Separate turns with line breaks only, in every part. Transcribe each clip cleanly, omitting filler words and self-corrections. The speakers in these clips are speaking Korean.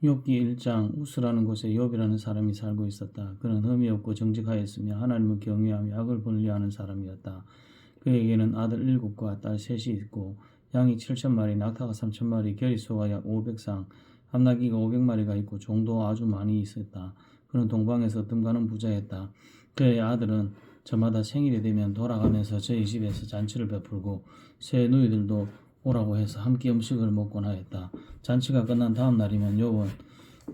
욥기 1장. 우스라는 곳에 욥이라는 사람이 살고 있었다. 그는 흠이 없고 정직하였으며 하나님을 경외하며 악을 분리하는 사람이었다. 그에게는 아들 7과 딸 셋이 있고 양이 7,000마리, 낙타가 3,000마리, 겨리소가 약 500상, 암나귀가 500마리가 있고 종도 아주 많이 있었다. 그는 동방에서 뜸가는 부자였다. 그의 아들은 저마다 생일이 되면 돌아가면서 저희 집에서 잔치를 베풀고 새 누이들도 오라고 해서 함께 음식을 먹곤 하였다. 잔치가 끝난 다음 날이면 욥은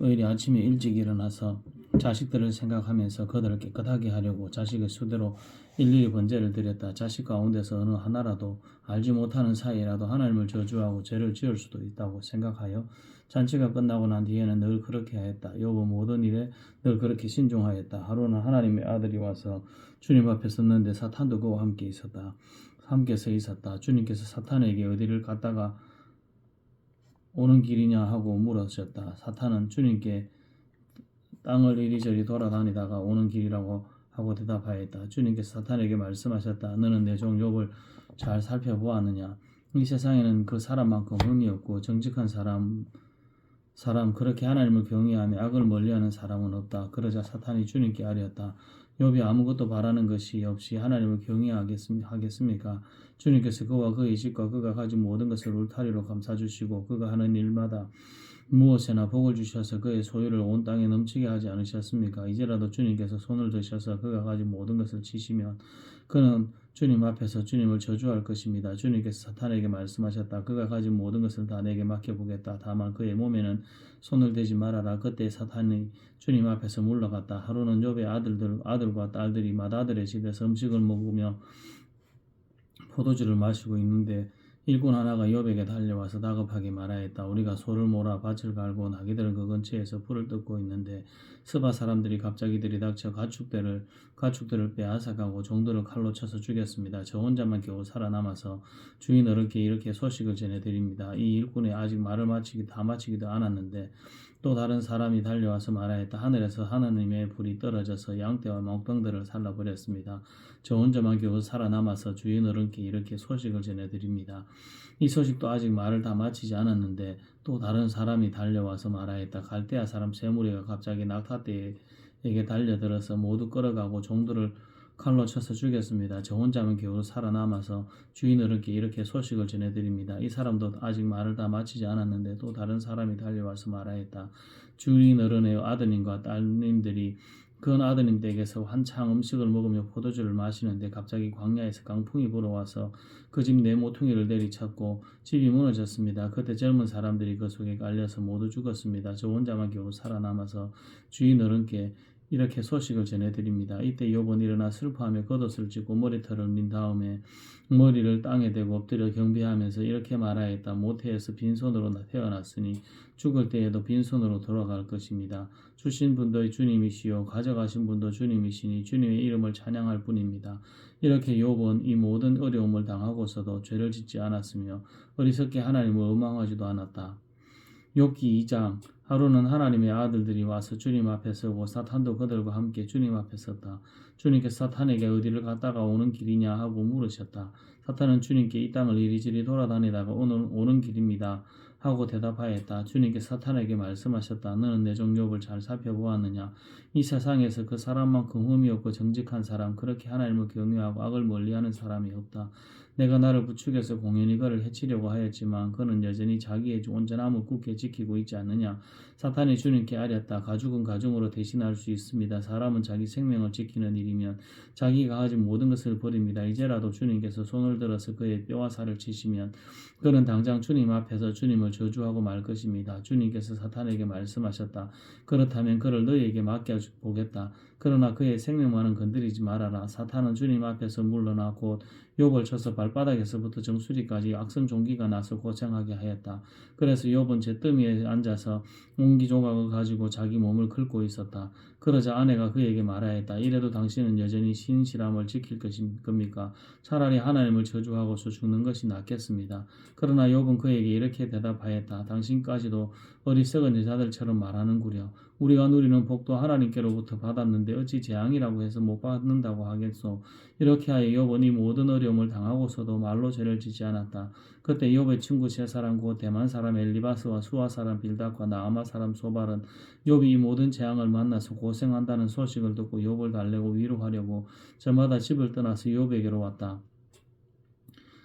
의리 아침에 일찍 일어나서 자식들을 생각하면서 그들을 깨끗하게 하려고 자식의 수대로 일일이 번제를 드렸다. 자식 가운데서 어느 하나라도 알지 못하는 사이라도 하나님을 저주하고 죄를 지을 수도 있다고 생각하여 잔치가 끝나고 난 뒤에는 늘 그렇게 하였다. 욥은 모든 일에 늘 그렇게 신중하였다. 하루는 하나님의 아들이 와서 주님 앞에 섰는데 사탄도 그와 함께 있었다. 함께 서 있었다. 주님께서 사탄에게 어디를 갔다가 오는 길이냐 하고 물으셨다. 사탄은 주님께 땅을 이리저리 돌아다니다가 오는 길이라고 하고 대답하였다. 주님께서 사탄에게 말씀하셨다. 너는 내 종 욥을 잘 살펴보았느냐? 이 세상에는 그 사람만큼 흠이 없고 정직한 사람 그렇게 하나님을 경외하며 악을 멀리하는 사람은 없다. 그러자 사탄이 주님께 아뢰었다. 욥이 아무것도 바라는 것이 없이 하나님을 경외하겠습니까? 주님께서 그와 그의 집과 그가 가진 모든 것을 울타리로 감싸주시고 그가 하는 일마다 무엇에나 복을 주셔서 그의 소유를 온 땅에 넘치게 하지 않으셨습니까? 이제라도 주님께서 손을 드셔서 그가 가진 모든 것을 치시면 그는 주님 앞에서 주님을 저주할 것입니다. 주님께서 사탄에게 말씀하셨다. 그가 가진 모든 것을 다 내게 맡겨보겠다. 다만 그의 몸에는 손을 대지 말아라. 그때 사탄이 주님 앞에서 물러갔다. 하루는 욥의 아들과 딸들이 맏아들의 집에서 음식을 먹으며 포도주를 마시고 있는데 일꾼 하나가 욥에게 달려와서 다급하게 말하였다. 우리가 소를 몰아 밭을 갈고 나귀들은 그 근처에서 풀을 뜯고 있는데 스바 사람들이 갑자기 들이닥쳐 가축들을 빼앗아가고 종들을 칼로 쳐서 죽였습니다. 저 혼자만 겨우 살아남아서 주인 어른께 이렇게 소식을 전해드립니다. 이 일꾼이 아직 말을 마치기도 않았는데 또 다른 사람이 달려와서 말하였다. 하늘에서 하나님의 불이 떨어져서 양떼와 목동들을 살라버렸습니다. 저 혼자만 겨우 살아남아서 주인 어른께 이렇게 소식을 전해드립니다. 이 소식도 아직 말을 다 마치지 않았는데 또 다른 사람이 달려와서 말하였다. 갈대아 사람 세 무리가 갑자기 낙타떼에게 달려들어서 모두 끌어가고 종들을 칼로 쳐서 죽였습니다. 저 혼자만 겨우 살아남아서 주인 어른께 이렇게 소식을 전해드립니다. 이 사람도 아직 말을 다 마치지 않았는데 또 다른 사람이 달려와서 말하였다. 주인 어른의 아드님과 딸님들이 그 아드님 댁에서 한창 음식을 먹으며 포도주를 마시는데 갑자기 광야에서 강풍이 불어와서 그 집 네 모퉁이를 내리쳤고 집이 무너졌습니다. 그때 젊은 사람들이 그 속에 깔려서 모두 죽었습니다. 저 혼자만 겨우 살아남아서 주인 어른께 이렇게 소식을 전해드립니다. 이때 욥은 일어나 슬퍼하며 겉옷을 찢고 머리털을 민 다음에 머리를 땅에 대고 엎드려 경배하면서 이렇게 말하였다. 모태에서 빈손으로 태어났으니 죽을 때에도 빈손으로 돌아갈 것입니다. 주신 분도 주님이시요 가져가신 분도 주님이시니 주님의 이름을 찬양할 뿐입니다. 이렇게 욥은 이 모든 어려움을 당하고서도 죄를 짓지 않았으며 어리석게 하나님을 원망하지도 않았다. 욥기 2장. 하루는 하나님의 아들들이 와서 주님 앞에 서고 사탄도 그들과 함께 주님 앞에 섰다. 주님께서 사탄에게 어디를 갔다가 오는 길이냐 하고 물으셨다. 사탄은 주님께 이 땅을 이리저리 돌아다니다가 오는 길입니다 하고 대답하였다. 주님께서 사탄에게 말씀하셨다. 너는 내 종 욥을 잘 살펴보았느냐? 이 세상에서 그 사람만큼 흠이 없고 정직한 사람, 그렇게 하나님을 경외하고 악을 멀리하는 사람이 없다. 내가 나를 부축해서 공연히 그를 해치려고 하였지만 그는 여전히 자기의 온전함을 굳게 지키고 있지 않느냐. 사탄이 주님께 아뢰었다. 가죽은 가죽으로 대신할 수 있습니다. 사람은 자기 생명을 지키는 일이면 자기가 가진 모든 것을 버립니다. 이제라도 주님께서 손을 들어서 그의 뼈와 살을 치시면 그는 당장 주님 앞에서 주님을 저주하고 말 것입니다. 주님께서 사탄에게 말씀하셨다. 그렇다면 그를 너희에게 맡겨보겠다. 그러나 그의 생명만은 건드리지 말아라. 사탄은 주님 앞에서 물러나 곧 욥을 쳐서 발바닥에서부터 정수리까지 악성 종기가 나서 고생하게 하였다. 그래서 욥은 잿더미에 앉아서 옹기 조각을 가지고 자기 몸을 긁고 있었다. 그러자 아내가 그에게 말하였다. 이래도 당신은 여전히 신실함을 지킬 겁니까? 차라리 하나님을 저주하고서 죽는 것이 낫겠습니다. 그러나 욥은 그에게 이렇게 대답하였다. 당신까지도 어리석은 여자들처럼 말하는구려. 우리가 누리는 복도 하나님께로부터 받았는데 어찌 재앙이라고 해서 못 받는다고 하겠소. 이렇게 하여 욥은 이 모든 어려움을 당하고서도 말로 죄를 짓지 않았다. 그때 욥의 친구 세 사람 곧 대만 사람 엘리바스와 수아 사람 빌닷과 나아마 사람 소발은 욥이 이 모든 재앙을 만나서 고생한다는 소식을 듣고 욥을 달래고 위로하려고 저마다 집을 떠나서 욥에게로 왔다.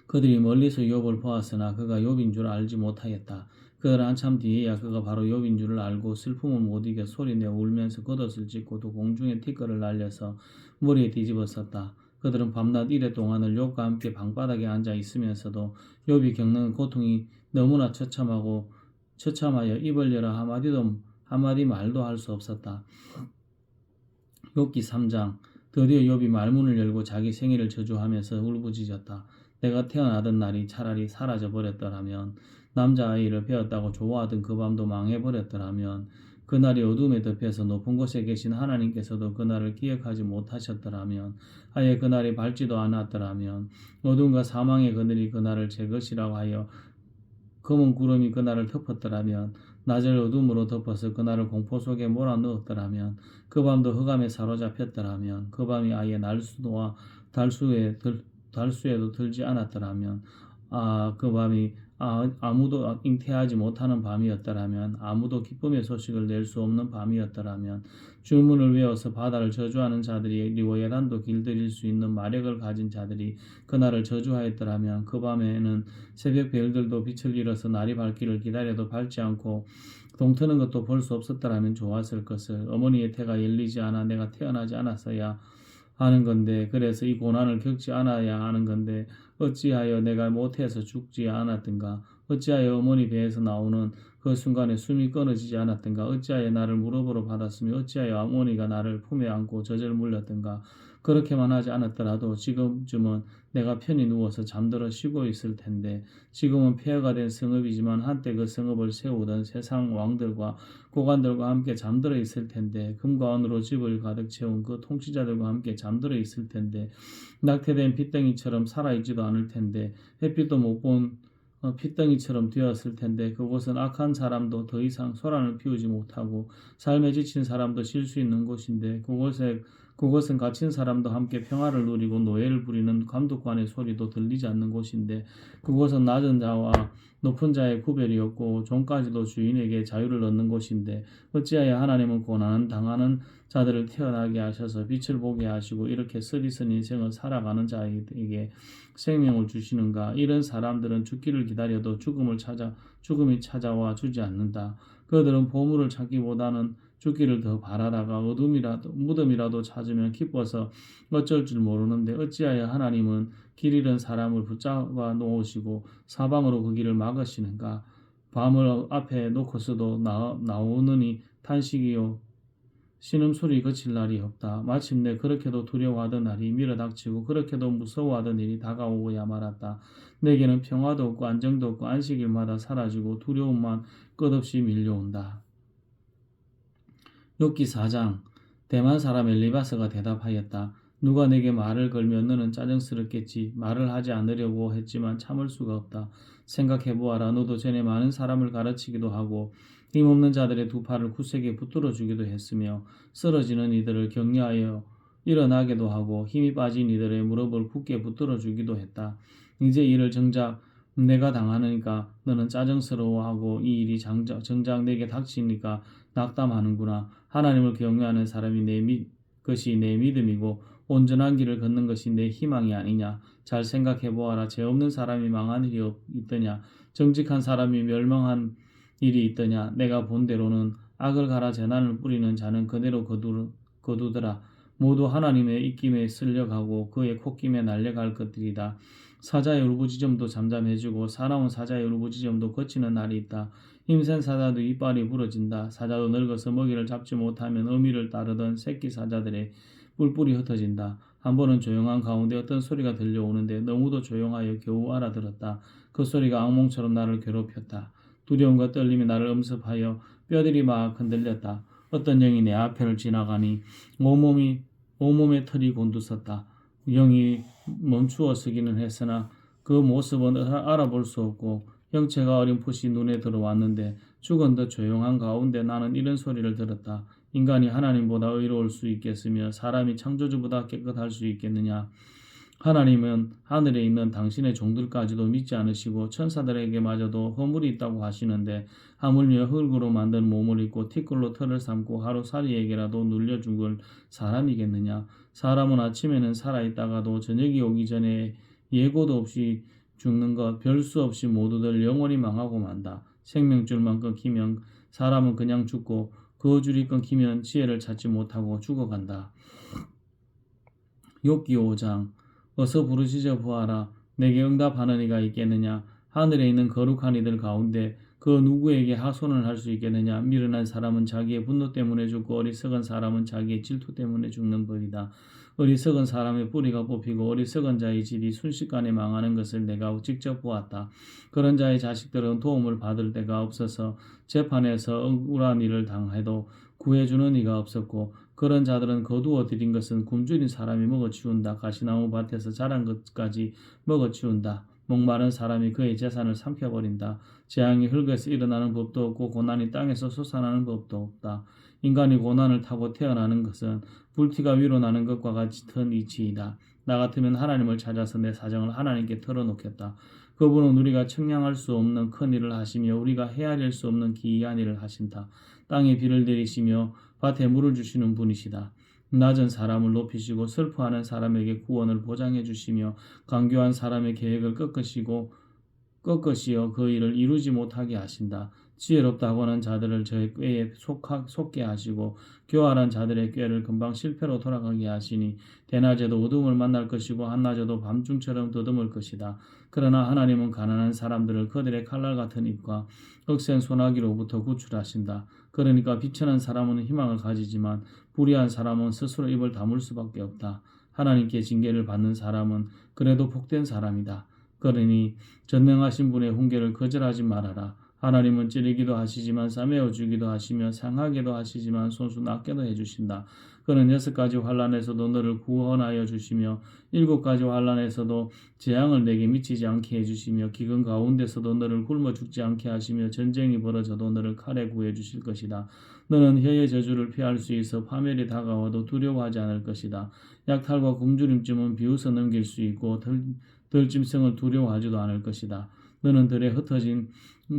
그들이 멀리서 욥을 보았으나 그가 욥인 줄 알지 못하였다. 그들은 한참 뒤에야 그가 바로 욥인 줄을 알고 슬픔을 못 이겨 소리내어 울면서 겉옷을 찢고 또 공중에 티끌을 날려서 머리에 뒤집었었다. 그들은 밤낮 이래 동안을 욥과 함께 방바닥에 앉아 있으면서도 욥이 겪는 고통이 너무나 처참하여 입을 열어 한마디 말도 할 수 없었다. 욥기 3장. 드디어 욥이 말문을 열고 자기 생일을 저주하면서 울부짖었다. 내가 태어나던 날이 차라리 사라져 버렸더라면, 남자아이를 베었다고 좋아하던 그 밤도 망해버렸더라면, 그날이 어둠에 덮여서 높은 곳에 계신 하나님께서도 그날을 기억하지 못하셨더라면, 아예 그날이 밝지도 않았더라면, 어둠과 사망의 그늘이 그날을 제 것이라고 하여 검은 구름이 그날을 덮었더라면, 낮을 어둠으로 덮어서 그날을 공포 속에 몰아넣었더라면, 그 밤도 흑암에 사로잡혔더라면, 그 밤이 아예 날수와 달수에도 들지 않았더라면, 그 밤이 아무도 잉태하지 못하는 밤이었더라면, 아무도 기쁨의 소식을 낼 수 없는 밤이었더라면, 주문을 외워서 바다를 저주하는 자들이 리워예단도 길들일 수 있는 마력을 가진 자들이 그날을 저주하였더라면, 그 밤에는 새벽 별들도 빛을 잃어서 날이 밝기를 기다려도 밝지 않고 동트는 것도 볼 수 없었더라면 좋았을 것을. 어머니의 태가 열리지 않아 내가 태어나지 않았어야 하는 건데, 그래서 이 고난을 겪지 않아야 하는 건데, 어찌하여 내가 못해서 죽지 않았던가? 어찌하여 어머니 배에서 나오는 그 순간에 숨이 끊어지지 않았던가? 어찌하여 나를 무릎으로 받았으며 어찌하여 어머니가 나를 품에 안고 젖을 물렸던가? 그렇게만 하지 않았더라도 지금쯤은 내가 편히 누워서 잠들어 쉬고 있을 텐데, 지금은 폐허가 된 성읍이지만 한때 그 성읍을 세우던 세상 왕들과 고관들과 함께 잠들어 있을 텐데, 금과 은으로 집을 가득 채운 그 통치자들과 함께 잠들어 있을 텐데, 낙태된 핏덩이처럼 살아있지도 않을 텐데, 햇빛도 못 본 핏덩이처럼 되었을 텐데, 그곳은 악한 사람도 더 이상 소란을 피우지 못하고 삶에 지친 사람도 쉴 수 있는 곳인데, 그곳은 갇힌 사람도 함께 평화를 누리고 노예를 부리는 감독관의 소리도 들리지 않는 곳인데, 그곳은 낮은 자와 높은 자의 구별이 없고 종까지도 주인에게 자유를 얻는 곳인데, 어찌하여 하나님은 고난 당하는 자들을 태어나게 하셔서 빛을 보게 하시고 이렇게 쓰디쓴 인생을 살아가는 자에게 생명을 주시는가? 이런 사람들은 죽기를 기다려도 죽음이 찾아와 주지 않는다. 그들은 보물을 찾기보다는 죽기를 더 바라다가 무덤이라도 찾으면 기뻐서 어쩔 줄 모르는데, 어찌하여 하나님은 길 잃은 사람을 붙잡아 놓으시고 사방으로 그 길을 막으시는가? 밤을 앞에 놓고서도 나오느니 탄식이요 신음소리 그칠 날이 없다. 마침내 그렇게도 두려워하던 날이 밀어닥치고 그렇게도 무서워하던 일이 다가오고야 말았다. 내게는 평화도 없고 안정도 없고 안식일마다 사라지고 두려움만 끝없이 밀려온다. 욥기 4장. 대만 사람 엘리바스가 대답하였다. 누가 내게 말을 걸면 너는 짜증스럽겠지. 말을 하지 않으려고 했지만 참을 수가 없다. 생각해보아라. 너도 전에 많은 사람을 가르치기도 하고 힘없는 자들의 두 팔을 굳세게 붙들어 주기도 했으며, 쓰러지는 이들을 격려하여 일어나게도 하고 힘이 빠진 이들의 무릎을 굳게 붙들어 주기도 했다. 이제 이를 정작 내가 당하니까 너는 짜증스러워하고 이 일이 정작 내게 닥치니까 낙담하는구나. 하나님을 경외하는 사람이 것이 내 믿음이고 온전한 길을 걷는 것이 내 희망이 아니냐. 잘 생각해보아라. 죄 없는 사람이 망한 일이 있더냐. 정직한 사람이 멸망한 일이 있더냐. 내가 본대로는 악을 갈아 재난을 뿌리는 자는 그대로 거두더라. 모두 하나님의 입김에 쓸려가고 그의 콧김에 날려갈 것들이다. 사자의 울부짖음도 잠잠해지고 사나운 사자의 울부짖음도 그치는 날이 있다. 힘센 사자도 이빨이 부러진다. 사자도 늙어서 먹이를 잡지 못하면 어미를 따르던 새끼 사자들의 뿔뿔이 흩어진다. 한 번은 조용한 가운데 어떤 소리가 들려오는데 너무도 조용하여 겨우 알아들었다. 그 소리가 악몽처럼 나를 괴롭혔다. 두려움과 떨림이 나를 엄습하여 뼈들이 막 흔들렸다. 어떤 영이 내 앞을 지나가니 온몸에 털이 곤두섰다. 영이 멈추어 서기는 했으나 그 모습은 알아볼 수 없고 형체가 어렴풋이 눈에 들어왔는데 죽은 듯 조용한 가운데 나는 이런 소리를 들었다. 인간이 하나님보다 의로울 수 있겠으며 사람이 창조주보다 깨끗할 수 있겠느냐? 하나님은 하늘에 있는 당신의 종들까지도 믿지 않으시고 천사들에게마저도 허물이 있다고 하시는데 하물며 흙으로 만든 몸을 입고 티끌로 털을 삼고 하루살이에게라도 눌려 죽을 사람이겠느냐? 사람은 아침에는 살아있다가도 저녁이 오기 전에 예고도 없이 죽는 것 별 수 없이 모두들 영원히 망하고 만다. 생명줄만 끊기면 사람은 그냥 죽고 그 줄이 끊기면 지혜를 찾지 못하고 죽어간다. 욥기 5장 어서 부르짖어 보아라. 내게 응답하는 이가 있겠느냐? 하늘에 있는 거룩한 이들 가운데 그 누구에게 하소연을 할 수 있겠느냐? 미련한 사람은 자기의 분노 때문에 죽고 어리석은 사람은 자기의 질투 때문에 죽는 법이다. 어리석은 사람의 뿌리가 뽑히고 어리석은 자의 집이 순식간에 망하는 것을 내가 직접 보았다. 그런 자의 자식들은 도움을 받을 데가 없어서 재판에서 억울한 일을 당해도 구해주는 이가 없었고 그런 자들은 거두어 들인 것은 굶주린 사람이 먹어치운다. 가시나무 밭에서 자란 것까지 먹어치운다. 목마른 사람이 그의 재산을 삼켜버린다. 재앙이 흙에서 일어나는 법도 없고 고난이 땅에서 솟아나는 법도 없다. 인간이 고난을 타고 태어나는 것은 불티가 위로 나는 것과 같은 이치이다. 나 같으면 하나님을 찾아서 내 사정을 하나님께 털어놓겠다. 그분은 우리가 청량할 수 없는 큰 일을 하시며 우리가 헤아릴 수 없는 기이한 일을 하신다. 땅에 비를 내리시며 밭에 물을 주시는 분이시다. 낮은 사람을 높이시고 슬퍼하는 사람에게 구원을 보장해 주시며 강교한 사람의 계획을 꺾으시어 그 일을 이루지 못하게 하신다. 지혜롭다고 하는 자들을 저의 꾀에 속게 하시고 교활한 자들의 꾀를 금방 실패로 돌아가게 하시니 대낮에도 어둠을 만날 것이고 한낮에도 밤중처럼 더듬을 것이다. 그러나 하나님은 가난한 사람들을 그들의 칼날 같은 입과 억센 소나기로부터 구출하신다. 그러니까 비천한 사람은 희망을 가지지만 불의한 사람은 스스로 입을 다물 수밖에 없다. 하나님께 징계를 받는 사람은 그래도 복된 사람이다. 그러니 전능하신 분의 훈계를 거절하지 말아라. 하나님은 찌르기도 하시지만 싸매어 주기도 하시며 상하게도 하시지만 손수 낫게도 해주신다. 그는 6가지 환난에서도 너를 구원하여 주시며 7가지 환난에서도 재앙을 내게 미치지 않게 해주시며 기근 가운데서도 너를 굶어 죽지 않게 하시며 전쟁이 벌어져도 너를 칼에 구해 주실 것이다. 너는 혀의 저주를 피할 수 있어 파멸이 다가와도 두려워하지 않을 것이다. 약탈과 굶주림쯤은 비웃어 넘길 수 있고 덜짐승을 두려워하지도 않을 것이다. 너는 들에 흩어진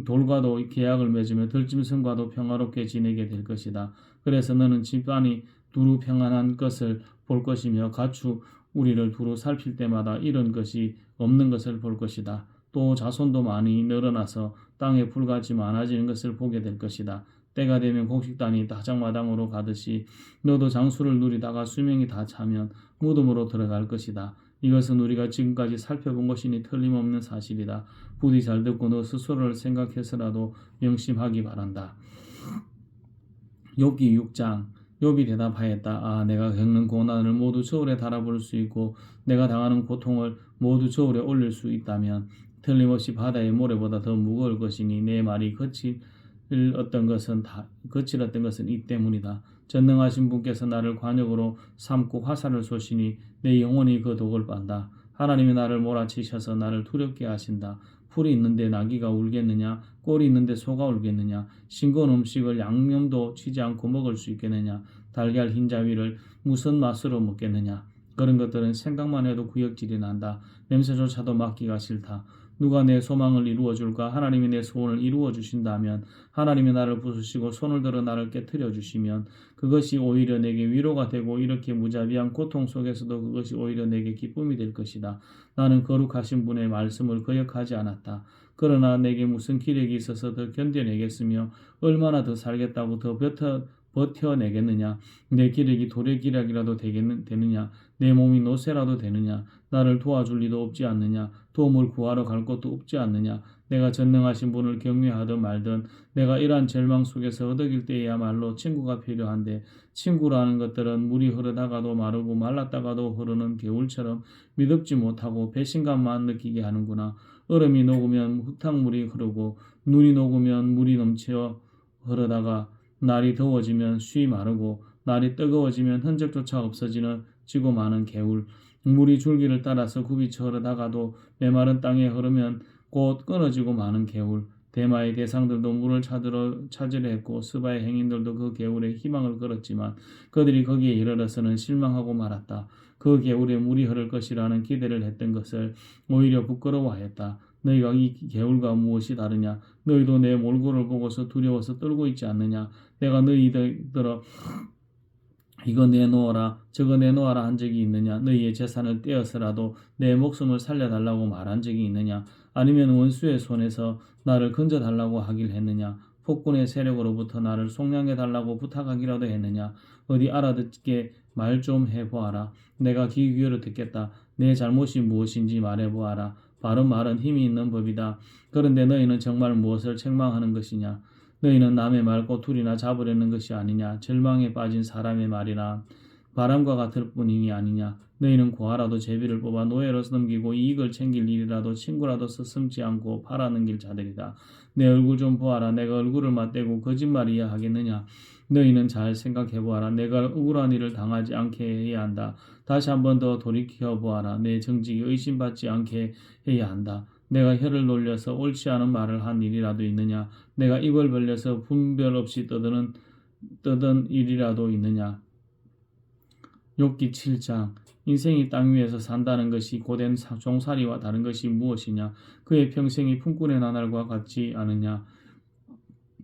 돌과도 계약을 맺으며 들짐승과도 평화롭게 지내게 될 것이다. 그래서 너는 집안이 두루 평안한 것을 볼 것이며 가축 우리를 두루 살필 때마다 이런 것이 없는 것을 볼 것이다. 또 자손도 많이 늘어나서 땅에 풀같이 많아지는 것을 보게 될 것이다. 때가 되면 곡식단이 다장마당으로 가듯이 너도 장수를 누리다가 수명이 다 차면 무덤으로 들어갈 것이다. 이것은 우리가 지금까지 살펴본 것이니 틀림없는 사실이다. 부디 잘 듣고 너 스스로를 생각해서라도 명심하기 바란다. 욥기 6장 욥이 대답하였다. 아, 내가 겪는 고난을 모두 저울에 달아볼 수 있고 내가 당하는 고통을 모두 저울에 올릴 수 있다면 틀림없이 바다의 모래보다 더 무거울 것이니 내 말이 거칠 어떤 것은 이 때문이다. 전능하신 분께서 나를 관역으로 삼고 화살을 쏘시니 내 영혼이 그 독을 빤다. 하나님이 나를 몰아치셔서 나를 두렵게 하신다. 풀이 있는데 나귀가 울겠느냐? 꼴이 있는데 소가 울겠느냐? 싱거운 음식을 양념도 치지 않고 먹을 수 있겠느냐? 달걀 흰자위를 무슨 맛으로 먹겠느냐? 그런 것들은 생각만 해도 구역질이 난다. 냄새조차도 맡기가 싫다. 누가 내 소망을 이루어 줄까? 하나님이 내 소원을 이루어 주신다면, 하나님이 나를 부수시고 손을 들어 나를 깨트려 주시면 그것이 오히려 내게 위로가 되고 이렇게 무자비한 고통 속에서도 그것이 오히려 내게 기쁨이 될 것이다. 나는 거룩하신 분의 말씀을 거역하지 않았다. 그러나 내게 무슨 기력이 있어서 더 견뎌내겠으며 얼마나 더 살겠다고 더 버텨내겠느냐? 내 기력이 돌의 기력이라도 되느냐? 내 몸이 노새라도 되느냐? 나를 도와줄 리도 없지 않느냐? 도움을 구하러 갈 곳도 없지 않느냐? 내가 전능하신 분을 경외하든 말든 내가 이러한 절망 속에서 허덕일 때야말로 친구가 필요한데 친구라는 것들은 물이 흐르다가도 마르고 말랐다가도 흐르는 개울처럼 미덥지 못하고 배신감만 느끼게 하는구나. 얼음이 녹으면 흙탕물이 흐르고 눈이 녹으면 물이 넘쳐 흐르다가 날이 더워지면 쉬이 마르고 날이 뜨거워지면 흔적조차 없어지는 지고 마는 개울. 물이 줄기를 따라서 굽이쳐 흐르다가도 메마른 땅에 흐르면 곧 끊어지고 마는 개울. 대마의 대상들도 물을 찾으려 했고 스바의 행인들도 그 개울에 희망을 걸었지만 그들이 거기에 이르러서는 실망하고 말았다. 그 개울에 물이 흐를 것이라는 기대를 했던 것을 오히려 부끄러워하였다. 너희가 이 개울과 무엇이 다르냐? 너희도 내 몰골을 보고서 두려워서 떨고 있지 않느냐? 내가 너희들어 이거 내놓아라 저거 내놓아라 한 적이 있느냐? 너희의 재산을 떼어서라도 내 목숨을 살려달라고 말한 적이 있느냐? 아니면 원수의 손에서 나를 건져달라고 하길 했느냐? 폭군의 세력으로부터 나를 속량해달라고 부탁하기라도 했느냐? 어디 알아듣게 말 좀 해보아라. 내가 귀 기울여 듣겠다. 내 잘못이 무엇인지 말해보아라. 바른 말은 힘이 있는 법이다. 그런데 너희는 정말 무엇을 책망하는 것이냐? 너희는 남의 말 꼬투리나 잡으려는 것이 아니냐? 절망에 빠진 사람의 말이나 바람과 같을 뿐이니 아니냐? 너희는 고아라도 제비를 뽑아 노예로서 넘기고 이익을 챙길 일이라도 친구라도 서슴지 않고 팔아넘길 자들이다. 내 얼굴 좀 보아라. 내가 얼굴을 맞대고 거짓말이야 하겠느냐? 너희는 잘 생각해보아라. 내가 억울한 일을 당하지 않게 해야 한다. 다시 한 번 더 돌이켜보아라. 내 정직이 의심받지 않게 해야 한다. 내가 혀를 놀려서 옳지 않은 말을 한 일이라도 있느냐? 내가 입을 벌려서 분별 없이 떠든 일이라도 있느냐? 욥기 7장 인생이 땅 위에서 산다는 것이 고된 종살이와 다른 것이 무엇이냐? 그의 평생이 품꾼의 나날과 같지 않으냐?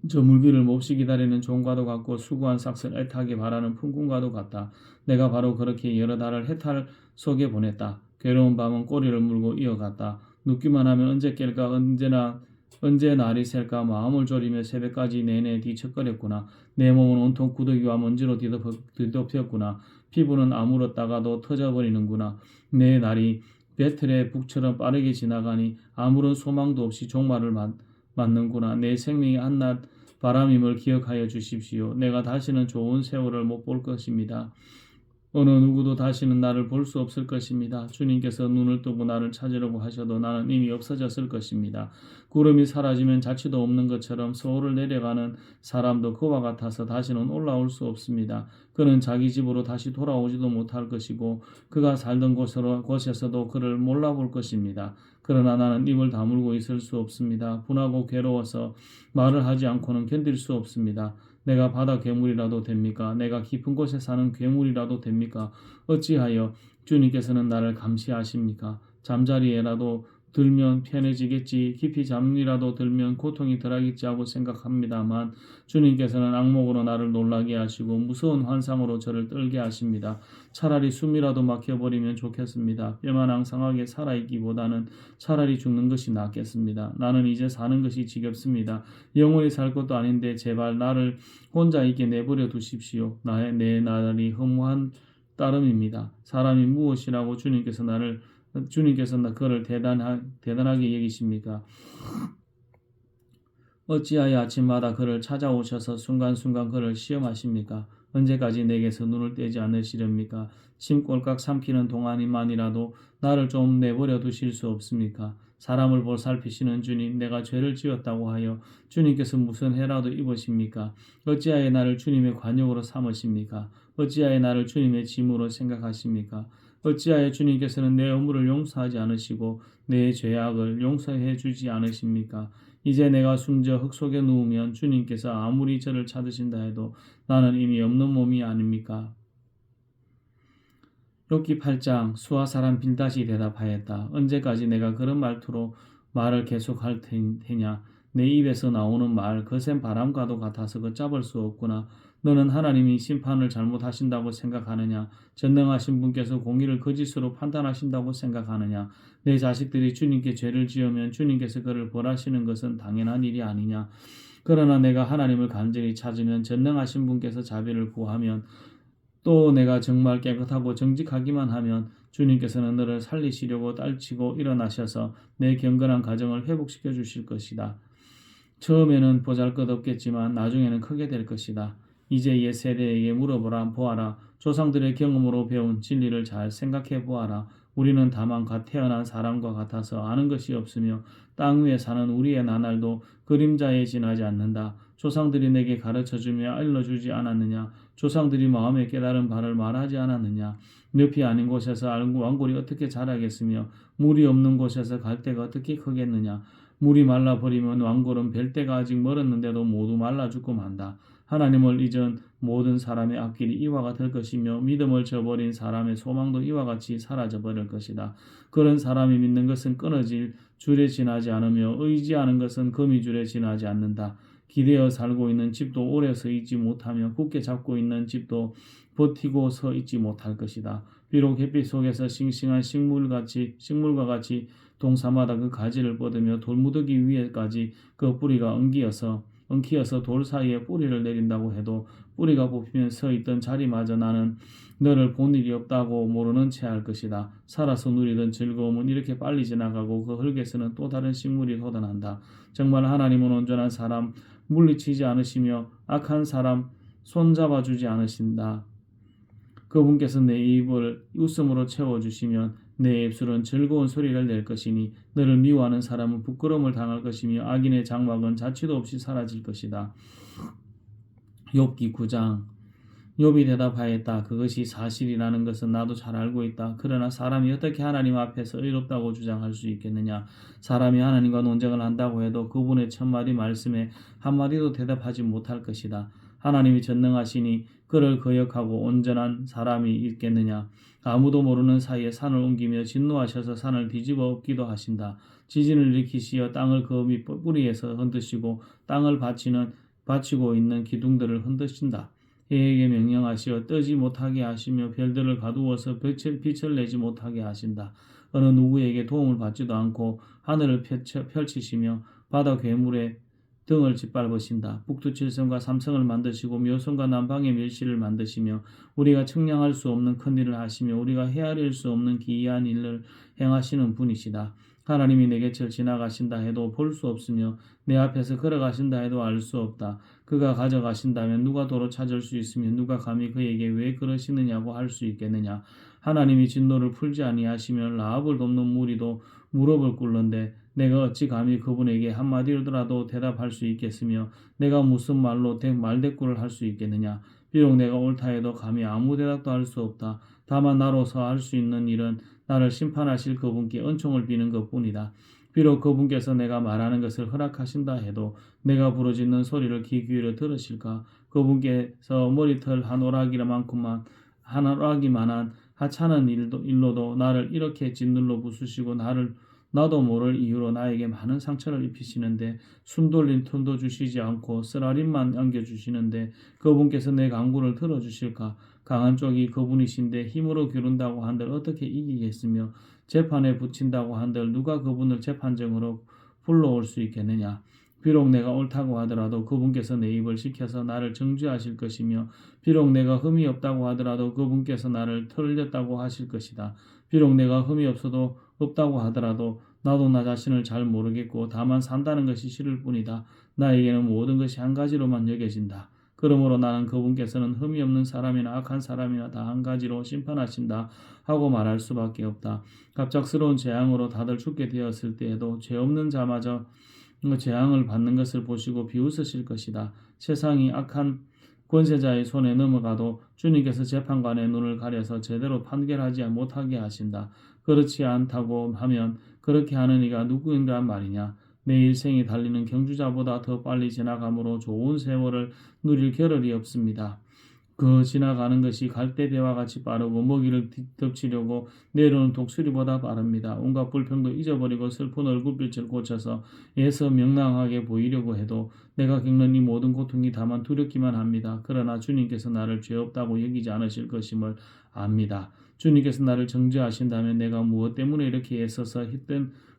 저 물기를 몹시 기다리는 종과도 같고 수고한 삭슬 애타게 바라는 품꾼과도 같다. 내가 바로 그렇게 여러 달을 해탈 속에 보냈다. 괴로운 밤은 꼬리를 물고 이어갔다. 눕기만 하면 언제 깰까 언제 날이 셀까 마음을 졸이며 새벽까지 내내 뒤척거렸구나. 내 몸은 온통 구더기와 먼지로 뒤덮였구나. 피부는 아물었다가도 터져버리는구나. 내 날이 배틀의 북처럼 빠르게 지나가니 아무런 소망도 없이 종말을 맞는구나. 내 생명이 한낱 바람임을 기억하여 주십시오. 내가 다시는 좋은 세월을 못 볼 것입니다. 어느 누구도 다시는 나를 볼 수 없을 것입니다. 주님께서 눈을 뜨고 나를 찾으려고 하셔도 나는 이미 없어졌을 것입니다. 구름이 사라지면 자취도 없는 것처럼 서울을 내려가는 사람도 그와 같아서 다시는 올라올 수 없습니다. 그는 자기 집으로 다시 돌아오지도 못할 것이고 그가 살던 곳에서도 그를 몰라볼 것입니다. 그러나 나는 입을 다물고 있을 수 없습니다. 분하고 괴로워서 말을 하지 않고는 견딜 수 없습니다. 내가 바다 괴물이라도 됩니까? 내가 깊은 곳에 사는 괴물이라도 됩니까? 어찌하여 주님께서는 나를 감시하십니까? 잠자리에라도 들면 편해지겠지, 깊이 잠이라도 들면 고통이 덜하겠지 하고 생각합니다만 주님께서는 악몽으로 나를 놀라게 하시고 무서운 환상으로 저를 떨게 하십니다. 차라리 숨이라도 막혀버리면 좋겠습니다. 뼈만 앙상하게 살아있기보다는 차라리 죽는 것이 낫겠습니다. 나는 이제 사는 것이 지겹습니다. 영원히 살 것도 아닌데 제발 나를 혼자 있게 내버려 두십시오. 내 나날이 허무한 따름입니다. 사람이 무엇이라고 주님께서 그를 대단하게 여기십니까? 어찌하여 아침마다 그를 찾아오셔서 순간순간 그를 시험하십니까? 언제까지 내게서 눈을 떼지 않으시렵니까? 침 꼴깍 삼키는 동안만이라도 나를 좀 내버려 두실 수 없습니까? 사람을 보살피시는 주님, 내가 죄를 지었다고 하여 주님께서 무슨 해라도 입으십니까? 어찌하여 나를 주님의 관용으로 삼으십니까? 어찌하여 나를 주님의 짐으로 생각하십니까? 어찌하여 주님께서는 내 의무를 용서하지 않으시고 내 죄악을 용서해 주지 않으십니까? 이제 내가 숨져 흙 속에 누우면 주님께서 아무리 저를 찾으신다 해도 나는 이미 없는 몸이 아닙니까? 욥기 8장 수아 사람 빌닷이 대답하였다. 언제까지 내가 그런 말투로 말을 계속할 테냐? 내 입에서 나오는 말 거센 바람과도 같아서 걷잡을 수 없구나. 너는 하나님이 심판을 잘못하신다고 생각하느냐? 전능하신 분께서 공의를 거짓으로 판단하신다고 생각하느냐? 내 자식들이 주님께 죄를 지으면 주님께서 그를 벌하시는 것은 당연한 일이 아니냐? 그러나 내가 하나님을 간절히 찾으면 전능하신 분께서 자비를 구하면 또 내가 정말 깨끗하고 정직하기만 하면 주님께서는 너를 살리시려고 딸치고 일어나셔서 내 경건한 가정을 회복시켜 주실 것이다. 처음에는 보잘것없겠지만 나중에는 크게 될 것이다. 이제 옛 세대에게 보아라. 조상들의 경험으로 배운 진리를 잘 생각해 보아라. 우리는 다만 갓 태어난 사람과 같아서 아는 것이 없으며 땅 위에 사는 우리의 나날도 그림자에 지나지 않는다. 조상들이 내게 가르쳐주며 알려주지 않았느냐? 조상들이 마음에 깨달은 바를 말하지 않았느냐? 늪이 아닌 곳에서 왕골이 어떻게 자라겠으며 물이 없는 곳에서 갈대가 어떻게 크겠느냐? 물이 말라버리면 왕골은 뵐 때가 아직 멀었는데도 모두 말라 죽고 만다. 하나님을 잊은 모든 사람의 앞길이 이와 같을 것이며 믿음을 저버린 사람의 소망도 이와 같이 사라져버릴 것이다. 그런 사람이 믿는 것은 끊어질 줄에 지나지 않으며 의지하는 것은 거미줄에 지나지 않는다. 기대어 살고 있는 집도 오래 서 있지 못하며 굳게 잡고 있는 집도 버티고 서 있지 못할 것이다. 비록 햇빛 속에서 싱싱한 식물과 같이 동사마다 그 가지를 뻗으며 돌무더기 위에까지 그 뿌리가 엉키어서 돌 사이에 뿌리를 내린다고 해도 뿌리가 뽑히면 서 있던 자리마저 나는 너를 본 일이 없다고 모르는 채 할 것이다. 살아서 누리던 즐거움은 이렇게 빨리 지나가고 그 흙에서는 또 다른 식물이 돋아난다. 정말 하나님은 온전한 사람 물리치지 않으시며 악한 사람 손잡아주지 않으신다. 그분께서 내 입을 웃음으로 채워주시면 내 입술은 즐거운 소리를 낼 것이니 너를 미워하는 사람은 부끄러움을 당할 것이며 악인의 장막은 자취도 없이 사라질 것이다. 욥기 9장. 욥이 대답하였다. 그것이 사실이라는 것은 나도 잘 알고 있다. 그러나 사람이 어떻게 하나님 앞에서 의롭다고 주장할 수 있겠느냐. 사람이 하나님과 논쟁을 한다고 해도 그분의 천마디 말씀에 한마디도 대답하지 못할 것이다. 하나님이 전능하시니 그를 거역하고 온전한 사람이 있겠느냐. 아무도 모르는 사이에 산을 옮기며 진노하셔서 산을 뒤집어 엎기도 하신다. 지진을 일으키시어 땅을 그 뿌리에서 흔드시고 땅을 받치고 있는 기둥들을 흔드신다. 해에게 명령하시어 뜨지 못하게 하시며 별들을 가두어서 빛을 내지 못하게 하신다. 어느 누구에게 도움을 받지도 않고 하늘을 펼치시며 바다 괴물의 등을 짓밟으신다. 북두칠성과 삼성을 만드시고 묘성과 남방의 밀실을 만드시며 우리가 측량할 수 없는 큰 일을 하시며 우리가 헤아릴 수 없는 기이한 일을 행하시는 분이시다. 하나님이 내 곁을 지나가신다 해도 볼 수 없으며 내 앞에서 걸어가신다 해도 알 수 없다. 그가 가져가신다면 누가 도로 찾을 수 있으며 누가 감히 그에게 왜 그러시느냐고 할 수 있겠느냐. 하나님이 진노를 풀지 아니하시며 라합을 돕는 무리도 무릎을 꿇는데 내가 어찌 감히 그분에게 한마디로라도 대답할 수 있겠으며 내가 무슨 말로 말대꾸를 할 수 있겠느냐. 비록 내가 옳다 해도 감히 아무 대답도 할 수 없다. 다만 나로서 할 수 있는 일은 나를 심판하실 그분께 은총을 비는 것뿐이다. 비록 그분께서 내가 말하는 것을 허락하신다 해도 내가 부르짖는 소리를 귀 기울여 들으실까? 그분께서 머리털 한 오라기만한 하찮은 일로도 나를 이렇게 짓눌러 부수시고 나도 모를 이유로 나에게 많은 상처를 입히시는데 숨 돌릴 틈도 주시지 않고 쓰라림만 안겨주시는데 그분께서 내 간구를 들어주실까? 강한 쪽이 그분이신데 힘으로 겨룬다고 한들 어떻게 이기겠으며 재판에 붙인다고 한들 누가 그분을 재판정으로 불러올 수 있겠느냐. 비록 내가 옳다고 하더라도 그분께서 내 입을 지켜서 나를 정죄하실 것이며 비록 내가 흠이 없다고 하더라도 그분께서 나를 틀렸다고 하실 것이다. 비록 내가 흠이 없다고 하더라도 나도 나 자신을 잘 모르겠고 다만 산다는 것이 싫을 뿐이다. 나에게는 모든 것이 한 가지로만 여겨진다. 그러므로 나는 그분께서는 흠이 없는 사람이나 악한 사람이나 다 한 가지로 심판하신다 하고 말할 수밖에 없다. 갑작스러운 재앙으로 다들 죽게 되었을 때에도 죄 없는 자마저 재앙을 받는 것을 보시고 비웃으실 것이다. 세상이 악한 권세자의 손에 넘어가도 주님께서 재판관의 눈을 가려서 제대로 판결하지 못하게 하신다. 그렇지 않다고 하면 그렇게 하는 이가 누구인가 말이냐. 내 일생이 달리는 경주자보다 더 빨리 지나가므로 좋은 세월을 누릴 겨를이 없습니다. 그 지나가는 것이 갈대배와 같이 빠르고 먹이를 덮치려고 내려오는 독수리보다 빠릅니다. 온갖 불평도 잊어버리고 슬픈 얼굴빛을 고쳐서 애써 명랑하게 보이려고 해도 내가 겪는 이 모든 고통이 다만 두렵기만 합니다. 그러나 주님께서 나를 죄 없다고 여기지 않으실 것임을 압니다. 주님께서 나를 정죄하신다면 내가 무엇 때문에 이렇게 애써서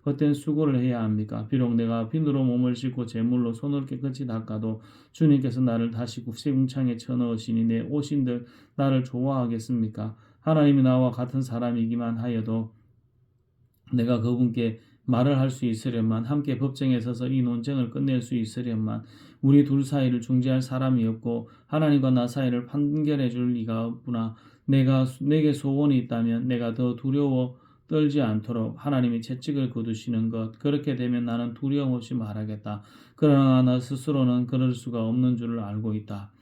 헛된 수고를 해야 합니까? 비록 내가 비누로 몸을 씻고 제물로 손을 깨끗이 닦아도 주님께서 나를 다시 굽새궁창에 쳐넣으시니 내 옷인들 나를 좋아하겠습니까? 하나님이 나와 같은 사람이기만 하여도 내가 그분께 말을 할 수 있으련만 함께 법정에 서서 이 논쟁을 끝낼 수 있으련만 우리 둘 사이를 중재할 사람이 없고 하나님과 나 사이를 판결해 줄 리가 없구나. 내게 소원이 있다면 내가 더 두려워 떨지 않도록 하나님이 채찍을 거두시는 것. 그렇게 되면 나는 두려움 없이 말하겠다. 그러나 나 스스로는 그럴 수가 없는 줄을 알고 있다.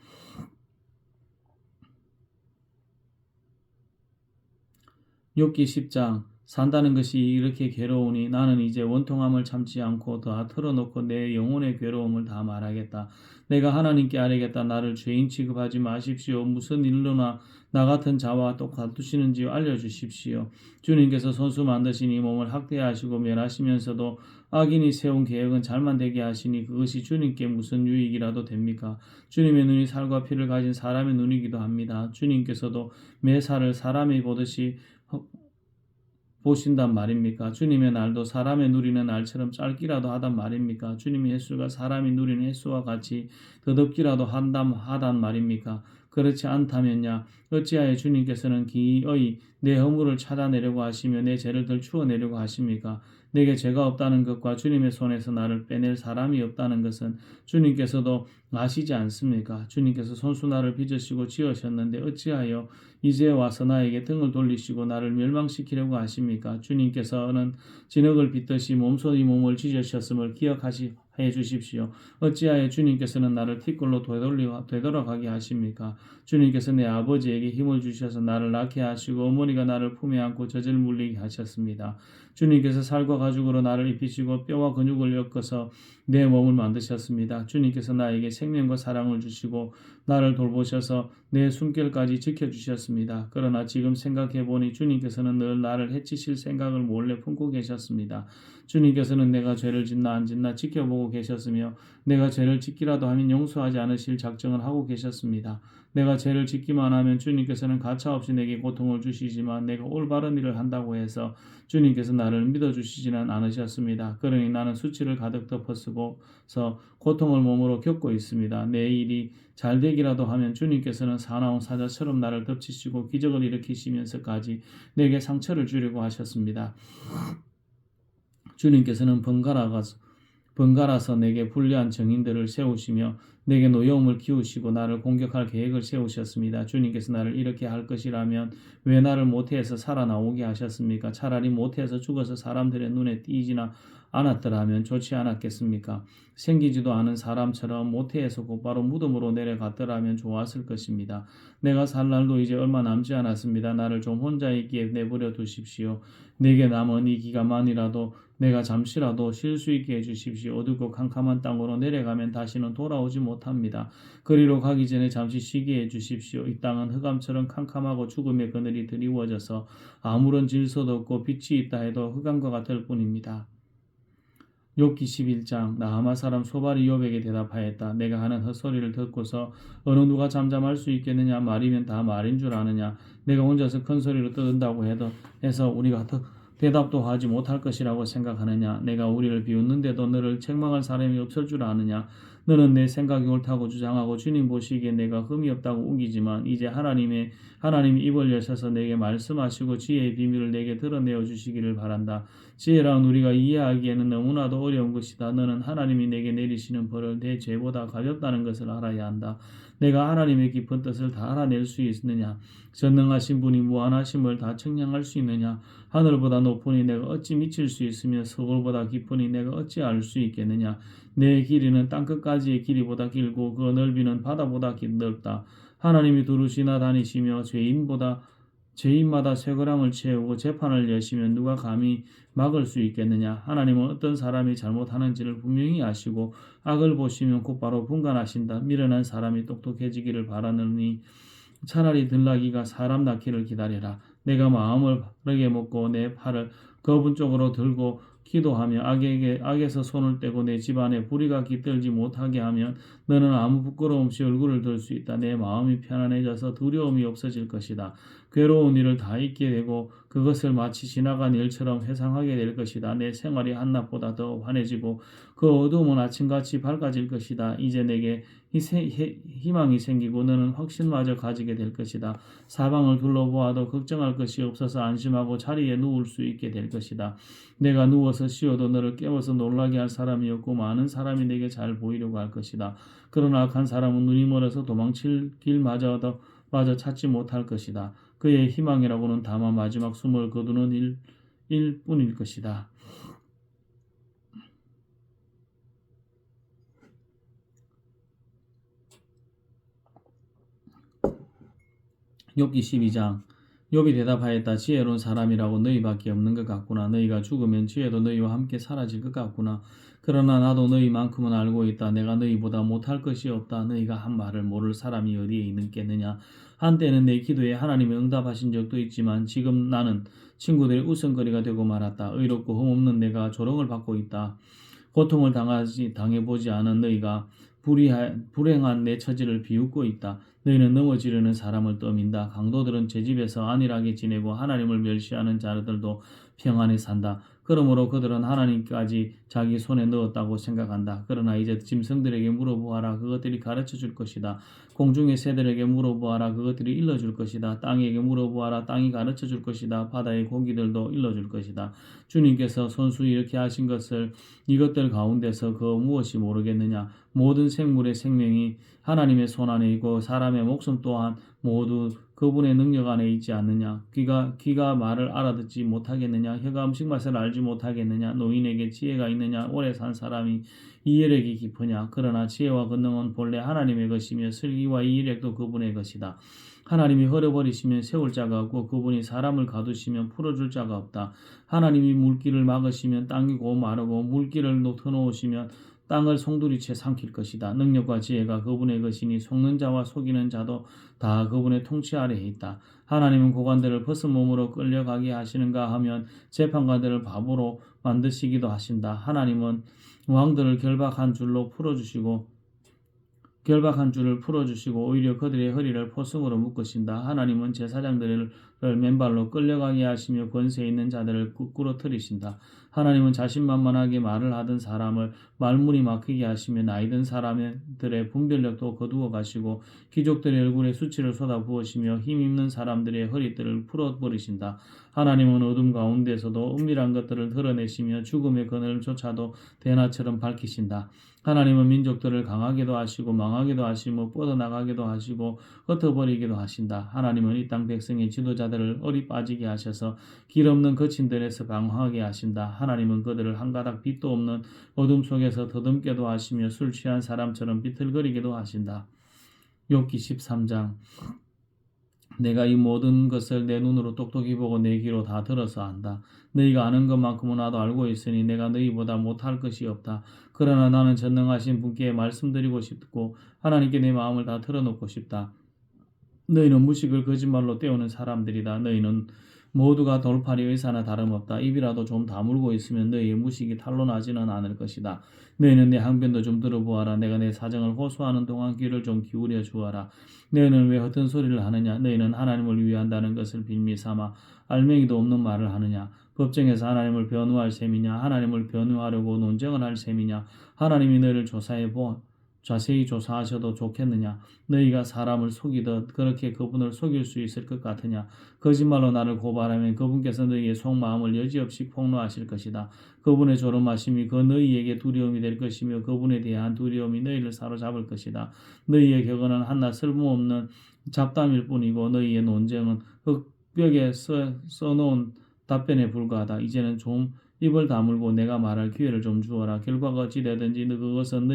욥기 10장. 산다는 것이 이렇게 괴로우니 나는 이제 원통함을 참지 않고 다 털어놓고 내 영혼의 괴로움을 다 말하겠다. 내가 하나님께 아뢰겠다. 나를 죄인 취급하지 마십시오. 무슨 일로나 나 같은 자와 똑같으시는지 알려주십시오. 주님께서 손수 만드신 이 몸을 학대하시고 멸하시면서도 악인이 세운 계획은 잘만 되게 하시니 그것이 주님께 무슨 유익이라도 됩니까? 주님의 눈이 살과 피를 가진 사람의 눈이기도 합니다. 주님께서도 매 살을 사람이 보듯이 보신단 말입니까? 주님의 날도 사람의 누리는 날처럼 짧기라도 하단 말입니까? 주님의 횟수가 사람이 누리는 횟수와 같이 더덥기라도 하단 말입니까? 그렇지 않다면야 어찌하여 주님께서는 기어이 내 허물을 찾아내려고 하시며 내 죄를 덜추어내려고 하십니까? 내게 죄가 없다는 것과 주님의 손에서 나를 빼낼 사람이 없다는 것은 주님께서도 아시지 않습니까? 주님께서 손수 나를 빚으시고 지으셨는데 어찌하여 이제 와서 나에게 등을 돌리시고 나를 멸망시키려고 하십니까? 주님께서는 진흙을 빚듯이 몸소 이 몸을 지으셨음을 기억해 주십시오. 어찌하여 주님께서는 나를 티끌로 되돌아가게 하십니까? 주님께서 내 아버지에게 힘을 주셔서 나를 낳게 하시고 어머니가 나를 품에 안고 젖을 물리게 하셨습니다. 주님께서 살과 가죽으로 나를 입히시고 뼈와 근육을 엮어서 내 몸을 만드셨습니다. 주님께서 나에게 생명과 사랑을 주시고 나를 돌보셔서 내 숨결까지 지켜주셨습니다. 그러나 지금 생각해보니 주님께서는 늘 나를 해치실 생각을 몰래 품고 계셨습니다. 주님께서는 내가 죄를 짓나 안 짓나 지켜보고 계셨으며 내가 죄를 짓기라도 하면 용서하지 않으실 작정을 하고 계셨습니다. 내가 죄를 짓기만 하면 주님께서는 가차없이 내게 고통을 주시지만 내가 올바른 일을 한다고 해서 주님께서 나를 믿어주시지는 않으셨습니다. 그러니 나는 수치를 가득 덮어쓰고서 고통을 몸으로 겪고 있습니다. 내 일이 잘 되기라도 하면 주님께서는 사나운 사자처럼 나를 덮치시고 기적을 일으키시면서까지 내게 상처를 주려고 하셨습니다. 주님께서는 번갈아서 내게 불리한 정인들을 세우시며 내게 노여움을 키우시고 나를 공격할 계획을 세우셨습니다. 주님께서 나를 이렇게 할 것이라면 왜 나를 모태에서 살아나오게 하셨습니까? 차라리 모태에서 죽어서 사람들의 눈에 띄지나 않았더라면 좋지 않았겠습니까? 생기지도 않은 사람처럼 모태에서 곧바로 무덤으로 내려갔더라면 좋았을 것입니다. 내가 살 날도 이제 얼마 남지 않았습니다. 나를 좀 혼자 있기에 내버려 두십시오. 내게 남은 이 기간만이라도 내가 잠시라도 쉴 수 있게 해주십시오. 어둡고 캄캄한 땅으로 내려가면 다시는 돌아오지 못합니다. 그리로 가기 전에 잠시 쉬게 해주십시오. 이 땅은 흑암처럼 캄캄하고 죽음의 그늘이 드리워져서 아무런 질서도 없고 빛이 있다 해도 흑암과 같을 뿐입니다. 욥기 11장 나하마 사람 소발이 욥에게 대답하였다. 내가 하는 헛소리를 듣고서 어느 누가 잠잠할 수 있겠느냐? 말이면 다 말인 줄 아느냐? 내가 혼자서 큰 소리로 떠든다고 해서 우리가 대답도 하지 못할 것이라고 생각하느냐? 내가 우리를 비웃는데도 너를 책망할 사람이 없을 줄 아느냐? 너는 내 생각이 옳다고 주장하고 주님 보시기에 내가 흠이 없다고 우기지만 이제 하나님이 입을 여셔서 내게 말씀하시고 지혜의 비밀을 내게 드러내어 주시기를 바란다. 지혜란 우리가 이해하기에는 너무나도 어려운 것이다. 너는 하나님이 내게 내리시는 벌을 내 죄보다 가볍다는 것을 알아야 한다. 내가 하나님의 깊은 뜻을 다 알아낼 수 있느냐? 전능하신 분이 무한하심을 다 청량할 수 있느냐? 하늘보다 높으니 내가 어찌 미칠 수 있으며 서울보다 깊으니 내가 어찌 알 수 있겠느냐? 내 길이는 땅끝까지의 길이보다 길고 그 넓이는 바다보다 넓다. 하나님이 두루시나 다니시며 죄인마다 쇠고랑을 채우고 재판을 여시면 누가 감히 막을 수 있겠느냐? 하나님은 어떤 사람이 잘못하는지를 분명히 아시고 악을 보시면 곧바로 분간하신다. 미련한 사람이 똑똑해지기를 바라느니 차라리 들나귀가 사람 낳기를 기다려라. 내가 마음을 바르게 먹고 내 팔을 거분 쪽으로 들고 기도하며 악에서 손을 떼고 내 집안에 불의가 깃들지 못하게 하면 너는 아무 부끄러움 없이 얼굴을 들 수 있다. 내 마음이 편안해져서 두려움이 없어질 것이다. 괴로운 일을 다 잊게 되고 그것을 마치 지나간 일처럼 회상하게 될 것이다. 내 생활이 한낮보다 더 환해지고 그 어두움은 아침같이 밝아질 것이다. 이제 내게 희망이 생기고 너는 확신마저 가지게 될 것이다. 사방을 둘러보아도 걱정할 것이 없어서 안심하고 자리에 누울 수 있게 될 것이다. 내가 누워서 쉬어도 너를 깨워서 놀라게 할 사람이 없고 많은 사람이 내게 잘 보이려고 할 것이다. 그러나 악한 사람은 눈이 멀어서 도망칠 길마저 찾지 못할 것이다. 그의 희망이라고는 다만 마지막 숨을 거두는 일 뿐일 것이다. 욥기 12장 욥이 대답하였다. 지혜로운 사람이라고 너희밖에 없는 것 같구나. 너희가 죽으면 지혜도 너희와 함께 사라질 것 같구나. 그러나 나도 너희만큼은 알고 있다. 내가 너희보다 못할 것이 없다. 너희가 한 말을 모를 사람이 어디에 있겠느냐. 한때는 내 기도에 하나님이 응답하신 적도 있지만 지금 나는 친구들의 웃음거리가 되고 말았다. 의롭고 흠없는 내가 조롱을 받고 있다. 고통을 당해보지 않은 너희가 불행한 내 처지를 비웃고 있다. 너희는 넘어지려는 사람을 떠민다. 강도들은 제 집에서 안일하게 지내고 하나님을 멸시하는 자들도 평안히 산다. 그러므로 그들은 하나님까지 자기 손에 넣었다고 생각한다. 그러나 이제 짐승들에게 물어보아라. 그것들이 가르쳐 줄 것이다. 공중의 새들에게 물어보아라. 그것들이 일러줄 것이다. 땅에게 물어보아라. 땅이 가르쳐 줄 것이다. 바다의 고기들도 일러줄 것이다. 주님께서 손수 이렇게 하신 것을 이것들 가운데서 그 무엇이 모르겠느냐. 모든 생물의 생명이 하나님의 손 안에 있고 사람의 목숨 또한 모두 그분의 능력 안에 있지 않느냐. 귀가 말을 알아듣지 못하겠느냐. 혀가 음식 맛을 알지 못하겠느냐. 노인에게 지혜가 있느냐. 오래 산 사람이 이해력이 깊으냐. 그러나 지혜와 권능은 본래 하나님의 것이며 슬기와 이해력도 그분의 것이다. 하나님이 헐어버리시면 세울 자가 없고 그분이 사람을 가두시면 풀어줄 자가 없다. 하나님이 물길을 막으시면 땅이 고 마르고 물길을 터놓으시면 땅을 송두리째 삼킬 것이다. 능력과 지혜가 그분의 것이니 속는 자와 속이는 자도 다 그분의 통치 아래에 있다. 하나님은 고관들을 벗은 몸으로 끌려가게 하시는가 하면 재판관들을 바보로 만드시기도 하신다. 하나님은 왕들을 결박한 줄을 풀어주시고 오히려 그들의 허리를 포승으로 묶으신다. 하나님은 제사장들을 맨발로 끌려가게 하시며 권세 있는 자들을 거꾸로 들이신다. 하나님은 자신만만하게 말을 하던 사람을 말문이 막히게 하시며 나이든 사람들의 분별력도 거두어 가시고 귀족들의 얼굴에 수치를 쏟아부으시며 힘있는 사람들의 허리띠를 풀어버리신다. 하나님은 어둠 가운데서도 은밀한 것들을 드러내시며 죽음의 그늘조차도 대낮처럼 밝히신다. 하나님은 민족들을 강하게도 하시고 망하게도 하시고 뻗어나가게도 하시고 흩어버리기도 하신다. 하나님은 이 땅 백성의 지도자들을 어리 빠지게 하셔서 길 없는 거친 들에서 방황하게 하신다. 하나님은 그들을 한 가닥 빛도 없는 어둠 속에서 더듬게도 하시며 술 취한 사람처럼 비틀거리게도 하신다. 욥기 13장. 내가 이 모든 것을 내 눈으로 똑똑히 보고 내 귀로 다 들어서 안다. 너희가 아는 것만큼은 나도 알고 있으니 내가 너희보다 못할 것이 없다. 그러나 나는 전능하신 분께 말씀드리고 싶고 하나님께 내 마음을 다 털어놓고 싶다. 너희는 무식을 거짓말로 때우는 사람들이다. 너희는 모두가 돌팔이 의사나 다름없다. 입이라도 좀 다물고 있으면 너희의 무식이 탄로나지는 않을 것이다. 너희는 내 항변도 좀 들어보아라. 내가 내 사정을 호소하는 동안 귀를 좀 기울여 주어라. 너희는 왜 헛된 소리를 하느냐. 너희는 하나님을 위한다는 것을 빌미 삼아 알맹이도 없는 말을 하느냐. 법정에서 하나님을 변호할 셈이냐. 하나님을 변호하려고 논쟁을 할 셈이냐. 하나님이 너희를 자세히 조사하셔도 좋겠느냐. 너희가 사람을 속이듯 그렇게 그분을 속일 수 있을 것 같으냐. 거짓말로 나를 고발하면 그분께서 너희의 속마음을 여지없이 폭로하실 것이다. 그분의 조름하심이 그 너희에게 두려움이 될 것이며 그분에 대한 두려움이 너희를 사로잡을 것이다. 너희의 격언은 한낱 쓸모없는 잡담일 뿐이고 너희의 논쟁은 흙벽에 써놓은 답변에 불과하다. 이제는 좀 입을 다물고 내가 말할 기회를 좀 주어라. 결과가 어찌 되든지 그것은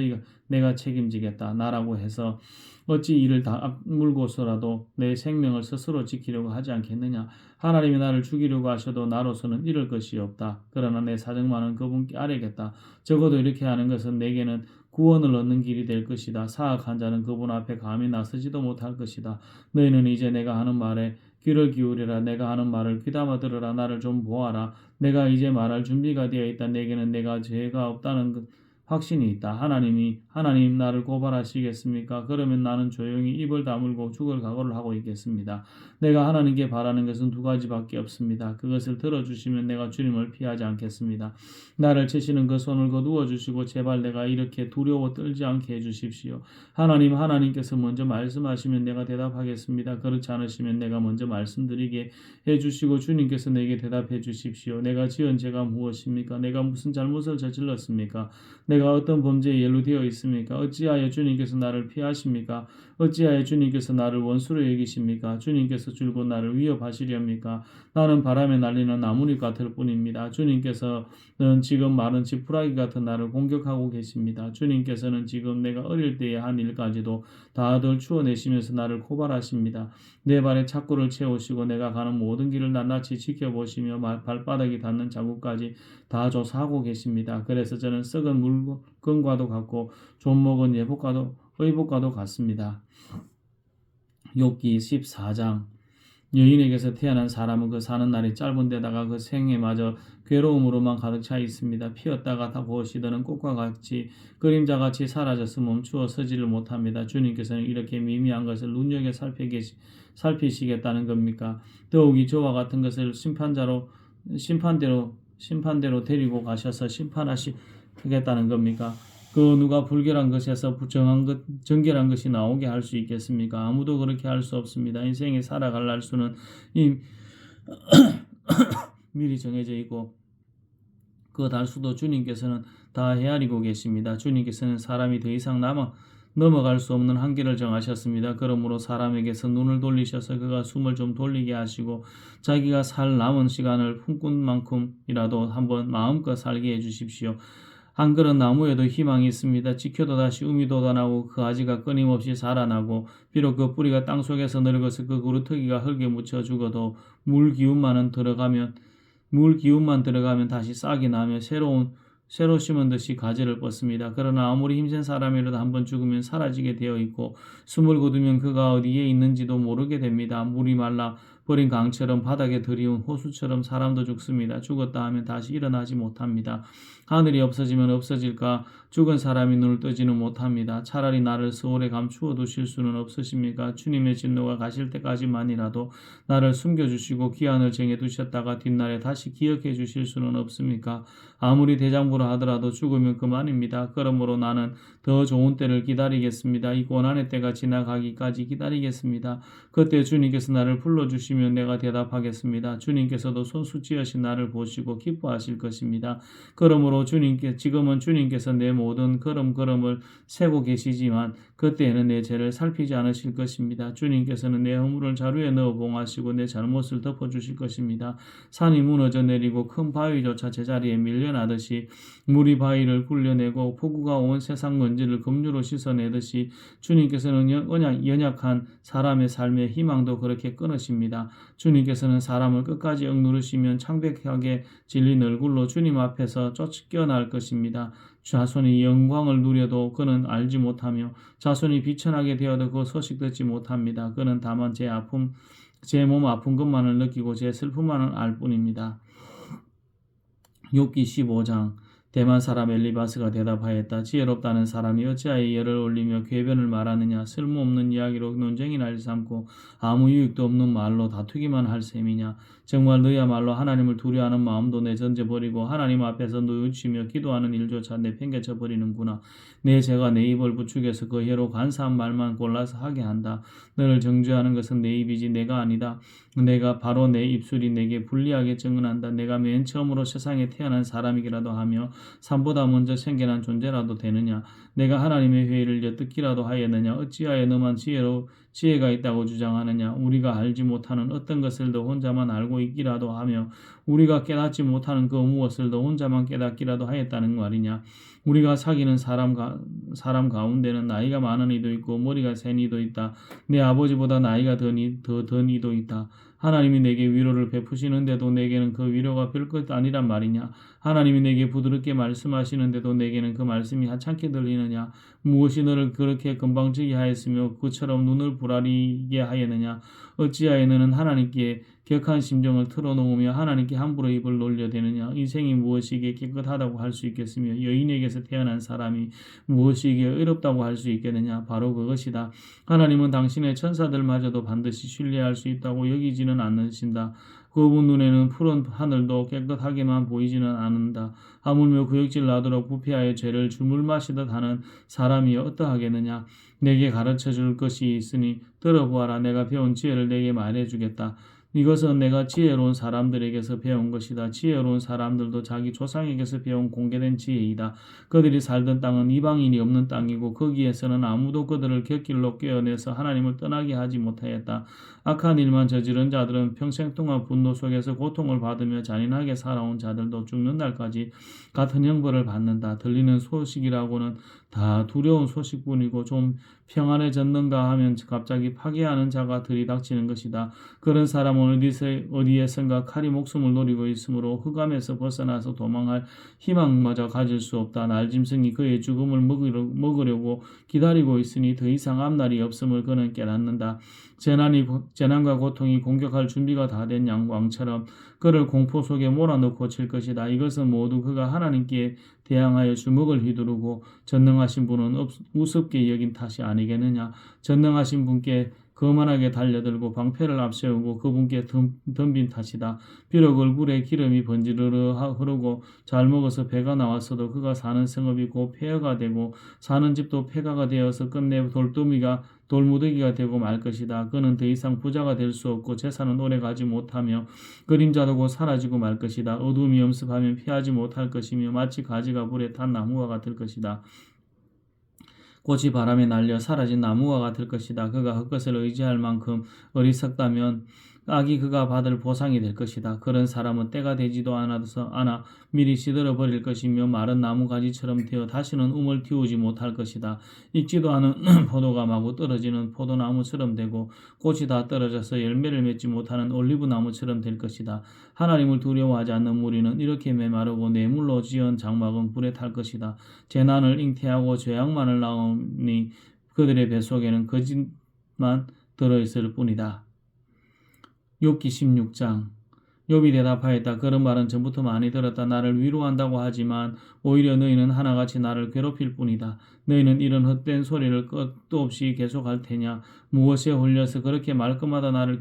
내가 책임지겠다. 나라고 해서 어찌 이를 다물고서라도 내 생명을 스스로 지키려고 하지 않겠느냐. 하나님이 나를 죽이려고 하셔도 나로서는 이럴 것이 없다. 그러나 내 사정만은 그분께 아뢰겠다. 적어도 이렇게 하는 것은 내게는 구원을 얻는 길이 될 것이다. 사악한 자는 그분 앞에 감히 나서지도 못할 것이다. 너희는 이제 내가 하는 말에 귀를 기울이라. 내가 하는 말을 귀담아 들으라. 나를 좀 보아라. 내가 이제 말할 준비가 되어 있다. 내게는 내가 죄가 없다는 확신이 있다. 하나님 나를 고발하시겠습니까? 그러면 나는 조용히 입을 다물고 죽을 각오를 하고 있겠습니다. 내가 하나님께 바라는 것은 두 가지밖에 없습니다. 그것을 들어주시면 내가 주님을 피하지 않겠습니다. 나를 치시는 그 손을 거두어 주시고 제발 내가 이렇게 두려워 떨지 않게 해주십시오. 하나님께서 먼저 말씀하시면 내가 대답하겠습니다. 그렇지 않으시면 내가 먼저 말씀드리게 해주시고 주님께서 내게 대답해 주십시오. 내가 지은 죄가 무엇입니까? 내가 무슨 잘못을 저질렀습니까? 내가 어떤 범죄에 연루되어 있습니까? 어찌하여 주님께서 나를 피하십니까? 어찌하여 주님께서 나를 원수로 여기십니까? 주님께서 줄곧 나를 위협하시렵니까? 나는 바람에 날리는 나뭇잎 같을 뿐입니다. 주님께서는 지금 마른 지푸라기 같은 나를 공격하고 계십니다. 주님께서는 지금 내가 어릴 때의 한 일까지도 다들 추워내시면서 나를 고발하십니다. 내 발에 착고를 채우시고 내가 가는 모든 길을 낱낱이 지켜보시며 발바닥이 닿는 자국까지 다 조사하고 계십니다. 그래서 저는 썩은 물건과도 같고 좀먹은 의복과도 같습니다. 욥기 14장. 여인에게서 태어난 사람은 그 사는 날이 짧은 데다가 그 생애마저 괴로움으로만 가득 차 있습니다. 피었다가 다 보시더는 꽃과 같이 그림자같이 사라져서 멈추어 서지를 못합니다. 주님께서는 이렇게 미미한 것을 눈여겨 살피시겠다는 겁니까? 더욱이 저와 같은 것을 심판대로 데리고 가셔서 심판하시겠다는 겁니까? 그 누가 불결한 것에서 정결한 것이 나오게 할 수 있겠습니까? 아무도 그렇게 할 수 없습니다. 인생에 살아갈 날수는 미리 정해져 있고 그 달수도 주님께서는 다 헤아리고 계십니다. 주님께서는 사람이 더 이상 넘어갈 수 없는 한계를 정하셨습니다. 그러므로 사람에게서 눈을 돌리셔서 그가 숨을 좀 돌리게 하시고 자기가 살 남은 시간을 꿈꾼만큼이라도 한번 마음껏 살게 해주십시오. 한 그릇 나무에도 희망이 있습니다. 지켜도 다시 우미 돋아나고 그 아지가 끊임없이 자라나고 비록 그 뿌리가 땅속에서 늙어서 그 그루터기가 흙에 묻혀 죽어도 물 기운만 들어가면 다시 싹이 나며 새로 심은 듯이 가지를 뻗습니다. 그러나 아무리 힘센 사람이라도 한번 죽으면 사라지게 되어 있고 숨을 거두면 그가 어디에 있는지도 모르게 됩니다. 물이 말라 버린 강처럼 바닥에 들이운 호수처럼 사람도 죽습니다. 죽었다 하면 다시 일어나지 못합니다. 하늘이 없어지면 없어질까 죽은 사람이 눈을 뜨지는 못합니다. 차라리 나를 서울에 감추어 두실 수는 없으십니까? 주님의 진노가 가실 때까지만이라도 나를 숨겨주시고 기한을 정해두셨다가 뒷날에 다시 기억해 주실 수는 없습니까? 아무리 대장부라 하더라도 죽으면 그만입니다. 그러므로 나는 더 좋은 때를 기다리겠습니다. 이 고난의 때가 지나가기까지 기다리겠습니다. 그때 주님께서 나를 불러주시면 내가 대답하겠습니다. 주님께서도 손수찌으신 나를 보시고 기뻐하실 것입니다. 그러므로 지금은 주님께서 내 모든 걸음걸음을 세고 계시지만 그때에는 내 죄를 살피지 않으실 것입니다. 주님께서는 내 허물을 자루에 넣어 봉하시고 내 잘못을 덮어주실 것입니다. 산이 무너져 내리고 큰 바위조차 제자리에 밀려나듯이 물이 바위를 굴려내고 폭우가 온 세상 먼지를 급류로 씻어내듯이 주님께서는 연약한 사람의 삶의 희망도 그렇게 끊으십니다. 주님께서는 사람을 끝까지 억누르시면 창백하게 질린 얼굴로 주님 앞에서 쫓겨날 것입니다. 자손이 영광을 누려도 그는 알지 못하며 자손이 비천하게 되어도 그 소식 듣지 못합니다. 그는 다만 제 몸 아픈 것만을 느끼고 제 슬픔만을 알 뿐입니다. 욥기 15장. 대만 사람 엘리바스가 대답하였다. 지혜롭다는 사람이 어찌하여 열을 올리며 궤변을 말하느냐. 쓸모없는 이야기로 논쟁이 날 삼고 아무 유익도 없는 말로 다투기만 할 셈이냐. 정말 너야말로 하나님을 두려워하는 마음도 내던져버리고 하나님 앞에서 뉘우치며 기도하는 일조차 내팽개쳐 버리는구나. 내 죄가 내 입을 부추겨서 그 혀로 간사한 말만 골라서 하게 한다. 너를 정죄하는 것은 내 입이지 내가 아니다. 내가 바로 내 입술이 내게 불리하게 증언한다. 내가 맨 처음으로 세상에 태어난 사람이기라도 하며 삶보다 먼저 생겨난 존재라도 되느냐. 내가 하나님의 회의를 엿듣기라도 하였느냐. 어찌하여 너만 지혜가 있다고 주장하느냐. 우리가 알지 못하는 어떤 것을 더 혼자만 알고 있기라도 하며 우리가 깨닫지 못하는 그 무엇을 더 혼자만 깨닫기라도 하였다는 말이냐. 우리가 사귀는 사람 가운데는 나이가 많은 이도 있고 머리가 센 이도 있다. 내 아버지보다 나이가 든 이도 있다. 하나님이 내게 위로를 베푸시는데도 내게는 그 위로가 별것 아니란 말이냐. 하나님이 내게 부드럽게 말씀하시는데도 내게는 그 말씀이 하찮게 들리느냐. 무엇이 너를 그렇게 건방지게 하였으며 그처럼 눈을 부라리게 하였느냐. 어찌하여 너는 하나님께 격한 심정을 털어놓으며 하나님께 함부로 입을 놀려대느냐. 인생이 무엇이기에 깨끗하다고 할 수 있겠으며 여인에게서 태어난 사람이 무엇이기에 의롭다고 할 수 있겠느냐. 바로 그것이다. 하나님은 당신의 천사들마저도 반드시 신뢰할 수 있다고 여기지는 않으신다. 그분 눈에는 푸른 하늘도 깨끗하게만 보이지는 않는다. 하물며 구역질 나도록 부패하여 죄를 주물 마시듯 하는 사람이 어떠하겠느냐. 내게 가르쳐줄 것이 있으니 들어보아라. 내가 배운 지혜를 내게 말해주겠다. 이것은 내가 지혜로운 사람들에게서 배운 것이다. 지혜로운 사람들도 자기 조상에게서 배운 공개된 지혜이다. 그들이 살던 땅은 이방인이 없는 땅이고 거기에서는 아무도 그들을 곁길로 꿰어내서 하나님을 떠나게 하지 못하였다. 악한 일만 저지른 자들은 평생 동안 분노 속에서 고통을 받으며 잔인하게 살아온 자들도 죽는 날까지 같은 형벌을 받는다. 들리는 소식이라고는 다 두려운 소식뿐이고 좀 평안해졌는가 하면 갑자기 파괴하는 자가 들이닥치는 것이다. 그런 사람은 어디에선가 칼이 목숨을 노리고 있으므로 흑암에서 벗어나서 도망할 희망마저 가질 수 없다. 날짐승이 그의 죽음을 먹으려고 기다리고 있으니 더 이상 앞날이 없음을 그는 깨닫는다. 재난과 고통이 공격할 준비가 다 된 왕처럼 그를 공포 속에 몰아넣고 칠 것이다. 이것은 모두 그가 하나님께 대항하여 주먹을 휘두르고 전능하신 분은 우습게 여긴 탓이 아니겠느냐. 전능하신 분께 거만하게 달려들고 방패를 앞세우고 그분께 덤빈 탓이다. 비록 얼굴에 기름이 번지르르 흐르고 잘 먹어서 배가 나왔어도 그가 사는 성읍이 곧 폐허가 되고 사는 집도 폐가가 되어서 끝내 돌무더기가 되고 말 것이다. 그는 더 이상 부자가 될 수 없고 재산은 오래가지 못하며 그림자도 곧 사라지고 말 것이다. 어둠이 엄습하면 피하지 못할 것이며 마치 가지가 불에 탄 나무와 같을 것이다. 꽃이 바람에 날려 사라진 나무와 같을 것이다. 그가 헛것을 의지할 만큼 어리석다면 악이 그가 받을 보상이 될 것이다. 그런 사람은 때가 되지도 않아 미리 시들어 버릴 것이며 마른 나무가지처럼 되어 다시는 움을 틔우지 못할 것이다. 익지도 않은 포도가 마구 떨어지는 포도나무처럼 되고 꽃이 다 떨어져서 열매를 맺지 못하는 올리브나무처럼 될 것이다. 하나님을 두려워하지 않는 무리는 이렇게 메마르고 뇌물로 지은 장막은 불에 탈 것이다. 재난을 잉태하고 죄악만을 낳으니 그들의 뱃속에는 거짓만 들어있을 뿐이다. 욥기 16장. 욥이 대답하였다. 그런 말은 전부터 많이 들었다. 나를 위로한다고 하지만 오히려 너희는 하나같이 나를 괴롭힐 뿐이다. 너희는 이런 헛된 소리를 끝도 없이 계속할 테냐. 무엇에 홀려서 그렇게 말끝마다 나를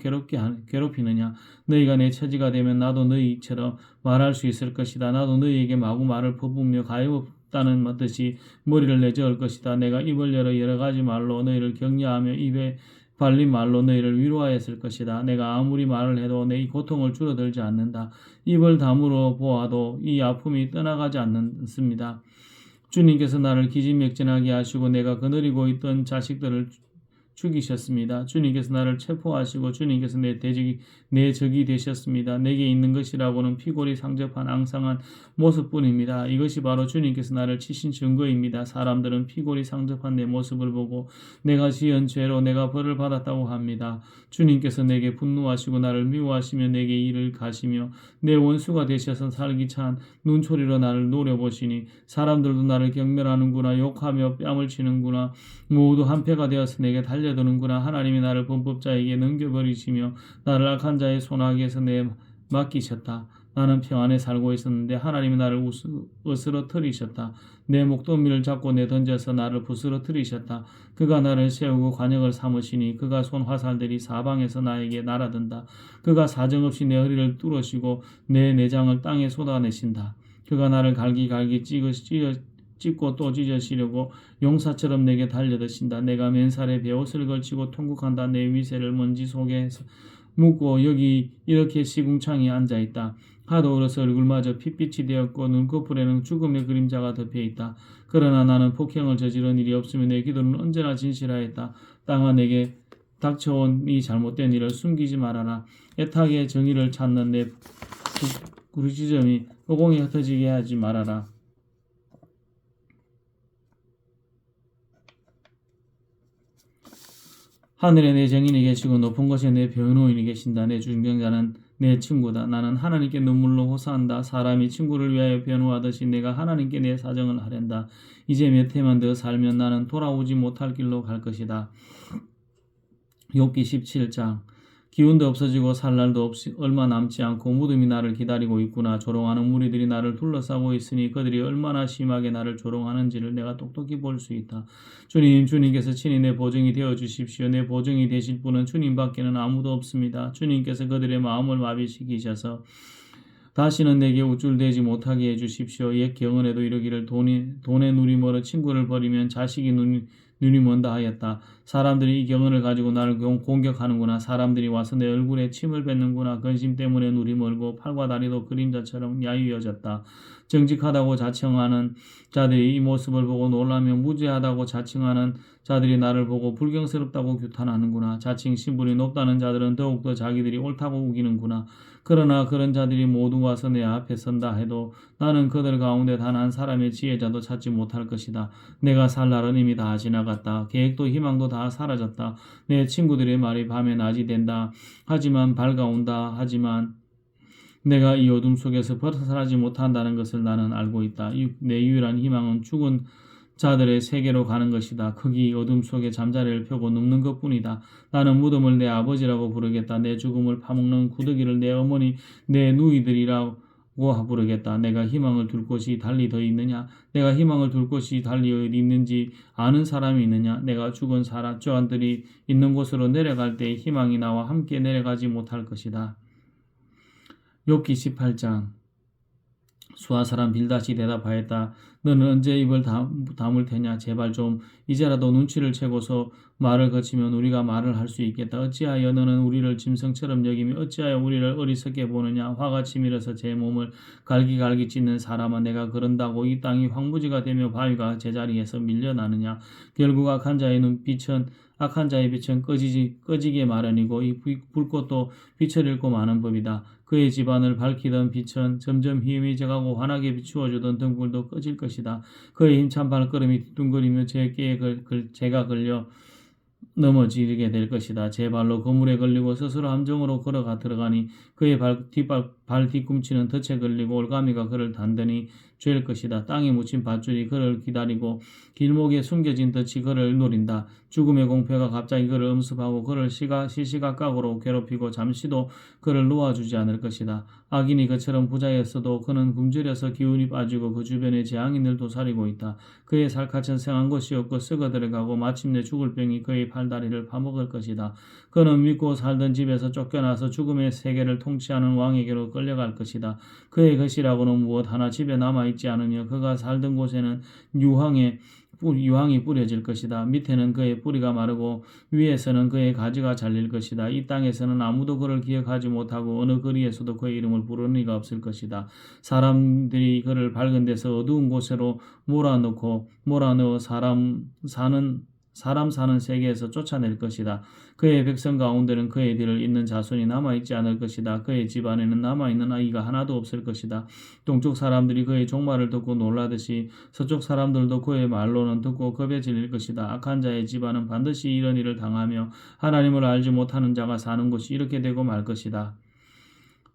괴롭히느냐. 너희가 내 처지가 되면 나도 너희처럼 말할 수 있을 것이다. 나도 너희에게 마구 말을 퍼부으며 가엾다는 듯이 머리를 내저을 것이다. 내가 입을 열어 여러 가지 말로 너희를 격려하며 입에 발린 말로 너희를 위로하였을 것이다. 내가 아무리 말을 해도 내 고통을 줄어들지 않는다. 입을 다물어 보아도 이 아픔이 떠나가지 않습니다. 주님께서 나를 기진맥진하게 하시고 내가 거느리고 있던 자식들을 죽이셨습니다. 주님께서 나를 체포하시고 주님께서 내 적이 되셨습니다. 내게 있는 것이라고는 피골이 상접한 앙상한 모습뿐입니다. 이것이 바로 주님께서 나를 치신 증거입니다. 사람들은 피골이 상접한 내 모습을 보고 내가 지은 죄로 내가 벌을 받았다고 합니다. 주님께서 내게 분노하시고 나를 미워하시며 내게 일을 가시며 내 원수가 되셔서 살기찬 눈초리로 나를 노려보시니 사람들도 나를 경멸하는구나. 욕하며 뺨을 치는구나. 모두 한패가 되어서 내게 달려드는구나. 하나님이 나를 범법자에게 넘겨버리시며 나를 악한 자의 손아귀에서 맡기셨다. 나는 평안에 살고 있었는데 하나님이 나를 으스러뜨리셨다. 내 목도미를 잡고 내던져서 나를 부스러뜨리셨다. 그가 나를 세우고 관역을 삼으시니 그가 쏜 화살들이 사방에서 나에게 날아든다. 그가 사정없이 내 허리를 뚫으시고 내 내장을 땅에 쏟아내신다. 그가 나를 갈기갈기 찢고 또 찢으시려고 용사처럼 내게 달려드신다. 내가 맨살에 베옷을 걸치고 통곡한다. 내 위세를 먼지 속에서 묻고 여기 이렇게 시궁창이 앉아있다. 하도 얼어서 얼굴마저 핏빛이 되었고 눈꺼풀에는 죽음의 그림자가 덮여있다. 그러나 나는 폭행을 저지른 일이 없으며 내 기도는 언제나 진실하였다. 땅아 내게 닥쳐온 이 잘못된 일을 숨기지 말아라. 애타게 정의를 찾는 내 부르짖음이 허공에 흩어지게 하지 말아라. 하늘에 내 정인이 계시고 높은 곳에 내 변호인이 계신다. 내 중경자는 내 친구다. 나는 하나님께 눈물로 호소한다. 사람이 친구를 위하여 변호하듯이 내가 하나님께 내 사정을 하련다. 이제 몇 해만 더 살면 나는 돌아오지 못할 길로 갈 것이다. 욥기 17장. 기운도 없어지고 살 날도 없이 얼마 남지 않고 무덤이 나를 기다리고 있구나. 조롱하는 무리들이 나를 둘러싸고 있으니 그들이 얼마나 심하게 나를 조롱하는지를 내가 똑똑히 볼 수 있다. 주님께서 친히 내 보증이 되어주십시오. 내 보증이 되실 분은 주님밖에는 아무도 없습니다. 주님께서 그들의 마음을 마비시키셔서 다시는 내게 우쭐대지 못하게 해주십시오. 옛 경언에도 이르기를 돈에 눈이 멀어 친구를 버리면 자식이 눈이 먼다 하였다. 사람들이 이 경은을 가지고 나를 공격하는구나. 사람들이 와서 내 얼굴에 침을 뱉는구나. 근심 때문에 눈이 멀고 팔과 다리도 그림자처럼 야위어졌다. 정직하다고 자청하는 자들이 이 모습을 보고 놀라며 무죄하다고 자칭하는 자들이 나를 보고 불경스럽다고 규탄하는구나. 자칭 신분이 높다는 자들은 더욱더 자기들이 옳다고 우기는구나. 그러나 그런 자들이 모두 와서 내 앞에 선다 해도 나는 그들 가운데 단 한 사람의 지혜자도 찾지 못할 것이다. 내가 살 날은 이미 다 지나갔다. 계획도 희망도 다 사라졌다. 내 친구들의 말이 밤에 낮이 된다. 하지만 밝아온다. 하지만 내가 이 어둠 속에서 벗어나지 못한다는 것을 나는 알고 있다. 내 유일한 희망은 죽은 자들의 세계로 가는 것이다. 거기 어둠 속에 잠자리를 펴고 눕는 것뿐이다. 나는 무덤을 내 아버지라고 부르겠다. 내 죽음을 파먹는 구더기를 내 어머니, 내 누이들이라고 부르겠다. 내가 희망을 둘 곳이 달리 더 있느냐? 내가 희망을 둘 곳이 달리 어디 있는지 아는 사람이 있느냐? 내가 죽은 사람들이 있는 곳으로 내려갈 때 희망이 나와 함께 내려가지 못할 것이다. 욥기 18장. 수아 사람 빌닷이 대답하였다. 너는 언제 입을 다물 테냐? 제발 좀 이제라도 눈치를 채고서 말을 거치면 우리가 말을 할 수 있겠다. 어찌하여 너는 우리를 짐승처럼 여기며 어찌하여 우리를 어리석게 보느냐? 화가 치밀어서 제 몸을 갈기갈기 찢는 사람아, 내가 그런다고 이 땅이 황무지가 되며 바위가 제자리에서 밀려나느냐? 결국 악한 자의 빛은 꺼지게 마련이고 이 불꽃도 빛을 잃고 마는 법이다. 그의 집안을 밝히던 빛은 점점 희미해져가고 환하게 비추어주던 등불도 꺼질 것이다. 그의 힘찬 발걸음이 뒤뚱거리며 제가 걸려 넘어지게 될 것이다. 제 발로 거물에 걸리고 스스로 함정으로 들어가니 그의 발 뒤꿈치는 덫에 걸리고 올가미가 그를 단단히 죄일 것이다. 땅에 묻힌 밧줄이 그를 기다리고 길목에 숨겨진 덫이 그를 노린다. 죽음의 공포가 갑자기 그를 엄습하고 그를 시시각각으로 괴롭히고 잠시도 그를 놓아주지 않을 것이다. 악인이 그처럼 부자였어도 그는 굶주려서 기운이 빠지고 그 주변에 재앙인을 도사리고 있다. 그의 살갗은 생한 것이 없고 썩어 들어가고 마침내 죽을 병이 그의 팔다리를 파먹을 것이다. 그는 믿고 살던 집에서 쫓겨나서 죽음의 세계를 통치하는 왕에게로 끌려갈 것이다. 그의 것이라고는 무엇 하나 집에 남아있지 않으며 그가 살던 곳에는 유황이 뿌려질 것이다. 밑에는 그의 뿌리가 마르고 위에서는 그의 가지가 잘릴 것이다. 이 땅에서는 아무도 그를 기억하지 못하고 어느 거리에서도 그의 이름을 부르는 이가 없을 것이다. 사람들이 그를 밝은 데서 어두운 곳으로 몰아넣어 사람 사는 세계에서 쫓아낼 것이다. 그의 백성 가운데는 그의 뒤를 잇는 자손이 남아있지 않을 것이다. 그의 집안에는 남아있는 아이가 하나도 없을 것이다. 동쪽 사람들이 그의 종말을 듣고 놀라듯이 서쪽 사람들도 그의 말로는 듣고 겁에 질릴 것이다. 악한 자의 집안은 반드시 이런 일을 당하며 하나님을 알지 못하는 자가 사는 곳이 이렇게 되고 말 것이다.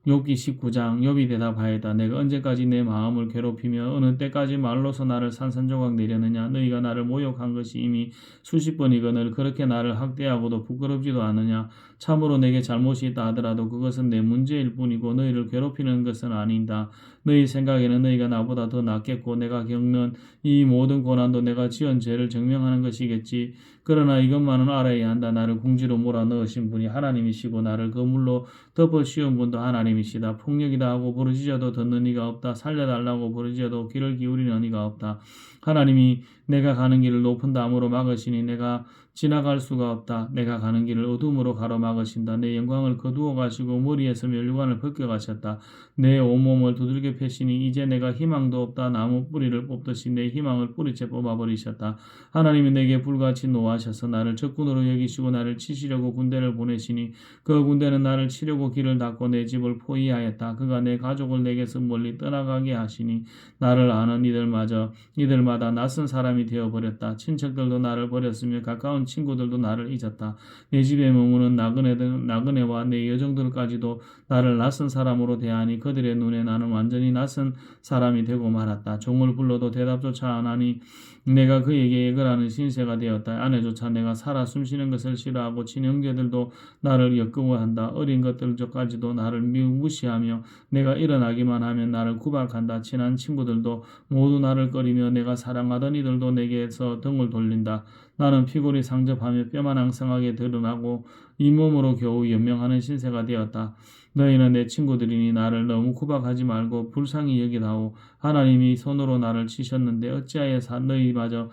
욥기 19장. 욥이 대답하였다. 내가 언제까지 내 마음을 괴롭히며 어느 때까지 말로서 나를 산산조각 내려느냐? 너희가 나를 모욕한 것이 이미 수십 번이거늘 그렇게 나를 학대하고도 부끄럽지도 않으냐? 참으로 내게 잘못이 있다 하더라도 그것은 내 문제일 뿐이고 너희를 괴롭히는 것은 아니다. 너희 생각에는 너희가 나보다 더 낫겠고 내가 겪는 이 모든 고난도 내가 지은 죄를 증명하는 것이겠지. 그러나 이것만은 알아야 한다. 나를 궁지로 몰아넣으신 분이 하나님이시고 나를 그물로 덮어 씌운 분도 하나님이시다. 폭력이다 하고 부르짖어도 듣는 이가 없다. 살려달라고 부르짖어도 귀를 기울이는 이가 없다. 하나님이 내가 가는 길을 높은 담으로 막으시니 내가 지나갈 수가 없다. 내가 가는 길을 어둠으로 가로막으신다. 내 영광을 거두어 가시고 머리에서 면류관을 벗겨 가셨다. 내 온몸을 두들겨 패시니 이제 내가 희망도 없다. 나무 뿌리를 뽑듯이 내 희망을 뿌리째 뽑아버리셨다. 하나님이 내게 불같이 노하셔서 나를 적군으로 여기시고 나를 치시려고 군대를 보내시니 그 군대는 나를 치려고 길을 닫고 내 집을 포위하였다. 그가 내 가족을 내게서 멀리 떠나가게 하시니 나를 아는 이들마다 낯선 사람이 되어버렸다. 친척들도 나를 버렸으며 가까운 친구들도 나를 잊었다. 내 집에 머무는 나그네와 내 여종들까지도 나를 낯선 사람으로 대하니 그들의 눈에 나는 완전히 낯선 사람이 되고 말았다. 종을 불러도 대답조차 안 하니 내가 그에게 애걸하는 신세가 되었다. 아내조차 내가 살아 숨쉬는 것을 싫어하고 친형제들도 나를 역겨워한다. 어린 것들까지도 나를 무시하며 내가 일어나기만 하면 나를 구박한다. 친한 친구들도 모두 나를 꺼리며 내가 사랑하던 이들도 내게서 등을 돌린다. 나는 피골이 상접하며 뼈만 앙상하게 드러나고 잇몸으로 겨우 연명하는 신세가 되었다. 너희는 내 친구들이니 나를 너무 구박하지 말고 불쌍히 여기다오. 하나님이 손으로 나를 치셨는데 어찌하여 너희마저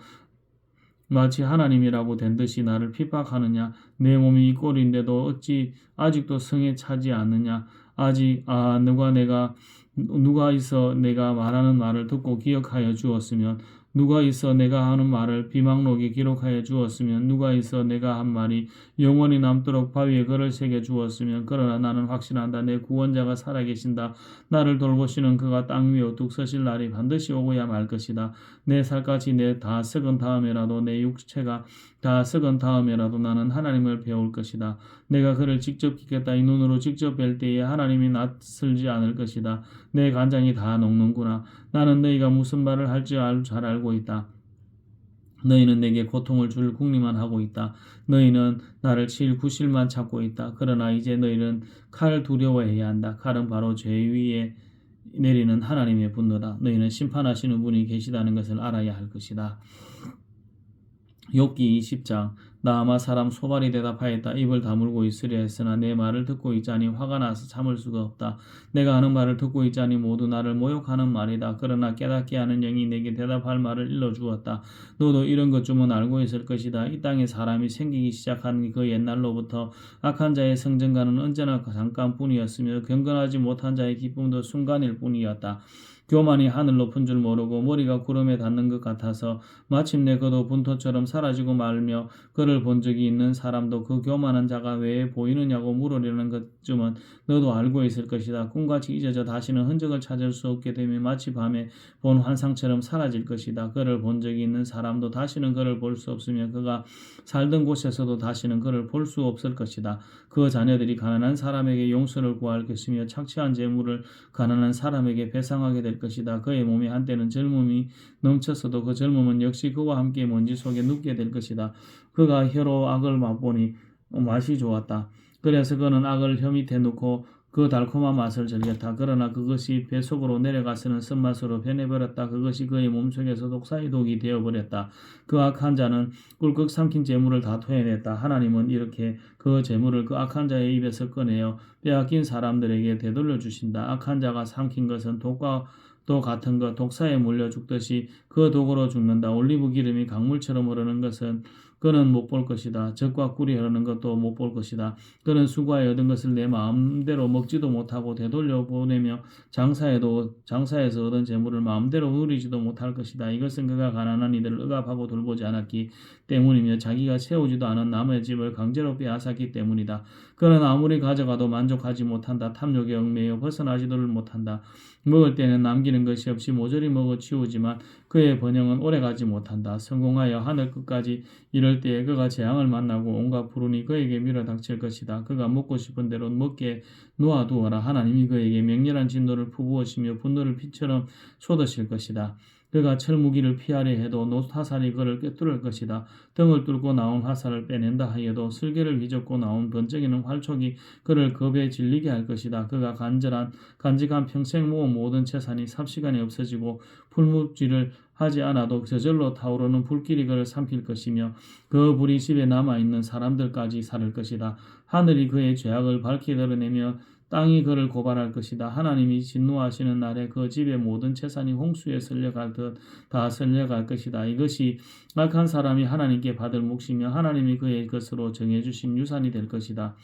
마치 하나님이라고 된 듯이 나를 핍박하느냐? 내 몸이 이 꼴인데도 어찌 아직도 성에 차지 않느냐? 누가 있어 내가 말하는 말을 듣고 기억하여 주었으면, 누가 있어 내가 하는 말을 비망록에 기록하여 주었으면, 누가 있어 내가 한 말이 영원히 남도록 바위에 글을 새겨 주었으면. 그러나 나는 확신한다. 내 구원자가 살아계신다. 나를 돌보시는 그가 땅 위에 우뚝 서실 날이 반드시 오고야 말 것이다. 내 살같이 내 다 썩은 다음에라도, 내 육체가 다 썩은 다음에라도 나는 하나님을 배울 것이다. 내가 그를 직접 기겠다. 이 눈으로 직접 뵐 때에 하나님이 낯설지 않을 것이다. 내 간장이 다 녹는구나. 나는 너희가 무슨 말을 할지 잘 알고 있다. 너희는 내게 고통을 줄 궁리만 하고 있다. 너희는 나를 칠 구실만 찾고 있다. 그러나 이제 너희는 칼 두려워해야 한다. 칼은 바로 죄 위에 내리는 하나님의 분노다. 너희는 심판하시는 분이 계시다는 것을 알아야 할 것이다. 욥기 20장. 나 아마 사람 소발이 대답하였다. 입을 다물고 있으려 했으나 내 말을 듣고 있자니 화가 나서 참을 수가 없다. 내가 하는 말을 듣고 있자니 모두 나를 모욕하는 말이다. 그러나 깨닫게 하는 영이 내게 대답할 말을 일러주었다. 너도 이런 것쯤은 알고 있을 것이다. 이 땅에 사람이 생기기 시작한 그 옛날로부터 악한 자의 성전가는 언제나 잠깐뿐이었으며 경건하지 못한 자의 기쁨도 순간일 뿐이었다. 교만이 하늘 높은 줄 모르고 머리가 구름에 닿는 것 같아서 마침내 그도 분토처럼 사라지고 말며, 그를 본 적이 있는 사람도 그 교만한 자가 왜 보이느냐고 물으려는 것쯤은 너도 알고 있을 것이다. 꿈같이 잊어져 다시는 흔적을 찾을 수 없게 되며 마치 밤에 본 환상처럼 사라질 것이다. 그를 본 적이 있는 사람도 다시는 그를 볼 수 없으며 그가 살던 곳에서도 다시는 그를 볼 수 없을 것이다. 그 자녀들이 가난한 사람에게 용서를 구할 것이며 착취한 재물을 가난한 사람에게 배상하게 될 것이다. 그의 몸에 한때는 젊음이 넘쳤어도 그 젊음은 역시 그와 함께 먼지 속에 눕게 될 것이다. 그가 혀로 악을 맛보니 맛이 좋았다. 그래서 그는 악을 혀 밑에 넣고 그 달콤한 맛을 즐겼다. 그러나 그것이 배 속으로 내려가서는 쓴맛으로 변해버렸다. 그것이 그의 몸속에서 독사의 독이 되어버렸다. 그 악한 자는 꿀꺽 삼킨 재물을 다 토해냈다. 하나님은 이렇게 그 재물을 그 악한 자의 입에서 꺼내어 빼앗긴 사람들에게 되돌려 주신다. 악한 자가 삼킨 것은 독과 또 같은 것, 독사에 물려 죽듯이 그 독으로 죽는다. 올리브 기름이 강물처럼 흐르는 것은 그는 못 볼 것이다. 젖과 꿀이 흐르는 것도 못 볼 것이다. 그는 수고하여 얻은 것을 내 마음대로 먹지도 못하고 되돌려 보내며 장사에서 얻은 재물을 마음대로 누리지도 못할 것이다. 이것은 그가 가난한 이들을 억압하고 돌보지 않았기 때문이며 자기가 세우지도 않은 남의 집을 강제로 빼앗았기 때문이다. 그는 아무리 가져가도 만족하지 못한다. 탐욕에 얽매여 벗어나지도 못한다. 먹을 때는 남기는 것이 없이 모조리 먹어 치우지만 그의 번영은 오래가지 못한다. 성공하여 하늘 끝까지 이럴 때에 그가 재앙을 만나고 온갖 불운이 그에게 밀어닥칠 것이다. 그가 먹고 싶은 대로 먹게 놓아두어라. 하나님이 그에게 맹렬한 진노를 퍼부으시며 분노를 피처럼 쏟으실 것이다. 그가 철무기를 피하려 해도 노타살이 그를 꿰뚫을 것이다. 등을 뚫고 나온 화살을 빼낸다 하여도 슬개를 휘젓고 나온 번쩍이는 활촉이 그를 겁에 질리게 할 것이다. 그가 간직한 평생 모은 모든 재산이 삽시간에 없어지고 풀무지를 하지 않아도 저절로 타오르는 불길이 그를 삼킬 것이며 그 불이 집에 남아있는 사람들까지 사를 것이다. 하늘이 그의 죄악을 밝히 드러내며 땅이 그를 고발할 것이다. 하나님이 진노하시는 날에 그 집의 모든 재산이 홍수에 쓸려갈 듯 다 쓸려갈 것이다. 이것이 악한 사람이 하나님께 받을 몫이며 하나님이 그의 것으로 정해주신 유산이 될 것이다.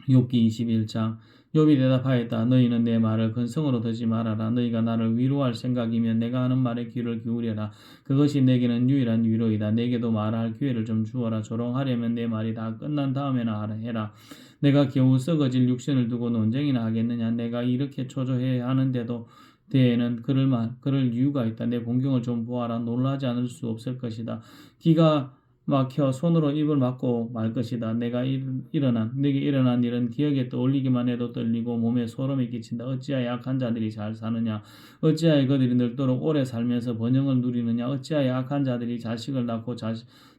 욥기 21장. 욥이 대답하였다. 너희는 내 말을 근성으로 듣지 말아라. 너희가 나를 위로할 생각이면 내가 하는 말에 귀를 기울여라. 그것이 내게는 유일한 위로이다. 내게도 말할 기회를 좀 주어라. 조롱하려면 내 말이 다 끝난 다음에나 해라. 내가 겨우 썩어질 육신을 두고 논쟁이나 하겠느냐. 내가 이렇게 초조해야 하는데도 대에는 그럴 이유가 있다. 내 공경을 좀 보아라. 놀라지 않을 수 없을 것이다. 기가 막혀 손으로 입을 막고 말 것이다. 내게 일어난 일은 기억에 떠올리기만 해도 떨리고 몸에 소름이 끼친다. 어찌하여 악한 자들이 잘 사느냐. 어찌하여 그들이 늘도록 오래 살면서 번영을 누리느냐. 어찌하여 악한 자들이 자식을 낳고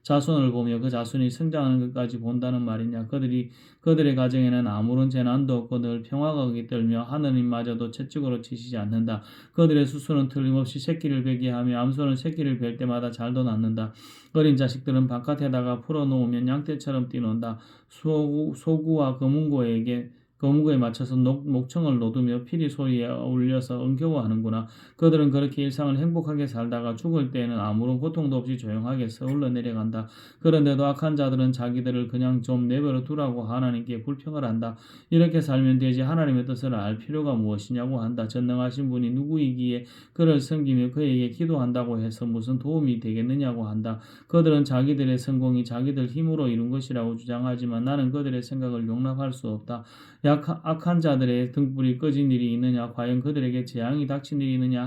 자손을 보며 그 자손이 성장하는 것까지 본다는 말이냐. 그들의 가정에는 아무런 재난도 없고 늘 평화가 깃들며 하느님마저도 채찍으로 치시지 않는다. 그들의 수수는 틀림없이 새끼를 베게 하며 암소는 새끼를 뵐 때마다 잘도 낳는다. 어린 자식들은 바깥에다가 풀어놓으면 양떼처럼 뛰논다. 소구와 검은고에게 거무거에 맞춰서 목청을 놓으며 피리 소리에 울려서 응겨워하는구나. 그들은 그렇게 일상을 행복하게 살다가 죽을 때에는 아무런 고통도 없이 조용하게 서울러 내려간다. 그런데도 악한 자들은 자기들을 그냥 좀 내버려 두라고 하나님께 불평을 한다. 이렇게 살면 되지 하나님의 뜻을 알 필요가 무엇이냐고 한다. 전능하신 분이 누구이기에 그를 섬기며 그에게 기도한다고 해서 무슨 도움이 되겠느냐고 한다. 그들은 자기들의 성공이 자기들 힘으로 이룬 것이라고 주장하지만 나는 그들의 생각을 용납할 수 없다. 악한 자들의 등불이 꺼진 일이 있느냐? 과연 그들에게 재앙이 닥친 일이 있느냐?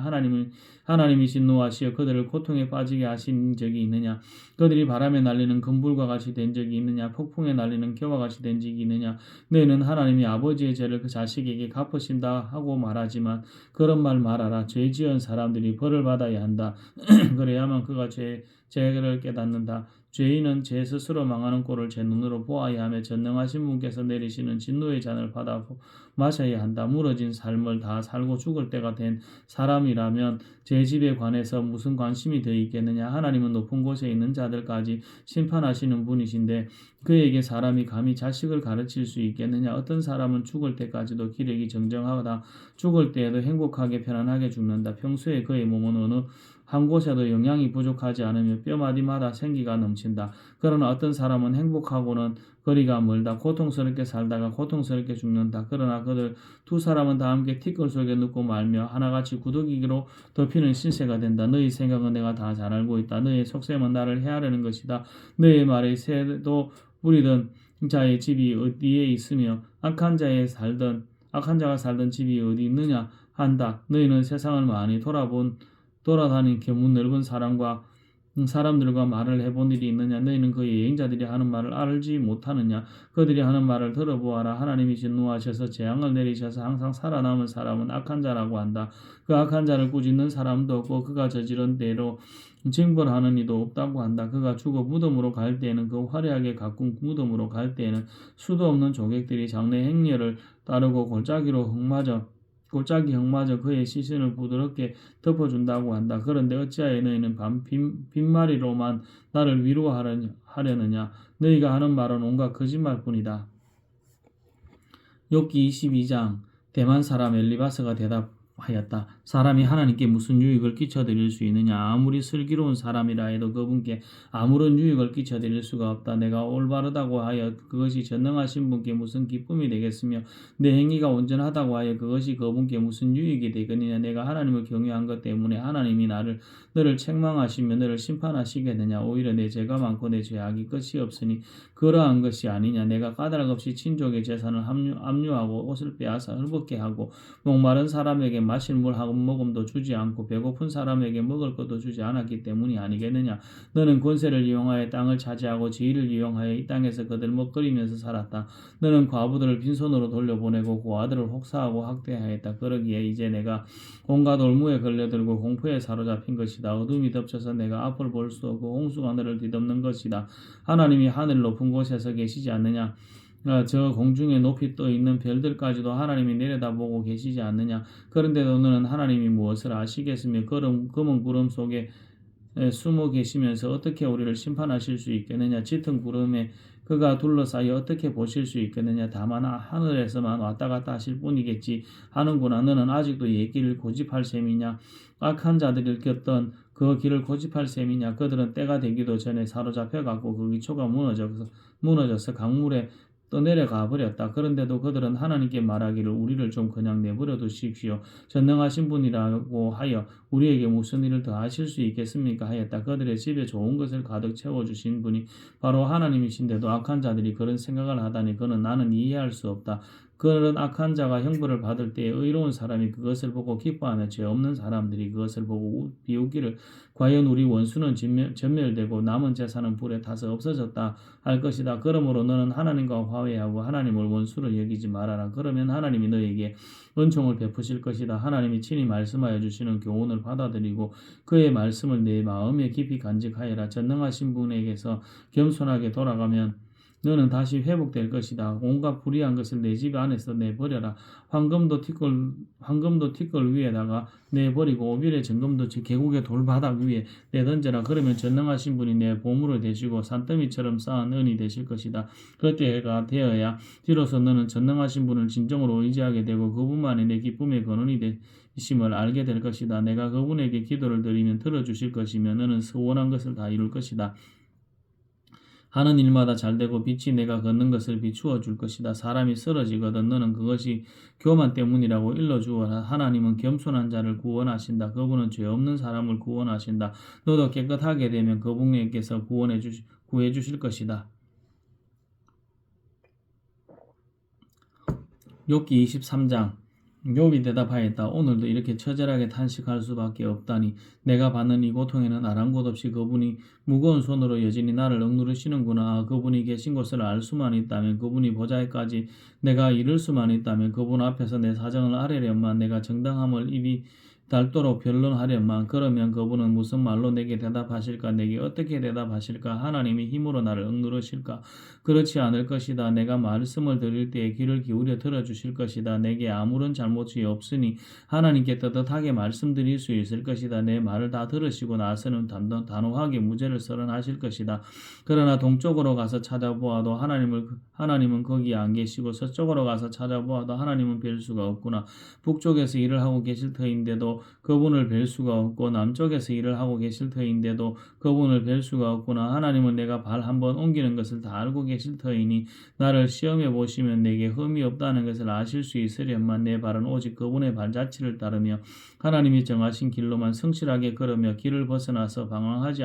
하나님이 진노하시어 그들을 고통에 빠지게 하신 적이 있느냐? 그들이 바람에 날리는 금불과 같이 된 적이 있느냐? 폭풍에 날리는 겨와 같이 된 적이 있느냐? 너희는 하나님이 아버지의 죄를 그 자식에게 갚으신다 하고 말하지만 그런 말 말하라. 죄 지은 사람들이 벌을 받아야 한다. 그래야만 그가 죄를 깨닫는다. 죄인은 제 스스로 망하는 꼴을 제 눈으로 보아야 하며 전능하신 분께서 내리시는 진노의 잔을 받아 마셔야 한다. 무너진 삶을 다 살고 죽을 때가 된 사람이라면 제 집에 관해서 무슨 관심이 더 있겠느냐. 하나님은 높은 곳에 있는 자들까지 심판하시는 분이신데 그에게 사람이 감히 자식을 가르칠 수 있겠느냐. 어떤 사람은 죽을 때까지도 기력이 정정하다. 죽을 때에도 행복하게 편안하게 죽는다. 평소에 그의 몸은 어느 한 곳에도 영양이 부족하지 않으며 뼈마디마다 생기가 넘친다. 그러나 어떤 사람은 행복하고는 거리가 멀다. 고통스럽게 살다가 고통스럽게 죽는다. 그러나 그들 두 사람은 다 함께 티끌 속에 눕고 말며 하나같이 구더기로 덮이는 신세가 된다. 너희 생각은 내가 다 잘 알고 있다. 너희 속셈은 나를 해하려는 것이다. 너희 말에 새도 부리던 자의 집이 어디에 있으며 악한 자가 살던 집이 어디 있느냐 한다. 너희는 세상을 많이 돌아다닌 견문 넓은 사람들과 말을 해본 일이 있느냐? 너희는 그 여행자들이 하는 말을 알지 못하느냐? 그들이 하는 말을 들어보아라. 하나님이 진노하셔서 재앙을 내리셔서 항상 살아남은 사람은 악한 자라고 한다. 그 악한 자를 꾸짖는 사람도 없고 그가 저지른 대로 징벌하는 이도 없다고 한다. 그가 죽어 무덤으로 갈 때에는 그 화려하게 가꾼 무덤으로 갈 때에는 수도 없는 조객들이 장래 행렬을 따르고 골짜기 형마저 그의 시신을 부드럽게 덮어준다고 한다. 그런데 어찌하여 너희는 빈말이로만 나를 위로하려느냐? 너희가 하는 말은 온갖 거짓말뿐이다. 욥기 22장 대만 사람 엘리바스가 대답하였다. 사람이 하나님께 무슨 유익을 끼쳐드릴 수 있느냐? 아무리 슬기로운 사람이라 해도 그분께 아무런 유익을 끼쳐드릴 수가 없다. 내가 올바르다고 하여 그것이 전능하신 분께 무슨 기쁨이 되겠으며 내 행위가 온전하다고 하여 그것이 그분께 무슨 유익이 되겠느냐? 내가 하나님을 경외한 것 때문에 하나님이 너를 책망하시며 너를 심판하시겠느냐? 오히려 내 죄가 많고 내 죄악이 끝이 없으니 그러한 것이 아니냐? 내가 까닭없이 친족의 재산을 압류하고 옷을 빼앗아 헐벗게 하고 목마른 사람에게 마실 물 한 모금도 주지 않고 배고픈 사람에게 먹을 것도 주지 않았기 때문이 아니겠느냐? 너는 권세를 이용하여 땅을 차지하고 지위를 이용하여 이 땅에서 그들 먹거리면서 살았다. 너는 과부들을 빈손으로 돌려보내고 고아들을 혹사하고 학대하였다. 그러기에 이제 내가 온갖 올무에 걸려들고 공포에 사로잡힌 것이다. 어둠이 덮쳐서 내가 앞을 볼 수 없고 홍수가 너를 뒤덮는 것이다. 하나님이 하늘 높은 곳에서 계시지 않느냐? 저 공중에 높이 떠 있는 별들까지도 하나님이 내려다보고 계시지 않느냐? 그런데도 너는 하나님이 무엇을 아시겠으며 검은 구름 속에 숨어 계시면서 어떻게 우리를 심판하실 수 있겠느냐? 짙은 구름에 그가 둘러싸여 어떻게 보실 수 있겠느냐? 다만 하늘에서만 왔다 갔다 하실 뿐이겠지 하는구나. 너는 아직도 옛길을 고집할 셈이냐? 악한 자들이 겪던 그 길을 고집할 셈이냐? 그들은 때가 되기도 전에 사로잡혀갖고 그 기초가 무너져서 강물에 떠내려가 버렸다. 그런데도 그들은 하나님께 말하기를 우리를 좀 그냥 내버려 두십시오. 전능하신 분이라고 하여 우리에게 무슨 일을 더 하실 수 있겠습니까? 하였다. 그들의 집에 좋은 것을 가득 채워주신 분이 바로 하나님이신데도 악한 자들이 그런 생각을 하다니 그는 나는 이해할 수 없다. 그런 악한 자가 형벌을 받을 때에 의로운 사람이 그것을 보고 기뻐하며 죄 없는 사람들이 그것을 보고 비웃기를 과연 우리 원수는 전멸되고 남은 재산은 불에 타서 없어졌다 할 것이다. 그러므로 너는 하나님과 화해하고 하나님을 원수로 여기지 말아라. 그러면 하나님이 너에게 은총을 베푸실 것이다. 하나님이 친히 말씀하여 주시는 교훈을 받아들이고 그의 말씀을 내 마음에 깊이 간직하여라. 전능하신 분에게서 겸손하게 돌아가면 너는 다시 회복될 것이다. 온갖 불의한 것을 내 집 안에서 내버려라. 황금도 티끌 위에다가 내버리고 오빌의 정금도 계곡의 돌바닥 위에 내던져라. 그러면 전능하신 분이 내 보물을 되시고 산더미처럼 쌓은 은이 되실 것이다. 그때가 되어야 비로소 너는 전능하신 분을 진정으로 의지하게 되고 그분만이 내 기쁨의 근원이 되심을 알게 될 것이다. 내가 그분에게 기도를 드리면 들어주실 것이며 너는 원한 것을 다 이룰 것이다. 하는 일마다 잘되고 빛이 내가 걷는 것을 비추어 줄 것이다. 사람이 쓰러지거든 너는 그것이 교만 때문이라고 일러주어라. 하나님은 겸손한 자를 구원하신다. 그분은 죄 없는 사람을 구원하신다. 너도 깨끗하게 되면 그분에게서 구해 주실 것이다. 욥기 23장. 욥이 대답하였다. 오늘도 이렇게 처절하게 탄식할 수밖에 없다니 내가 받는 이 고통에는 아랑곳 없이 그분이 무거운 손으로 여전히 나를 억누르시는구나. 그분이 계신 곳을 알 수만 있다면, 그분이 보좌에까지 내가 이를 수만 있다면, 그분 앞에서 내 사정을 아뢰련만, 내가 정당함을 입이 닳도록 변론하련만. 그러면 그분은 무슨 말로 내게 대답하실까? 내게 어떻게 대답하실까? 하나님이 힘으로 나를 억누르실까? 그렇지 않을 것이다. 내가 말씀을 드릴 때에 귀를 기울여 들어주실 것이다. 내게 아무런 잘못이 없으니 하나님께 떳떳하게 말씀드릴 수 있을 것이다. 내 말을 다 들으시고 나서는 단호하게 무죄를 설언하실 것이다. 그러나 동쪽으로 가서 찾아보아도 하나님은 거기 안 계시고 서쪽으로 가서 찾아보아도 하나님은 뵐 수가 없구나. 북쪽에서 일을 하고 계실 터인데도 그분을 뵐 수가 없고 남쪽에서 일을 하고 계실 터인데도 그분을 뵐 수가 없구나. 하나님은 내가 발 한번 옮기는 것을 다 알고 계실 터이니 나를 시험해 보시면 내게 흠이 없다는 것을 아실 수 있으련만. 내 발은 오직 그분의 발자취를 따르며 하나님이 정하신 길로만 성실하게 걸으며 길을 벗어나서 방황하지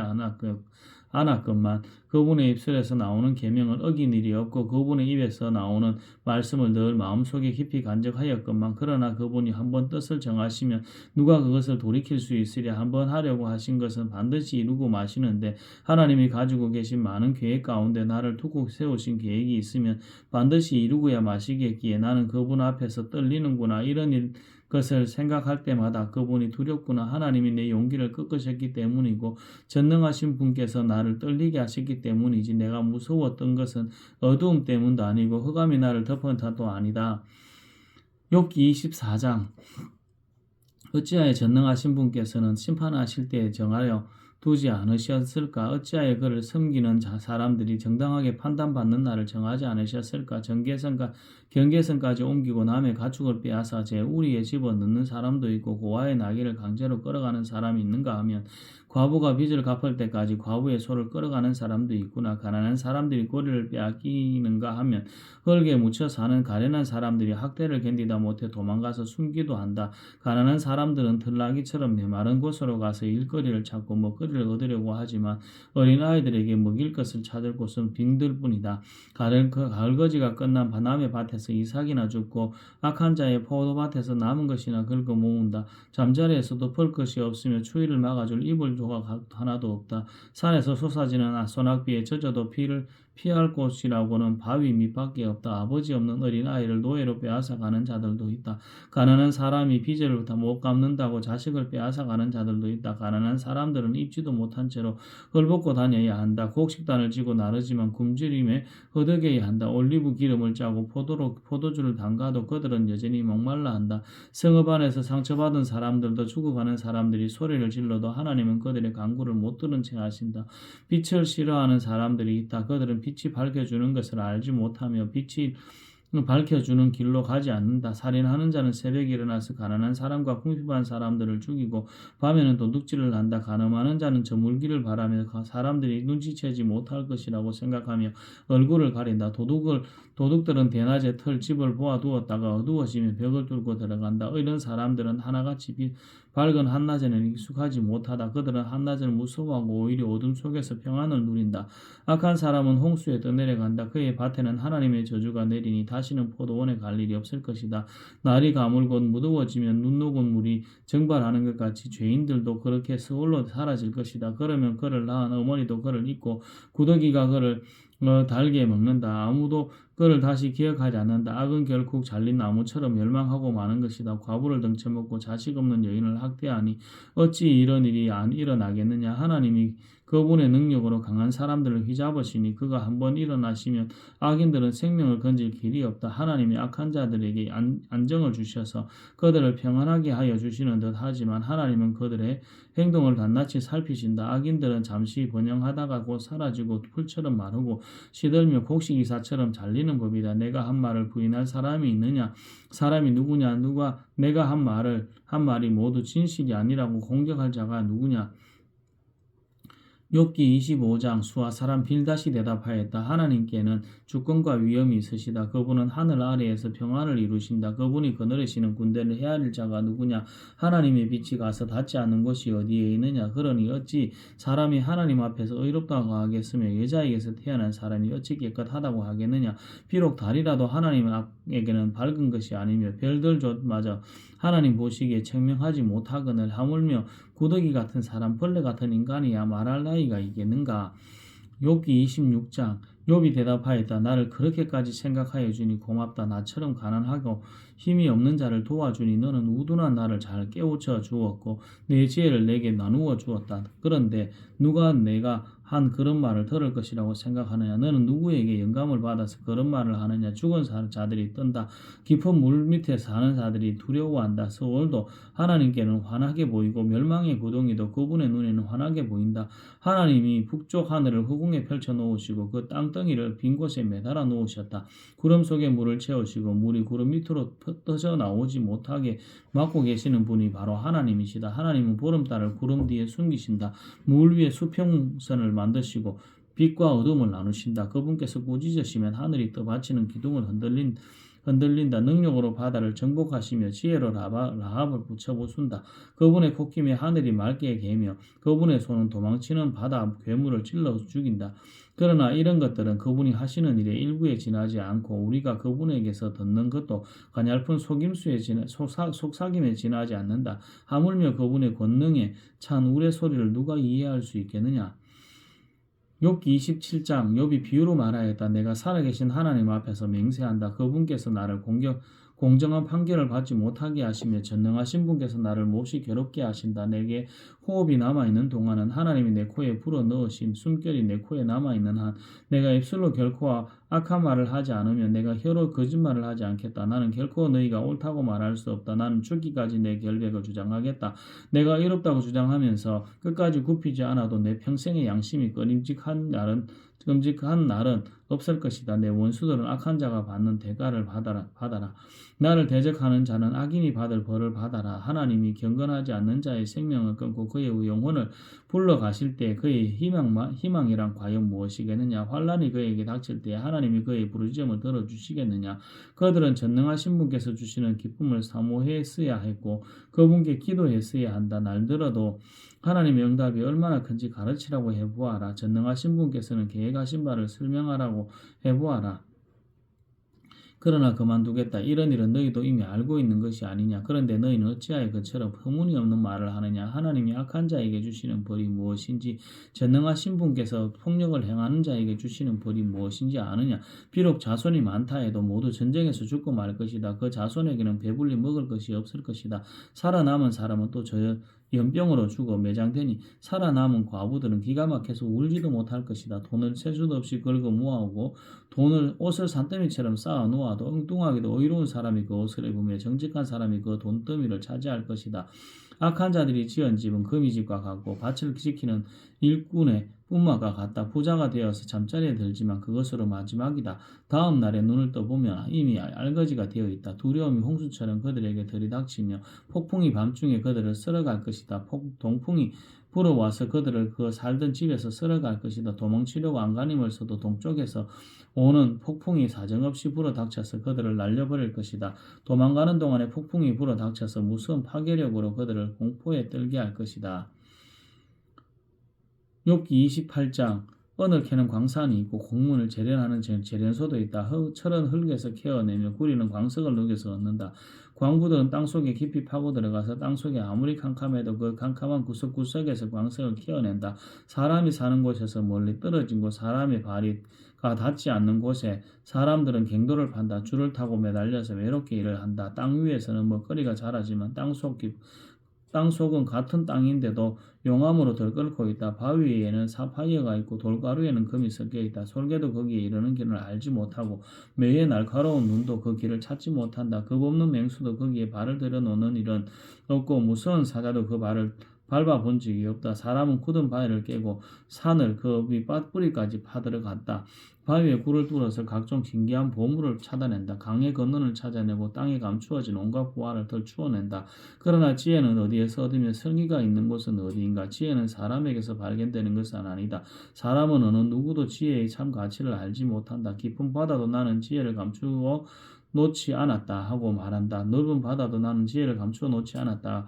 않았건만 그분의 입술에서 나오는 계명을 어긴 일이 없고 그분의 입에서 나오는 말씀을 늘 마음속에 깊이 간직하였건만. 그러나 그분이 한번 뜻을 정하시면 누가 그것을 돌이킬 수 있으랴. 한번 하려고 하신 것은 반드시 이루고 마시는데 하나님이 가지고 계신 많은 계획 가운데 나를 두고 세우신 계획이 있으면 반드시 이루고야 마시겠기에 나는 그분 앞에서 떨리는구나. 이런 것을 생각할 때마다 그분이 두렵구나. 하나님이 내 용기를 꺾으셨기 때문이고 전능하신 분께서 나를 떨리게 하셨기 때문이지 내가 무서웠던 것은 어두움 때문도 아니고 흑암이 나를 덮은 탓도 아니다. 욥기 24장. 어찌하여 전능하신 분께서는 심판하실 때에 정하여 두지 않으셨을까? 어찌하여 그를 섬기는 사람들이 정당하게 판단받는 날을 정하지 않으셨을까? 경계선까지 옮기고 남의 가축을 빼앗아 제 우리에 집어넣는 사람도 있고 고아의 나귀를 강제로 끌어가는 사람이 있는가 하면 과부가 빚을 갚을 때까지 과부의 소를 끌어가는 사람도 있구나. 가난한 사람들이 고리를 빼앗기는가 하면 흙에 묻혀 사는 가련한 사람들이 학대를 견디다 못해 도망가서 숨기도 한다. 가난한 사람들은 들나귀처럼 메마른 곳으로 가서 일거리를 찾고 먹거리를 얻으려고 하지만 어린아이들에게 먹일 것을 찾을 곳은 빙들뿐이다. 가을거지가 끝난 남의 밭에서 이삭이나 줍고 악한 자의 포도밭에서 남은 것이나 긁어 모은다. 잠자리에서도 볼 것이 없으며 추위를 막아줄 이불 조각 하나도 없다. 산에서 솟아지는 소낙비에 젖어도 피할 곳이라고는 바위 밑밖에 없다. 아버지 없는 어린아이를 노예로 빼앗아가는 자들도 있다. 가난한 사람이 빚을 못 갚는다고 자식을 빼앗아가는 자들도 있다. 가난한 사람들은 입지도 못한 채로 헐벗고 다녀야 한다. 곡식단을 지고 나르지만 굶주림에 허덕여야 한다. 올리브 기름을 짜고 포도주를 담가도 그들은 여전히 목말라 한다. 성읍 안에서 상처받은 사람들도 죽어가는 사람들이 소리를 질러도 하나님은 그들의 간구를 못 들은 채 하신다. 빛을 싫어하는 사람들이 있다. 그들은 빛이 밝혀주는 것을 알지 못하며 빛이 밝혀주는 길로 가지 않는다. 살인하는 자는 새벽에 일어나서 가난한 사람과 궁핍한 사람들을 죽이고 밤에는 도둑질을 한다. 간음하는 자는 저물기를 바라며 사람들이 눈치채지 못할 것이라고 생각하며 얼굴을 가린다. 도둑들은 대낮에 집을 보아두었다가 어두워지면 벽을 뚫고 들어간다. 이런 사람들은 하나같이 밝은 한낮에는 익숙하지 못하다. 그들은 한낮을 무서워하고 오히려 어둠 속에서 평안을 누린다. 악한 사람은 홍수에 떠내려간다. 그의 밭에는 하나님의 저주가 내리니 다시는 포도원에 갈 일이 없을 것이다. 날이 가물고 무더워지면 눈 녹은 물이 증발하는 것 같이 죄인들도 그렇게 서울로 사라질 것이다. 그러면 그를 낳은 어머니도 그를 잊고 구더기가 그를 달게 먹는다. 아무도 그를 다시 기억하지 않는다. 악은 결국 잘린 나무처럼 멸망하고 마는 것이다. 과부를 등쳐먹고 자식 없는 여인을 학대하니 어찌 이런 일이 안 일어나겠느냐. 하나님이 그분의 능력으로 강한 사람들을 휘잡으시니 그가 한번 일어나시면 악인들은 생명을 건질 길이 없다. 하나님이 악한 자들에게 안정을 주셔서 그들을 평안하게 하여 주시는 듯 하지만 하나님은 그들의 행동을 낱낱이 살피신다. 악인들은 잠시 번영하다가 곧 사라지고 풀처럼 마르고 시들며 곡식이사처럼 잘리는 법이다. 내가 한 말을 부인할 사람이 있느냐? 사람이 누구냐? 누가 내가 한 말이 모두 진실이 아니라고 공격할 자가 누구냐? 욥기 25장 수아 사람 빌닷이 대답하였다. 하나님께는 주권과 위엄이 있으시다. 그분은 하늘 아래에서 평안을 이루신다. 그분이 거느리시는 군대를 헤아릴 자가 누구냐? 하나님의 빛이 가서 닿지 않는 곳이 어디에 있느냐? 그러니 어찌 사람이 하나님 앞에서 의롭다고 하겠으며 여자에게서 태어난 사람이 어찌 깨끗하다고 하겠느냐? 비록 달이라도 하나님에게는 밝은 것이 아니며 별들조마저 하나님 보시기에 청명하지 못하거늘 하물며 구더기 같은 사람 벌레 같은 인간이야 말할 나이가 있겠는가. 욥기 26장 욥이 대답하였다. 나를 그렇게까지 생각하여 주니 고맙다. 나처럼 가난하고 힘이 없는 자를 도와주니 너는 우둔한 나를 잘 깨우쳐 주었고 내 지혜를 내게 나누어 주었다. 그런데 누가 내가 한 그런 말을 들을 것이라고 생각하느냐? 너는 누구에게 영감을 받아서 그런 말을 하느냐? 죽은 자들이 떤다. 깊은 물 밑에 사는 자들이 두려워한다. 서울도 하나님께는 환하게 보이고 멸망의 구덩이도 그분의 눈에는 환하게 보인다. 하나님이 북쪽 하늘을 허공에 펼쳐 놓으시고 그 땅덩이를 빈 곳에 매달아 놓으셨다. 구름 속에 물을 채우시고 물이 구름 밑으로 떠져 나오지 못하게 막고 계시는 분이 바로 하나님이시다. 하나님은 보름달을 구름 뒤에 숨기신다. 물 위에 수평선을 만드시고 빛과 어둠을 나누신다. 그분께서 꾸짖으시면 하늘이 떠받치는 기둥을 흔들린다. 능력으로 바다를 정복하시며 지혜로 라합을 붙여 부순다. 그분의 콧김에 하늘이 맑게 개며 그분의 손은 도망치는 바다 괴물을 찔러 죽인다. 그러나 이런 것들은 그분이 하시는 일의 일부에 지나지 않고 우리가 그분에게서 듣는 것도 가냘픈 속삭임에 지나지 않는다. 하물며 그분의 권능에 찬 우레소리를 누가 이해할 수 있겠느냐? 욥기 27장 욥이 비유로 말하였다. 내가 살아계신 하나님 앞에서 맹세한다. 그분께서 나를 공정한 판결을 받지 못하게 하시며 전능하신 분께서 나를 몹시 괴롭게 하신다. 내게 호흡이 남아있는 동안은 하나님이 내 코에 불어넣으신 숨결이 내 코에 남아있는 한 내가 입술로 결코 악한 말을 하지 않으면 내가 혀로 거짓말을 하지 않겠다. 나는 결코 너희가 옳다고 말할 수 없다. 나는 죽기까지 내 결백을 주장하겠다. 내가 이롭다고 주장하면서 끝까지 굽히지 않아도 내 평생의 양심이 끔찍한 날은 없을 것이다. 내 원수들은 악한 자가 받는 대가를 받아라. 나를 대적하는 자는 악인이 받을 벌을 받아라. 하나님이 경건하지 않는 자의 생명을 끊고 그의 영혼을 불러가실 때 그의 희망이란 과연 무엇이겠느냐? 환난이 그에게 닥칠 때 하나님이 그의 부르짖음을 들어주시겠느냐? 그들은 전능하신 분께서 주시는 기쁨을 사모했어야 했고 그분께 기도했어야 한다. 날들어도 하나님의 응답이 얼마나 큰지 가르치라고 해보아라. 전능하신 분께서는 계획하신 바를 설명하라고 해보아라. 그러나 그만두겠다. 이런 일은 너희도 이미 알고 있는 것이 아니냐. 그런데 너희는 어찌하여 그처럼 허무니없는 말을 하느냐. 하나님이 악한 자에게 주시는 벌이 무엇인지 전능하신 분께서 폭력을 행하는 자에게 주시는 벌이 무엇인지 아느냐. 비록 자손이 많다 해도 모두 전쟁에서 죽고 말 것이다. 그 자손에게는 배불리 먹을 것이 없을 것이다. 살아남은 사람은 또 연병으로 죽어 매장되니 살아남은 과부들은 기가 막혀서 울지도 못할 것이다. 돈을 세수도 없이 긁어 모아오고 옷을 산더미처럼 쌓아 놓아도 엉뚱하게도 의로운 사람이 그 옷을 입으며 정직한 사람이 그 돈더미를 차지할 것이다. 악한 자들이 지은 집은 거미집과 같고 밭을 지키는 일꾼의 뿜마가 같다. 부자가 되어서 잠자리에 들지만 그것으로 마지막이다. 다음 날에 눈을 떠보면 이미 알거지가 되어 있다. 두려움이 홍수처럼 그들에게 들이닥치며 폭풍이 밤중에 그들을 쓸어갈 것이다. 동풍이 불어와서 그들을 그 살던 집에서 쓸어갈 것이다. 도망치려고 안간힘을 써도 동쪽에서 오는 폭풍이 사정없이 불어닥쳐서 그들을 날려버릴 것이다. 도망가는 동안에 폭풍이 불어닥쳐서 무서운 파괴력으로 그들을 공포에 떨게 할 것이다. 욥기 28장 언을 캐는 광산이 있고 곡문을 재련하는 재련소도 있다. 철은 흙에서 캐어내며 구리는 광석을 녹여서 얻는다. 광부들은 땅속에 깊이 파고 들어가서 땅속에 아무리 캄캄해도 그 캄캄한 구석구석에서 광석을 캐어낸다. 사람이 사는 곳에서 멀리 떨어진 곳 사람의 발이가 닿지 않는 곳에 사람들은 갱도를 판다. 줄을 타고 매달려서 외롭게 일을 한다. 땅 위에서는 먹거리가 자라지만 땅속 땅속은 같은 땅인데도 용암으로 들끓고 있다. 바위 위에는 사파이어가 있고 돌가루에는 금이 섞여 있다. 솔개도 거기에 이르는 길을 알지 못하고 매의 날카로운 눈도 그 길을 찾지 못한다. 겁없는 맹수도 거기에 발을 들여놓는 일은 없고 무서운 사자도 그 발을 밟아본 적이 없다. 사람은 굳은 바위를 깨고 산을 그 밑뿌리까지 파들어갔다. 바위에 굴을 뚫어서 각종 신기한 보물을 찾아낸다. 강의 건너를 찾아내고 땅에 감추어진 온갖 보화를 덜추어낸다. 그러나 지혜는 어디에서 얻으며 성의가 있는 곳은 어디인가? 지혜는 사람에게서 발견되는 것은 아니다. 사람은 어느 누구도 지혜의 참 가치를 알지 못한다. 깊은 바다도 나는 지혜를 감추어 놓지 않았다 하고 말한다. 넓은 바다도 나는 지혜를 감추어 놓지 않았다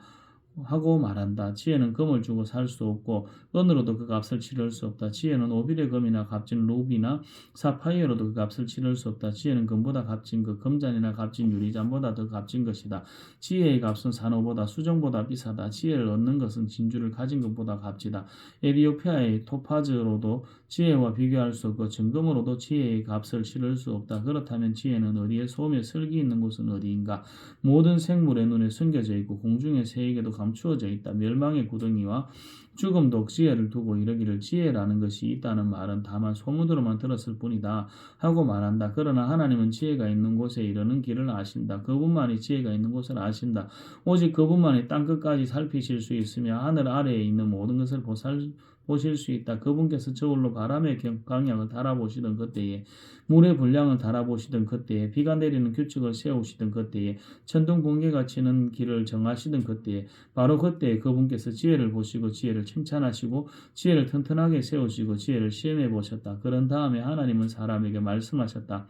하고 말한다. 지혜는 금을 주고 살 수 없고 은으로도 그 값을 치를 수 없다. 지혜는 오빌의 금이나 값진 루비나 사파이어로도 그 값을 치를 수 없다. 지혜는 금보다 값진 그 금잔이나 값진 유리잔보다 더 값진 것이다. 지혜의 값은 산호보다 수정보다 비싸다. 지혜를 얻는 것은 진주를 가진 것보다 값지다. 에디오피아의 토파즈로도 지혜와 비교할 수 없고 정금으로도 지혜의 값을 치를 수 없다. 그렇다면 지혜는 어디에 소음에 설기 있는 곳은 어디인가? 모든 생물의 눈에 숨겨져 있고 공중의 새에게도 감추어져 있다. 멸망의 구덩이와 죽음도 지혜를 두고 이르기를 지혜라는 것이 있다는 말은 다만 소문으로만 들었을 뿐이다 하고 말한다. 그러나 하나님은 지혜가 있는 곳에 이르는 길을 아신다. 그분만이 지혜가 있는 곳을 아신다. 오직 그분만이 땅끝까지 살피실 수 있으며 하늘 아래에 있는 모든 것을 보실 수 있다. 그분께서 저울로 바람의 강약을 달아보시던 그때에 물의 분량을 달아보시던 그때에 비가 내리는 규칙을 세우시던 그때에 천둥 번개가 치는 길을 정하시던 그때에 바로 그때에 그분께서 지혜를 보시고 지혜를 칭찬하시고 지혜를 튼튼하게 세우시고 지혜를 시험해 보셨다. 그런 다음에 하나님은 사람에게 말씀하셨다.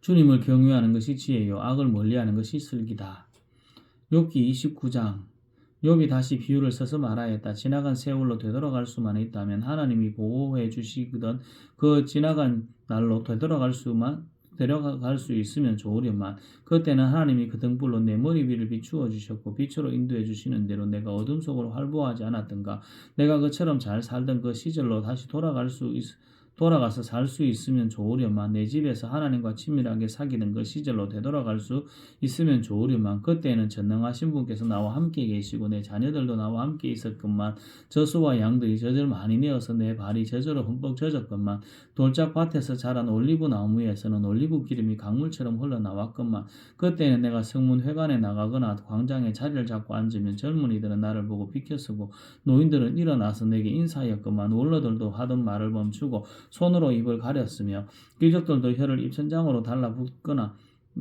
주님을 경외하는 것이 지혜요 악을 멀리하는 것이 슬기다. 욥기 29장 욥이 다시 비유를 써서 말하였다. 지나간 세월로 되돌아갈 수만 있다면 하나님이 보호해 주시던 그 지나간 날로 되돌아갈 수 있으면 좋으련만 그때는 하나님이 그 등불로 내 머리 위를 비추어 주셨고 빛으로 인도해 주시는 대로 내가 어둠 속으로 활보하지 않았던가. 내가 그처럼 잘 살던 그 시절로 다시 돌아가서 살 수 있으면 좋으련만 내 집에서 하나님과 친밀하게 사귀던 그 시절로 되돌아갈 수 있으면 좋으련만 그때는 전능하신 분께서 나와 함께 계시고 내 자녀들도 나와 함께 있었건만 저수와 양들이 젖을 많이 내어서 내 발이 젖으로 흠뻑 젖었건만 돌짝밭에서 자란 올리브 나무에서는 올리브 기름이 강물처럼 흘러나왔건만 그때는 내가 성문 회관에 나가거나 광장에 자리를 잡고 앉으면 젊은이들은 나를 보고 비켜서고 노인들은 일어나서 내게 인사하였건만 원로들도 하던 말을 멈추고 손으로 입을 가렸으며 귀족들도 혀를 입천장으로 달라붙거나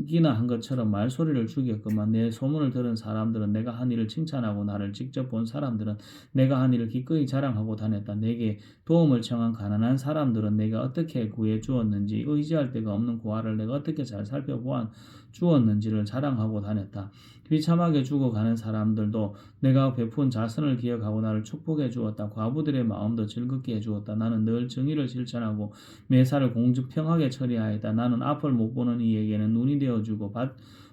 기나 한 것처럼 말소리를 죽였건만 내 소문을 들은 사람들은 내가 한 일을 칭찬하고 나를 직접 본 사람들은 내가 한 일을 기꺼이 자랑하고 다녔다. 내게 도움을 청한 가난한 사람들은 내가 어떻게 구해 주었는지 의지할 데가 없는 고아를 내가 어떻게 잘 살펴보아 주었는지를 자랑하고 다녔다. 비참하게 죽어가는 사람들도 내가 베푼 자선을 기억하고 나를 축복해 주었다. 과부들의 마음도 즐겁게 해주었다. 나는 늘 정의를 실천하고 매사를 공평하게 처리하였다. 나는 앞을 못 보는 이에게는 눈이 되어주고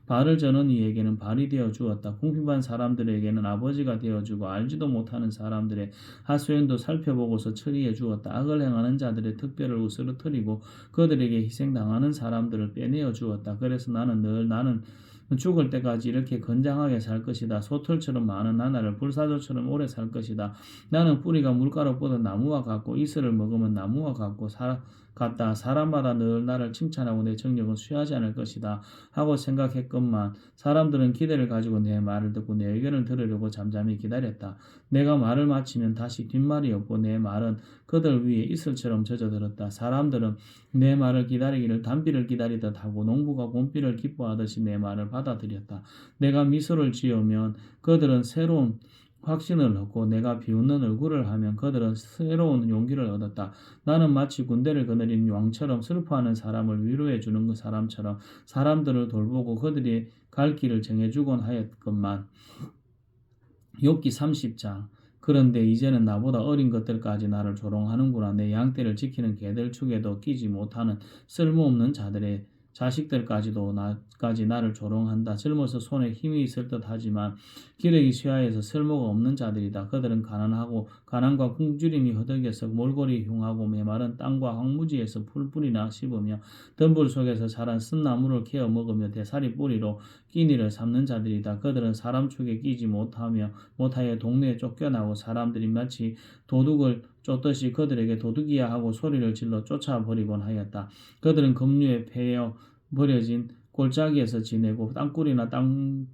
발을 저는 이에게는 발이 되어 주었다. 궁핍한 사람들에게는 아버지가 되어 주고 알지도 못하는 사람들의 하소연도 살펴보고서 처리해 주었다. 악을 행하는 자들의 특별을 으스러뜨리고 그들에게 희생당하는 사람들을 빼내어 주었다. 그래서 나는 죽을 때까지 이렇게 건장하게 살 것이다. 소털처럼 많은 나날을 불사조처럼 오래 살 것이다. 나는 뿌리가 물가로 뻗은 나무와 같고 이슬을 먹으면 나무와 같다. 사람마다 늘 나를 칭찬하고 내 정력은 취하지 않을 것이다 하고 생각했건만 사람들은 기대를 가지고 내 말을 듣고 내 의견을 들으려고 잠잠히 기다렸다. 내가 말을 마치면 다시 뒷말이 없고 내 말은 그들 위에 이슬처럼 젖어들었다. 사람들은 내 말을 기다리기를 단비를 기다리듯 하고 농부가 봄비를 기뻐하듯이 내 말을 받아들였다. 내가 미소를 지으면 그들은 새로운 확신을 얻고 내가 비웃는 얼굴을 하면 그들은 새로운 용기를 얻었다. 나는 마치 군대를 거느린 왕처럼 슬퍼하는 사람을 위로해 주는 그 사람처럼 사람들을 돌보고 그들이 갈 길을 정해주곤 하였건만. 욥기 30장 그런데 이제는 나보다 어린 것들까지 나를 조롱하는구나. 내 양떼를 지키는 개들 축에도 끼지 못하는 쓸모없는 자들의 자식들까지도 나까지 나를 조롱한다. 젊어서 손에 힘이 있을 듯하지만 기력이 쇠하여서 쓸모가 없는 자들이다. 그들은 가난하고 가난과 굶주림이 허덕여서 몰골이 흉하고 메마른 땅과 황무지에서 풀뿌리나 씹으며 덤불 속에서 자란 쓴나무를 캐어 먹으며 대사리 뿌리로 끼니를 삼는 자들이다. 그들은 사람 축에 끼지 못하여 동네에 쫓겨나고 사람들이 마치 도둑을 쫓듯이 그들에게 도둑이야 하고 소리를 질러 쫓아버리곤 하였다. 그들은 급류에 패여 버려진 골짜기에서 지내고 땅굴이나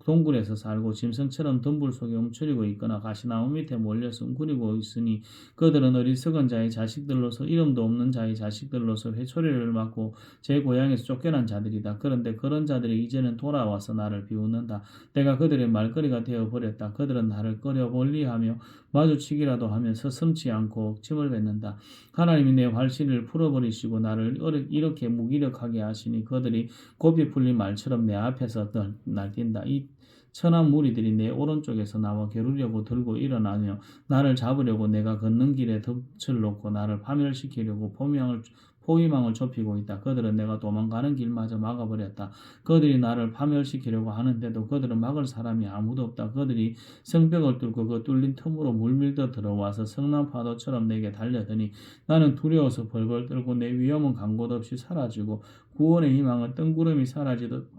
동굴에서 살고 짐승처럼 덤불 속에 움츠리고 있거나 가시나무 밑에 몰려서 웅크리고 있으니 그들은 어리석은 자의 자식들로서 이름도 없는 자의 자식들로서 회초리를 맞고 제 고향에서 쫓겨난 자들이다. 그런데 그런 자들이 이제는 돌아와서 나를 비웃는다. 내가 그들의 말거리가 되어버렸다. 그들은 나를 꺼려 멀리하며 마주치기라도 하면 서슴지 않고 침을 뱉는다. 하나님이 내 활시를 풀어버리시고 나를 이렇게 무기력하게 하시니 그들이 고삐 풀린 말처럼 내 앞에서 날뛴다. 이 천한 무리들이 내 오른쪽에서 나와 겨루려고 들고 일어나며 나를 잡으려고 내가 걷는 길에 덫을 놓고 나를 파멸시키려고 포위망을 좁히고 있다. 그들은 내가 도망가는 길마저 막아버렸다. 그들이 나를 파멸시키려고 하는데도 그들은 막을 사람이 아무도 없다. 그들이 성벽을 뚫고 그 뚫린 틈으로 물밀듯 들어와서 성난 파도처럼 내게 달려드니 나는 두려워서 벌벌 떨고 내 위험은 간 곳 없이 사라지고 구원의 희망은 뜬구름이 사라지듯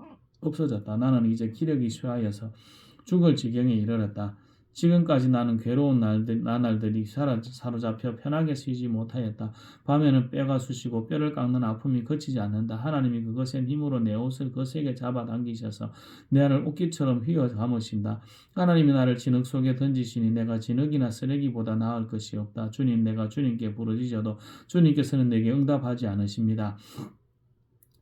없어졌다. 나는 이제 기력이 쇠하여서 죽을 지경에 이르렀다. 지금까지 나는 괴로운 나날들이 사로잡혀 편하게 쉬지 못하였다. 밤에는 뼈가 쑤시고 뼈를 깎는 아픔이 그치지 않는다. 하나님이 그것의 힘으로 내 옷을 거세게 잡아당기셔서 나를 옷깃처럼 휘어 감으신다. 하나님이 나를 진흙 속에 던지시니 내가 진흙이나 쓰레기보다 나을 것이 없다. 주님, 내가 주님께 부르짖어도 주님께서는 내게 응답하지 않으십니다.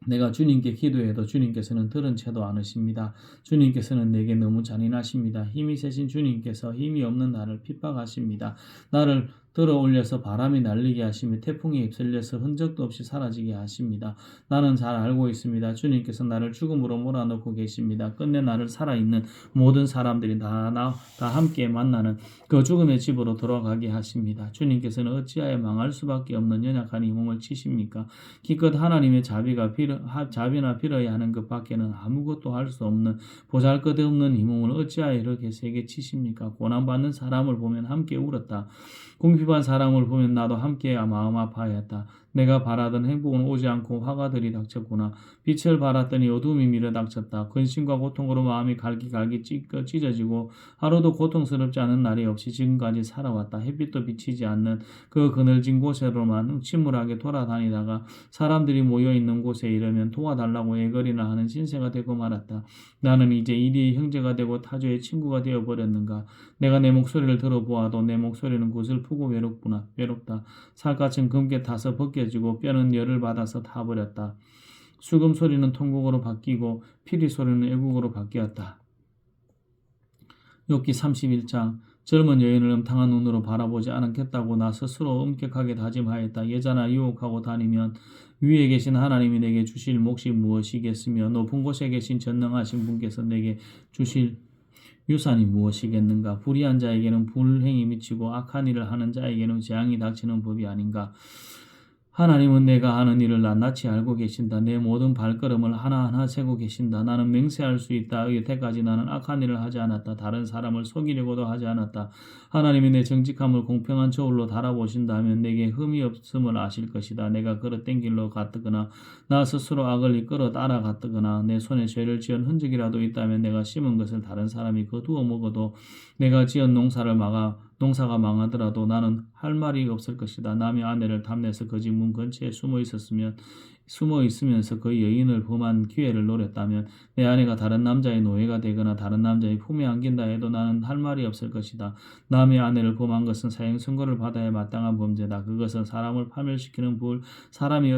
내가 주님께 기도해도 주님께서는 들은 채도 않으십니다. 주님께서는 내게 너무 잔인하십니다. 힘이 세신 주님께서 힘이 없는 나를 핍박하십니다. 나를 들어 올려서 바람이 날리게 하시며 태풍에 휩쓸려서 흔적도 없이 사라지게 하십니다. 나는 잘 알고 있습니다. 주님께서 나를 죽음으로 몰아넣고 계십니다. 끝내 나를 살아있는 모든 사람들이 다 함께 만나는 그 죽음의 집으로 돌아가게 하십니다. 주님께서는 어찌하여 망할 수밖에 없는 연약한 이 몸을 치십니까? 기껏 하나님의 자비나 빌어야 하는 것 밖에는 아무것도 할 수 없는 보잘것없는 이 몸을 어찌하여 이렇게 세게 치십니까? 고난받는 사람을 보면 함께 울었다. 궁핍한 사람을 보면 나도 함께 마음 아파하였다. 내가 바라던 행복은 오지 않고 화가 들이닥쳤구나. 빛을 바랐더니 어둠이 밀어닥쳤다. 근심과 고통으로 마음이 갈기갈기 찢어지고 하루도 고통스럽지 않은 날이 없이 지금까지 살아왔다. 햇빛도 비치지 않는 그 그늘진 곳으로만 침울하게 돌아다니다가 사람들이 모여있는 곳에 이르면 도와달라고 애걸이나 하는 신세가 되고 말았다. 나는 이제 이리의 형제가 되고 타조의 친구가 되어버렸는가. 내가 내 목소리를 들어보아도 내 목소리는 구슬프고 외롭다. 살갗은 금게 타서 벗겨지고 뼈는 열을 받아서 타버렸다. 수금 소리는 통곡으로 바뀌고 피리 소리는 애국으로 바뀌었다. 욥기 31장. 젊은 여인을 음탕한 눈으로 바라보지 않겠다고 나 스스로 엄격하게 다짐하였다. 여자나 유혹하고 다니면 위에 계신 하나님이 내게 주실 몫이 무엇이겠으며 높은 곳에 계신 전능하신 분께서 내게 주실 유산이 무엇이겠는가. 불의한 자에게는 불행이 미치고 악한 일을 하는 자에게는 재앙이 닥치는 법이 아닌가. 하나님은 내가 하는 일을 낱낱이 알고 계신다. 내 모든 발걸음을 하나하나 세고 계신다. 나는 맹세할 수 있다. 여태까지 나는 악한 일을 하지 않았다. 다른 사람을 속이려고도 하지 않았다. 하나님이 내 정직함을 공평한 저울로 달아보신다면 내게 흠이 없음을 아실 것이다. 내가 걸어된 길로 갔거나 나 스스로 악을 이끌어 따라갔거나 내 손에 죄를 지은 흔적이라도 있다면 내가 심은 것을 다른 사람이 거두어 먹어도 내가 지은 농사가 망하더라도 나는 할 말이 없을 것이다. 남의 아내를 탐내서 그 집 문 근처에 숨어 있으면서 그 여인을 범한 기회를 노렸다면 내 아내가 다른 남자의 노예가 되거나 다른 남자의 품에 안긴다 해도 나는 할 말이 없을 것이다. 남의 아내를 범한 것은 사형선고를 받아야 마땅한 범죄다. 그것은 사람을 파멸시키는 불, 사람이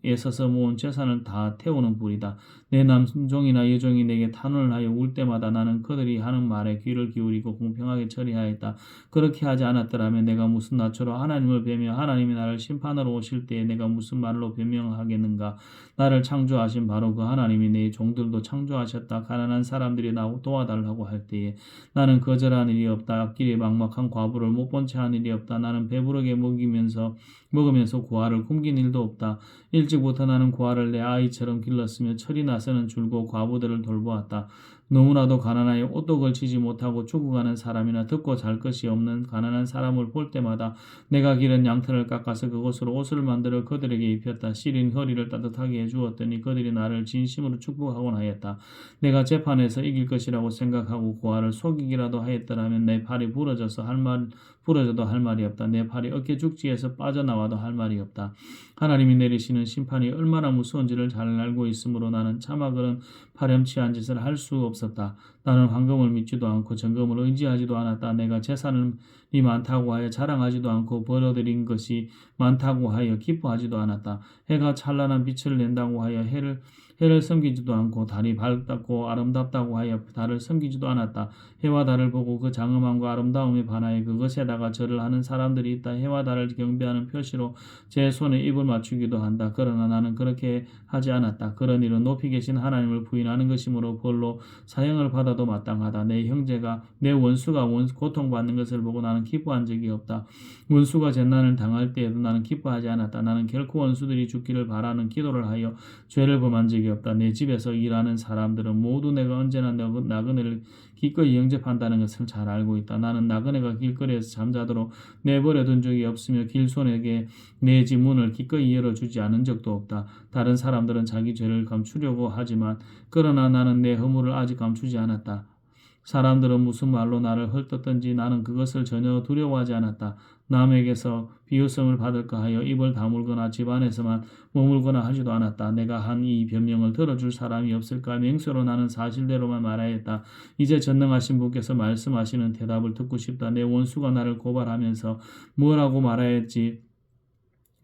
애써서 모은 재산을 다 태우는 불이다. 내 남종이나 여종이 내게 탄원을 하여 울 때마다 나는 그들이 하는 말에 귀를 기울이고 공평하게 처리하였다. 그렇게 하지 않았더라면 내가 무슨 낯으로 하나님을 뵈며 하나님이 나를 심판하러 오실 때에 내가 무슨 말로 변명하겠는가. 나를 창조하신 바로 그 하나님이 내 종들도 창조하셨다. 가난한 사람들이 나고 도와달라고 할 때에 나는 거절한 일이 없다. 앞길에 막막한 과부를 못 본 채 한 일이 없다. 나는 배부르게 먹으면서 고아를 굶긴 일도 없다. 일찍부터 나는 고아를 내 아이처럼 길렀으며 철이 나서는 줄고 과부들을 돌보았다. 너무나도 가난하여 옷도 걸치지 못하고 죽어가는 사람이나 듣고 잘 것이 없는 가난한 사람을 볼 때마다 내가 기른 양털을 깎아서 그것으로 옷을 만들어 그들에게 입혔다. 시린 허리를 따뜻하게 해주었더니 그들이 나를 진심으로 축복하곤 하였다. 내가 재판에서 이길 것이라고 생각하고 고아를 속이기라도 하였더라면 내 팔이 부러져도 할 말이 없다. 내 팔이 어깨 죽지에서 빠져나와도 할 말이 없다. 하나님이 내리시는 심판이 얼마나 무서운지를 잘 알고 있으므로 나는 차마 그런 파렴치한 짓을 할 수 없었다. 나는 황금을 믿지도 않고 정금을 의지하지도 않았다. 내가 재산이 많다고 하여 자랑하지도 않고 벌어들인 것이 많다고 하여 기뻐하지도 않았다. 해가 찬란한 빛을 낸다고 하여 해를 섬기지도 않고 달이 밝다고 아름답다고 하여 달을 섬기지도 않았다. 해와 달을 보고 그 장엄함과 아름다움에 반하여 그것에다가 절을 하는 사람들이 있다. 해와 달을 경배하는 표시로 제 손에 입을 맞추기도 한다. 그러나 나는 그렇게 하지 않았다. 그런 일은 높이 계신 하나님을 부인하는 것이므로 벌로 사형을 받아도 마땅하다. 내 형제가 내 원수가 고통받는 것을 보고 나는 기뻐한 적이 없다. 원수가 재난을 당할 때에도 나는 기뻐하지 않았다. 나는 결코 원수들이 죽기를 바라는 기도를 하여 죄를 범한 적이 없다. 내 집에서 일하는 사람들은 모두 내가 언제나 나그네를 기꺼이 영접한다는 것을 잘 알고 있다. 나는 나그네가 길거리에서 잠자도록 내버려둔 적이 없으며 길손에게 내 집 문을 기꺼이 열어주지 않은 적도 없다. 다른 사람들은 자기 죄를 감추려고 하지만 그러나 나는 내 허물을 아직 감추지 않았다. 사람들은 무슨 말로 나를 헐뜯든지 나는 그것을 전혀 두려워하지 않았다. 남에게서 비웃음을 받을까 하여 입을 다물거나 집안에서만 머물거나 하지도 않았다. 내가 한 이 변명을 들어줄 사람이 없을까? 맹세로 나는 사실대로만 말하였다. 이제 전능하신 분께서 말씀하시는 대답을 듣고 싶다. 내 원수가 나를 고발하면서 뭐라고 말하였지?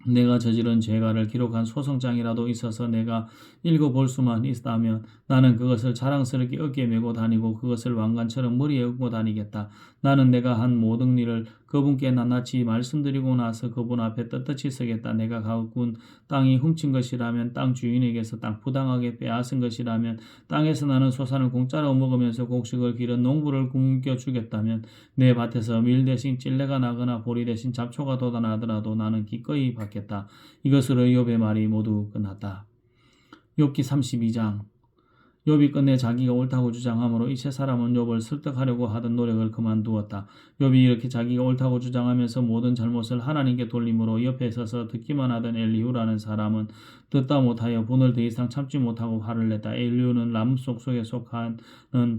내가 저지른 죄가를 기록한 소송장이라도 있어서 내가 읽어볼 수만 있다면 나는 그것을 자랑스럽게 어깨에 메고 다니고 그것을 왕관처럼 머리에 얹고 다니겠다. 나는 내가 한 모든 일을 그분께 낱낱이 말씀드리고 나서 그분 앞에 떳떳이 서겠다. 내가 가꾼 땅이 훔친 것이라면 땅 주인에게서 땅 부당하게 빼앗은 것이라면 땅에서 나는 소산을 공짜로 먹으면서 곡식을 기른 농부를 굶겨주겠다면 내 밭에서 밀 대신 찔레가 나거나 보리 대신 잡초가 돋아나더라도 나는 기꺼이 받겠다. 이것으로 욥의 말이 모두 끝났다. 욥기 32장. 욥이 끝내 자기가 옳다고 주장하므로 이세 사람은 욥을 설득하려고 하던 노력을 그만두었다. 욥이 이렇게 자기가 옳다고 주장하면서 모든 잘못을 하나님께 돌림으로 옆에 서서 듣기만 하던 엘리후라는 사람은 듣다 못하여 분을 더 이상 참지 못하고 화를 냈다. 엘리후는 람 속에 속하는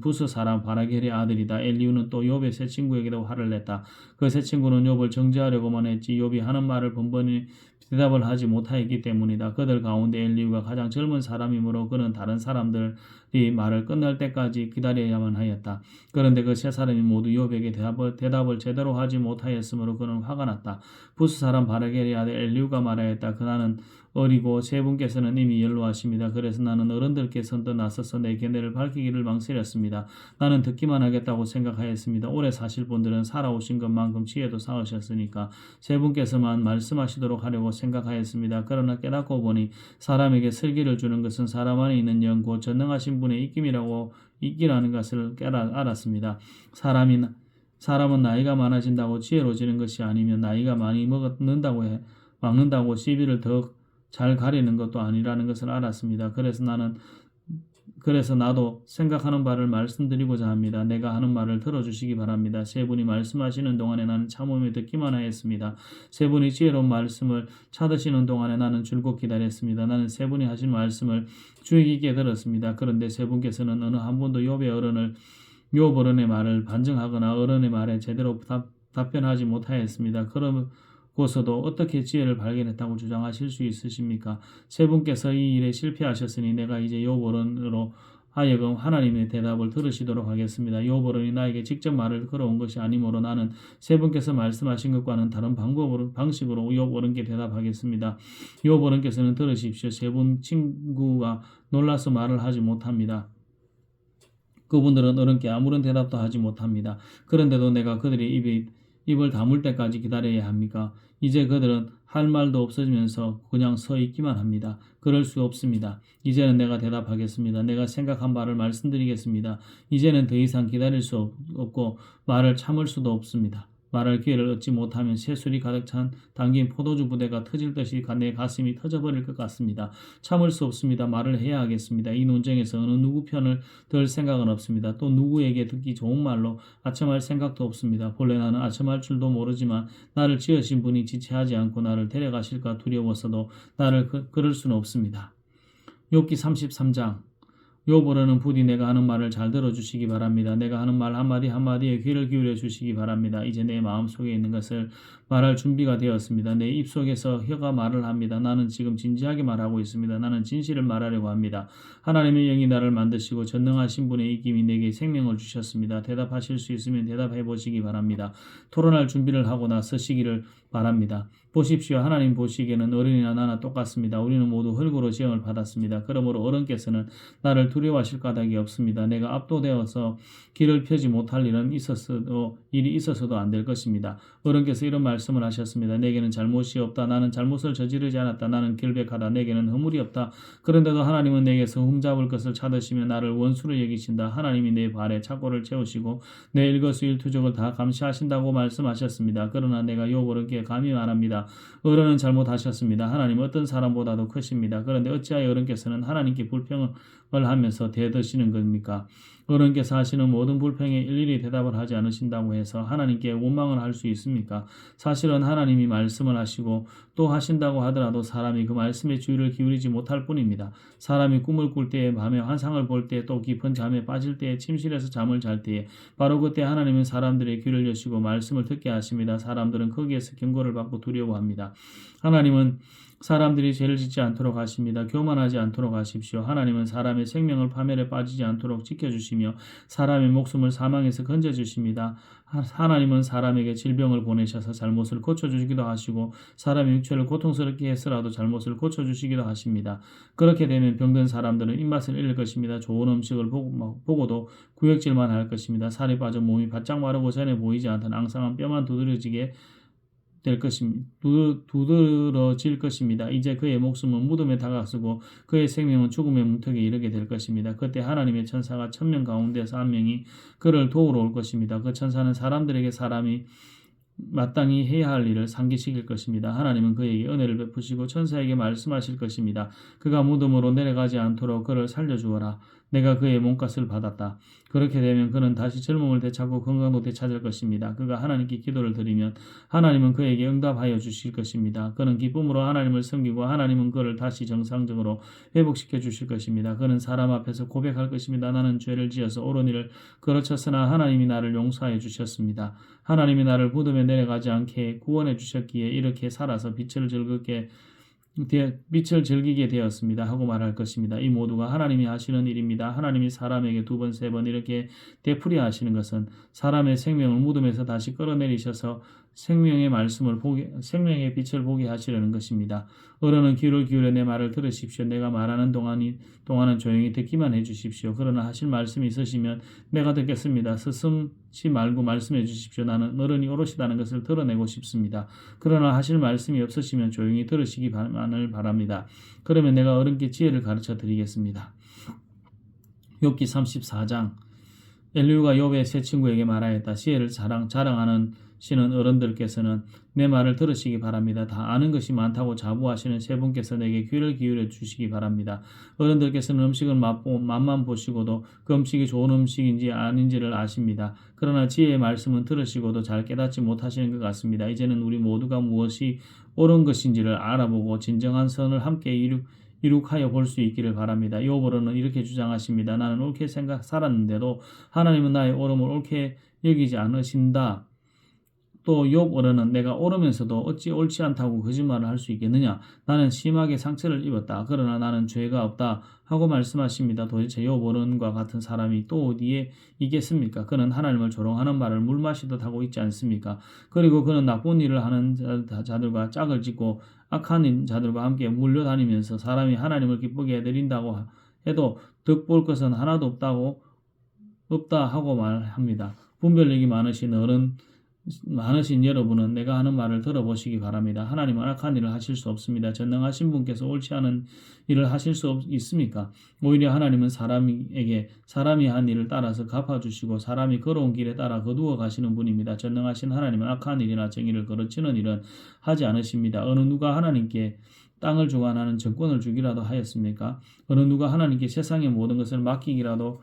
부스 사람 바라겔의 아들이다. 엘리후는 또 욥의 새 친구에게도 화를 냈다. 그 새 친구는 욥을 정죄하려고만 했지 욥이 하는 말을 번번이 대답을 하지 못하였기 때문이다. 그들 가운데 엘리후가 가장 젊은 사람이므로 그는 다른 사람들이 말을 끝날 때까지 기다려야만 하였다. 그런데 그 세 사람이 모두 욥에게 대답을 제대로 하지 못하였으므로 그는 화가 났다. 부스 사람 바라겔의 아들 엘리후가 말하였다. 그나는 어리고 세 분께서는 이미 연로하십니다. 그래서 나는 어른들께 선뜻 나서서 내 견해를 밝히기를 망설였습니다. 나는 듣기만 하겠다고 생각하였습니다. 오래 사실 분들은 살아오신 것만큼 지혜도 쌓으셨으니까 세 분께서만 말씀하시도록 하려고 생각하였습니다. 그러나 깨닫고 보니 사람에게 슬기를 주는 것은 사람 안에 있는 영 곧 전능하신 분의 입기라는 것을 알았습니다. 사람은 나이가 많아진다고 지혜로워지는 것이 아니면 나이가 많이 먹는다고 시비를 더 잘 가리는 것도 아니라는 것을 알았습니다. 그래서 나도 생각하는 바를 말씀드리고자 합니다. 내가 하는 말을 들어주시기 바랍니다. 세 분이 말씀하시는 동안에 나는 참으며 듣기만 하였습니다. 세 분이 지혜로운 말씀을 찾으시는 동안에 나는 줄곧 기다렸습니다. 나는 세 분이 하신 말씀을 주의 깊게 들었습니다. 그런데 세 분께서는 어느 한 분도 욥 어른의 말을 반증하거나 어른의 말에 제대로 답변하지 못하였습니다. 그러고서도 어떻게 지혜를 발견했다고 주장하실 수 있으십니까? 세 분께서 이 일에 실패하셨으니 내가 이제 욥 어른으로 하여금 하나님의 대답을 들으시도록 하겠습니다. 욥 어른이 나에게 직접 말을 걸어온 것이 아니므로 나는 세 분께서 말씀하신 것과는 다른 방식으로 욥 어른께 대답하겠습니다. 욥 어른께서는 들으십시오. 세 분 친구가 놀라서 말을 하지 못합니다. 그분들은 어른께 아무런 대답도 하지 못합니다. 그런데도 내가 그들이 입을 다물 때까지 기다려야 합니까? 이제 그들은 할 말도 없어지면서 그냥 서 있기만 합니다. 그럴 수 없습니다. 이제는 내가 대답하겠습니다. 내가 생각한 바를 말씀드리겠습니다. 이제는 더 이상 기다릴 수 없고 말을 참을 수도 없습니다. 말할 기회를 얻지 못하면 새술이 가득 찬 담긴 포도주 부대가 터질 듯이 내 가슴이 터져버릴 것 같습니다. 참을 수 없습니다. 말을 해야 하겠습니다. 이 논쟁에서 어느 누구 편을 들 생각은 없습니다. 또 누구에게 듣기 좋은 말로 아첨할 생각도 없습니다. 본래 나는 아첨할 줄도 모르지만 나를 지으신 분이 지체하지 않고 나를 데려가실까 두려워서도 나를 그럴 수는 없습니다. 욥기 33장. 욥으로는 부디 내가 하는 말을 잘 들어주시기 바랍니다. 내가 하는 말 한마디 한마디에 귀를 기울여 주시기 바랍니다. 이제 내 마음속에 있는 것을 말할 준비가 되었습니다. 내 입속에서 혀가 말을 합니다. 나는 지금 진지하게 말하고 있습니다. 나는 진실을 말하려고 합니다. 하나님의 영이 나를 만드시고 전능하신 분의 이김이 내게 생명을 주셨습니다. 대답하실 수 있으면 대답해 보시기 바랍니다. 토론할 준비를 하고 나서시기를 바랍니다. 보십시오. 하나님 보시기에는 어른이나 나나 똑같습니다. 우리는 모두 흙으로 지음을 받았습니다. 그러므로 어른께서는 나를 두려워하실 까닭이 없습니다. 내가 압도되어서 길을 펴지 못할 일이 있었어도 안 될 것입니다. 어른께서 이런 말씀을 하셨습니다. 내게는 잘못이 없다. 나는 잘못을 저지르지 않았다. 나는 결백하다. 내게는 허물이 없다. 그런데도 하나님은 내게서 흠잡을 것을 찾으시며 나를 원수로 여기신다. 하나님이 내 발에 착고를 채우시고 내 일거수일투족을 다 감시하신다고 말씀하셨습니다. 그러나 내가 욥 어른께 감히 말합니다. 어른은 잘못하셨습니다. 하나님은 어떤 사람보다도 크십니다. 그런데 어찌하여 어른께서는 하나님께 불평을 하면서 대드시는 겁니까? 어른께서 하시는 모든 불평에 일일이 대답을 하지 않으신다고 해서 하나님께 원망을 할 수 있습니까? 사실은 하나님이 말씀을 하시고 또 하신다고 하더라도 사람이 그 말씀에 주의를 기울이지 못할 뿐입니다. 사람이 꿈을 꿀 때에 밤에 환상을 볼 때 또 깊은 잠에 빠질 때에 침실에서 잠을 잘 때에 바로 그때 하나님은 사람들의 귀를 여시고 말씀을 듣게 하십니다. 사람들은 거기에서 경고를 받고 두려워합니다. 하나님은 사람들이 죄를 짓지 않도록 하십니다. 교만하지 않도록 하십시오. 하나님은 사람의 생명을 파멸에 빠지지 않도록 지켜주시며 사람의 목숨을 사망에서 건져주십니다. 하나님은 사람에게 질병을 보내셔서 잘못을 고쳐주시기도 하시고 사람의 육체를 고통스럽게 해서라도 잘못을 고쳐주시기도 하십니다. 그렇게 되면 병든 사람들은 입맛을 잃을 것입니다. 좋은 음식을 보고도 구역질만 할 것입니다. 살이 빠져 몸이 바짝 마르고 전에 보이지 않던 앙상한 뼈만 두드러지게 될 것입니다. 두드러질 것입니다. 이제 그의 목숨은 무덤에 다가서고 그의 생명은 죽음의 문턱에 이르게 될 것입니다. 그때 하나님의 천사가 1000명 가운데서 한 명이 그를 도우러 올 것입니다. 그 천사는 사람들에게 사람이 마땅히 해야 할 일을 상기시킬 것입니다. 하나님은 그에게 은혜를 베푸시고 천사에게 말씀하실 것입니다. 그가 무덤으로 내려가지 않도록 그를 살려주어라. 내가 그의 몸값을 받았다. 그렇게 되면 그는 다시 젊음을 되찾고 건강도 되찾을 것입니다. 그가 하나님께 기도를 드리면 하나님은 그에게 응답하여 주실 것입니다. 그는 기쁨으로 하나님을 섬기고 하나님은 그를 다시 정상적으로 회복시켜 주실 것입니다. 그는 사람 앞에서 고백할 것입니다. 나는 죄를 지어서 옳은 일을 거르쳤으나 하나님이 나를 용서하여 주셨습니다. 하나님이 나를 무덤에 내려가지 않게 구원해 주셨기에 이렇게 살아서 빛을 즐기게 되었습니다 하고 말할 것입니다. 이 모두가 하나님이 하시는 일입니다. 하나님이 사람에게 2번, 3번 이렇게 되풀이 하시는 것은 사람의 생명을 무덤에서 다시 끌어내리셔서 생명의 빛을 보게 하시려는 것입니다. 어른은 귀를 기울여 내 말을 들으십시오. 내가 말하는 동안은 조용히 듣기만 해주십시오. 그러나 하실 말씀이 있으시면 내가 듣겠습니다. 스스럼치 말고 말씀해 주십시오. 나는 어른이 오롯이라는 것을 드러내고 싶습니다. 그러나 하실 말씀이 없으시면 조용히 들으시기만을 바랍니다. 그러면 내가 어른께 지혜를 가르쳐 드리겠습니다. 욥기 34장. 엘리후가 욥의 세 친구에게 말하였다. 지혜를 자랑하는 시는 어른들께서는 내 말을 들으시기 바랍니다. 다 아는 것이 많다고 자부하시는 세 분께서 내게 귀를 기울여 주시기 바랍니다. 어른들께서는 음식을 맛만 보시고도 그 음식이 좋은 음식인지 아닌지를 아십니다. 그러나 지혜의 말씀은 들으시고도 잘 깨닫지 못하시는 것 같습니다. 이제는 우리 모두가 무엇이 옳은 것인지를 알아보고 진정한 선을 함께 이룩하여 볼 수 있기를 바랍니다. 욥으로는 이렇게 주장하십니다. 나는 옳게 살았는데도 하나님은 나의 옳음을 옳게 여기지 않으신다. 또 욥으로는 내가 옳으면서도 어찌 옳지 않다고 거짓말을 할 수 있겠느냐. 나는 심하게 상처를 입었다. 그러나 나는 죄가 없다 하고 말씀하십니다. 도대체 욥으로는과 같은 사람이 또 어디에 있겠습니까? 그는 하나님을 조롱하는 말을 물 마시듯 하고 있지 않습니까? 그리고 그는 나쁜 일을 하는 자들과 짝을 짓고 악한 자들과 함께 물려다니면서 사람이 하나님을 기쁘게 해드린다고 해도 득볼 것은 하나도 없다 하고 말합니다. 분별력이 많으신 어른 많으신 여러분은 내가 하는 말을 들어보시기 바랍니다. 하나님은 악한 일을 하실 수 없습니다. 전능하신 분께서 옳지 않은 일을 하실 수 있습니까? 오히려 하나님은 사람이 한 일을 따라서 갚아주시고 사람이 걸어온 길에 따라 거두어 가시는 분입니다. 전능하신 하나님은 악한 일이나 정의를 거르치는 일은 하지 않으십니다. 어느 누가 하나님께 땅을 주관하는 정권을 주기라도 하였습니까? 어느 누가 하나님께 세상의 모든 것을 맡기기라도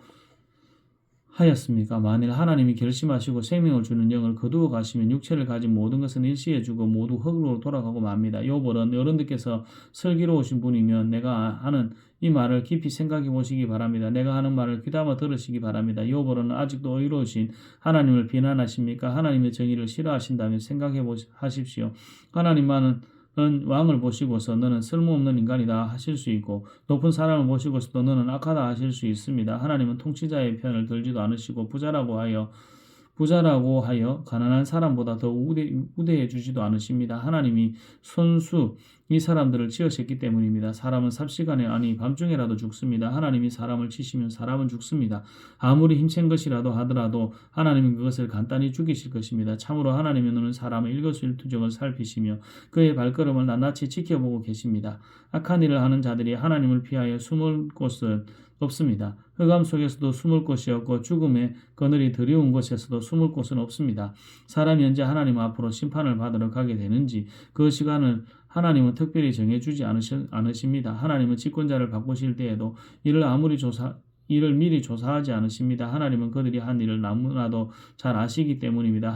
하였습니까? 만일 하나님이 결심하시고 생명을 주는 영을 거두어 가시면 육체를 가진 모든 것은 일시에 주고 모두 흙으로 돌아가고 맙니다. 욥은 어른들께서 슬기로우신 분이면 내가 하는 이 말을 깊이 생각해 보시기 바랍니다. 내가 하는 말을 귀담아 들으시기 바랍니다. 욥은 아직도 의로우신 하나님을 비난하십니까? 하나님의 정의를 싫어하신다면 생각해 하십시오. 하나님만은 왕을 보시고서 너는 쓸모없는 인간이다 하실 수 있고 높은 사람을 보시고서도 너는 악하다 하실 수 있습니다. 하나님은 통치자의 편을 들지도 않으시고 부자라고 하여 가난한 사람보다 더 우대해 주지도 않으십니다. 하나님이 손수 이 사람들을 지으셨기 때문입니다. 사람은 삽시간에 아니 밤중에라도 죽습니다. 하나님이 사람을 치시면 사람은 죽습니다. 아무리 힘센 것이라도 하더라도 하나님은 그것을 간단히 죽이실 것입니다. 참으로 하나님의 눈은 사람의 일거수일투족을 살피시며 그의 발걸음을 낱낱이 지켜보고 계십니다. 악한 일을 하는 자들이 하나님을 피하여 숨을 곳은 없습니다. 흑암 속에서도 숨을 곳이 없고 죽음의 그늘이 드리운 곳에서도 숨을 곳은 없습니다. 사람이 언제 하나님 앞으로 심판을 받으러 가게 되는지 그 시간을 하나님은 특별히 정해주지 않으십니다. 하나님은 집권자를 바꾸실 때에도 이를 미리 조사하지 않으십니다. 하나님은 그들이 한 일을 너무나도 잘 아시기 때문입니다.